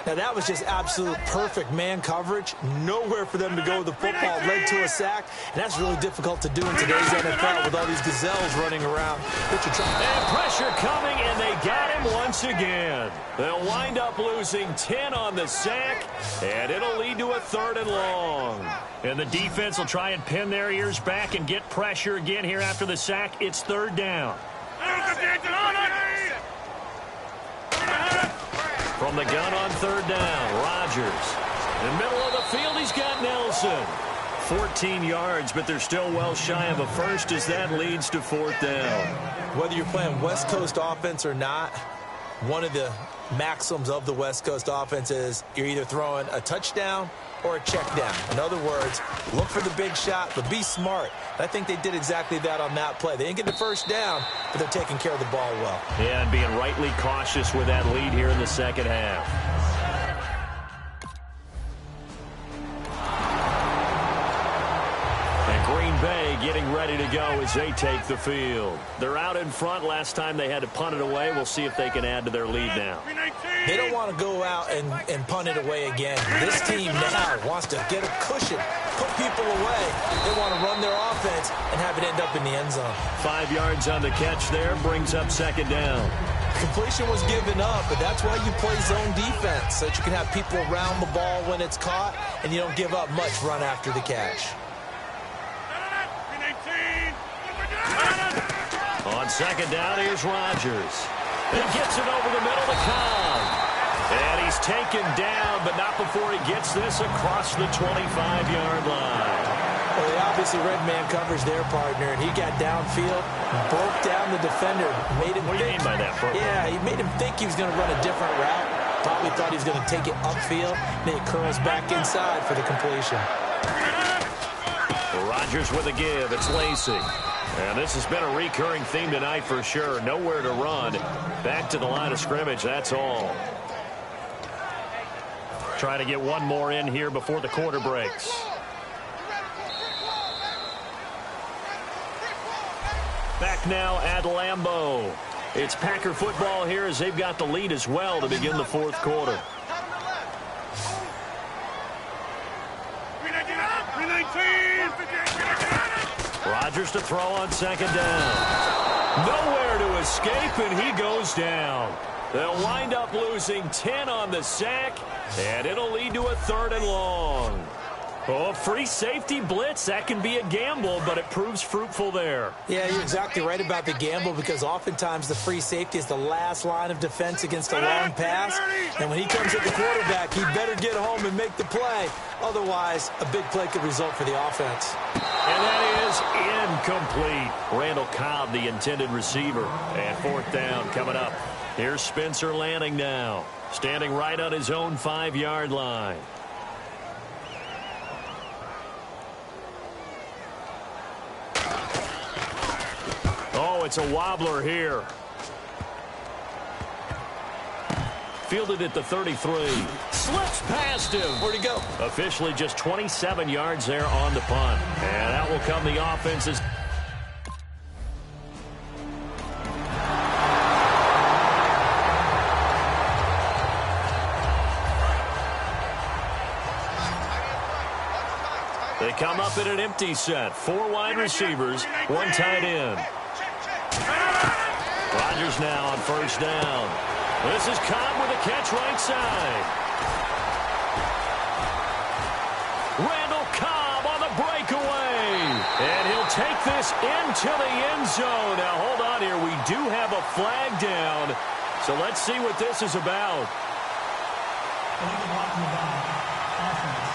Now, that was just absolute perfect man coverage. Nowhere for them to go with the football. Led to a sack, and that's really difficult to do in today's NFL with all these gazelles running around. And pressure coming, and they got him once again. They'll wind up losing 10 on the sack, and it'll lead to a 3rd and long. And the defense will try and pin their ears back and get pressure again here after the sack. It's 3rd down. From the gun on 3rd down, Rodgers. In the middle of the field, he's got Nelson. 14 yards, but they're still well shy of a first as that leads to 4th down. Whether you're playing West Coast offense or not, one of the maxims of the West Coast offense is you're either throwing a touchdown or a check down. In other words, look for the big shot, but be smart. I think they did exactly that on that play. They didn't get the first down, but they're taking care of the ball well. Yeah, and being rightly cautious with that lead here in the second half. And Green Bay getting ready to go as they take the field. They're out in front. Last time they had to punt it away. We'll see if they can add to their lead now. They don't want to go out and punt it away again. This team now wants to get a cushion, put people away. They want to run their offense and have it end up in the end zone. 5 yards on the catch there, brings up 2nd down. Completion was given up, but that's why you play zone defense, so that you can have people around the ball when it's caught, and you don't give up much run after the catch. On 2nd down, here's Rodgers. He gets it over the middle to Cobb. And he's taken down, but not before he gets this across the 25-yard line. Well, they obviously read man coverage their partner, and he got downfield, broke down the defender, made him What do you mean by that, Bert? Yeah, he made him think he was going to run a different route. Probably thought he was going to take it upfield. Then he curls back inside for the completion. Rodgers with a give. It's Lacy. And this has been a recurring theme tonight for sure. Nowhere to run. Back to the line of scrimmage, that's all. Trying to get one more in here before the quarter breaks. Back now at Lambeau. It's Packer football here as they've got the lead as well to begin the 4th quarter. Rodgers to throw on 2nd down. Nowhere to escape, and he goes down. They'll wind up losing 10 on the sack, and it'll lead to a 3rd and long. Oh, free safety blitz, that can be a gamble, but it proves fruitful there. Yeah, you're exactly right about the gamble, because oftentimes the free safety is the last line of defense against a long pass. And when he comes at the quarterback, he better get home and make the play. Otherwise, a big play could result for the offense. And that is incomplete. Randall Cobb, the intended receiver. And 4th down coming up. Here's Spencer Lanning now, standing right on his own 5-yard line. Oh, it's a wobbler here. Fielded at the 33. Slips past him. Where'd he go? Officially just 27 yards there on the punt. And that will come the offense's. They come up in an empty set. 4 wide receivers, 1 tight end. Rodgers now on 1st down. This is Cobb with a catch right side. Randall Cobb on the breakaway. And he'll take this into the end zone. Now, hold on here. We do have a flag down. So let's see what this is about. Illegal block in the back. Offense.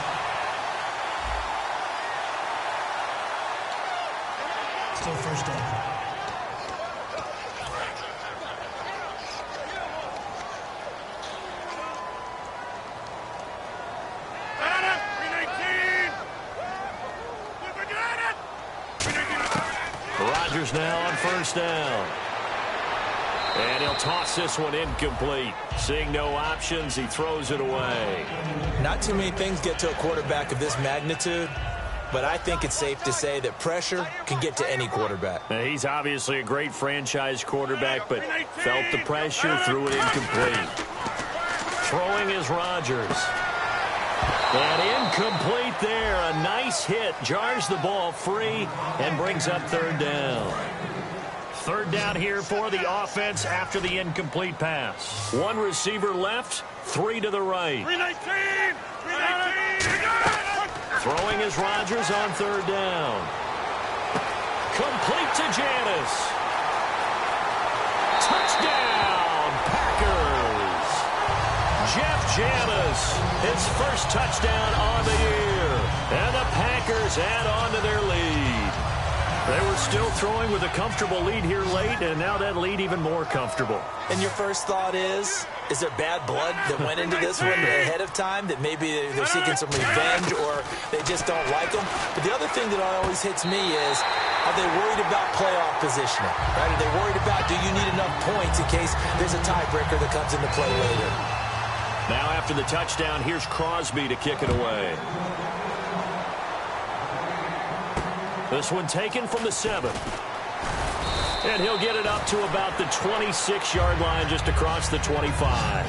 Still first down. Rodgers now on first down. And he'll toss this one incomplete. Seeing no options, he throws it away. Not too many things get to a quarterback of this magnitude, but I think it's safe to say that pressure can get to any quarterback. Now, he's obviously a great franchise quarterback, but felt the pressure, threw it incomplete. Throwing is Rodgers. And incomplete there. A nice hit. Jars the ball free and brings up third down. Third down here for the offense after the incomplete pass. One receiver left, three to the right. 319! Throwing is Rodgers on third down. Complete to Janis. Touchdown, Packers. Jeff Janis, his first touchdown on the year. And the Packers add on to their lead. They were still throwing with a comfortable lead here late, and now that lead even more comfortable. And your first thought is there bad blood that went into this one ahead of time, that maybe they're seeking some revenge or they just don't like them? But the other thing that always hits me is, are they worried about playoff positioning? Right? Are they worried about, do you need enough points in case there's a tiebreaker that comes into play later? Now after the touchdown, here's Crosby to kick it away. This one taken from the 7. And he'll get it up to about the 26-yard line, just across the 25.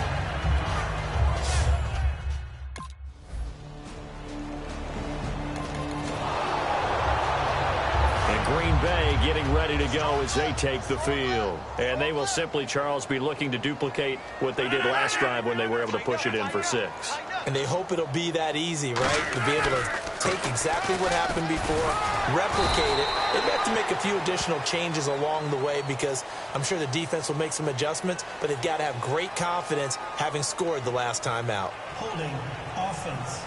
Green Bay getting ready to go as they take the field. And they will simply, Charles, be looking to duplicate what they did last drive when they were able to push it in for 6. And they hope it'll be that easy, right? To be able to take exactly what happened before, replicate it. They've got to make a few additional changes along the way because I'm sure the defense will make some adjustments, but they've got to have great confidence having scored the last time out. Holding offense.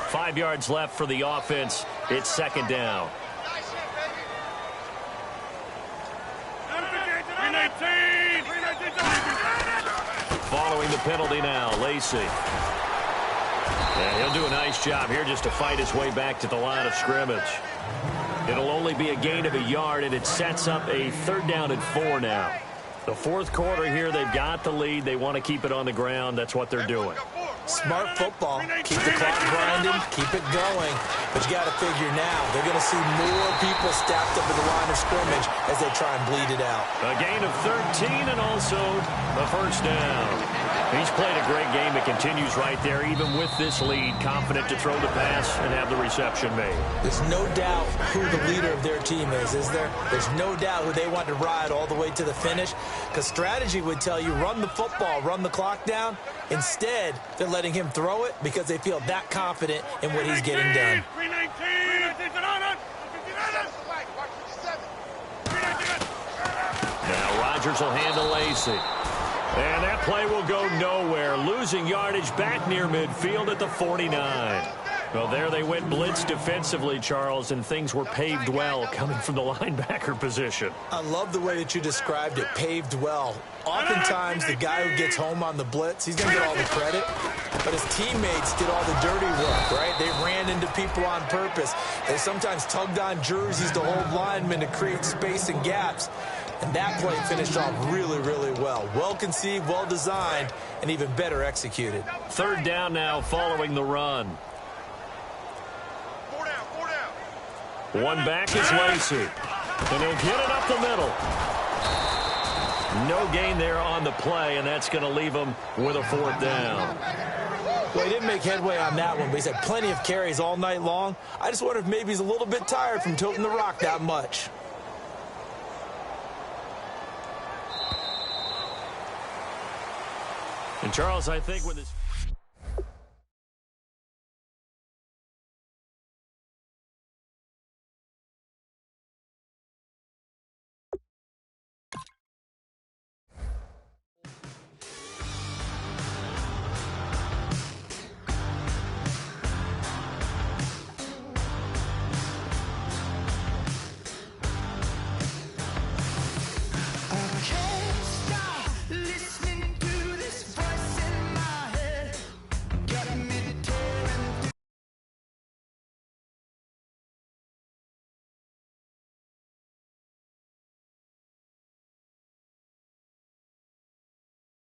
5 yards left for the offense. It's second down. Following the penalty now, Lacey. Yeah, he'll do a nice job here just to fight his way back to the line of scrimmage. It'll only be a gain of a yard, and it sets up a third down and 4 now. The fourth quarter here, they've got the lead. They want to keep it on the ground. That's what they're doing. Smart football. Keep the clock grinding. Keep it going. But you got to figure now, they're going to see more people stacked up at the line of scrimmage as they try and bleed it out. A gain of 13 and also the first down. He's played a great game. It continues right there, even with this lead. Confident to throw the pass and have the reception made. There's no doubt who the leader of their team is there? There's no doubt who they want to ride all the way to the finish. Because strategy would tell you, run the football, run the clock down. Instead, they're letting him throw it because they feel that confident in what he's getting done. Now Rodgers will handle Lacey. And that play will go nowhere. Losing yardage back near midfield at the 49. Well, there they went blitz defensively, Charles, and things were paved well coming from the linebacker position. I love the way that you described it, paved well. Oftentimes, the guy who gets home on the blitz, he's going to get all the credit, but his teammates did all the dirty work, right? They ran into people on purpose. They sometimes tugged on jerseys to hold linemen to create space and gaps. And that play finished off really, really well. Well conceived, well designed, and even better executed. Third down now following the run. One back is Lacey. And he'll get it up the middle. No gain there on the play, and that's going to leave him with a fourth down. Well, he didn't make headway on that one, but he's had plenty of carries all night long. I just wonder if maybe he's a little bit tired from toting the rock that much. And Charles, I think with his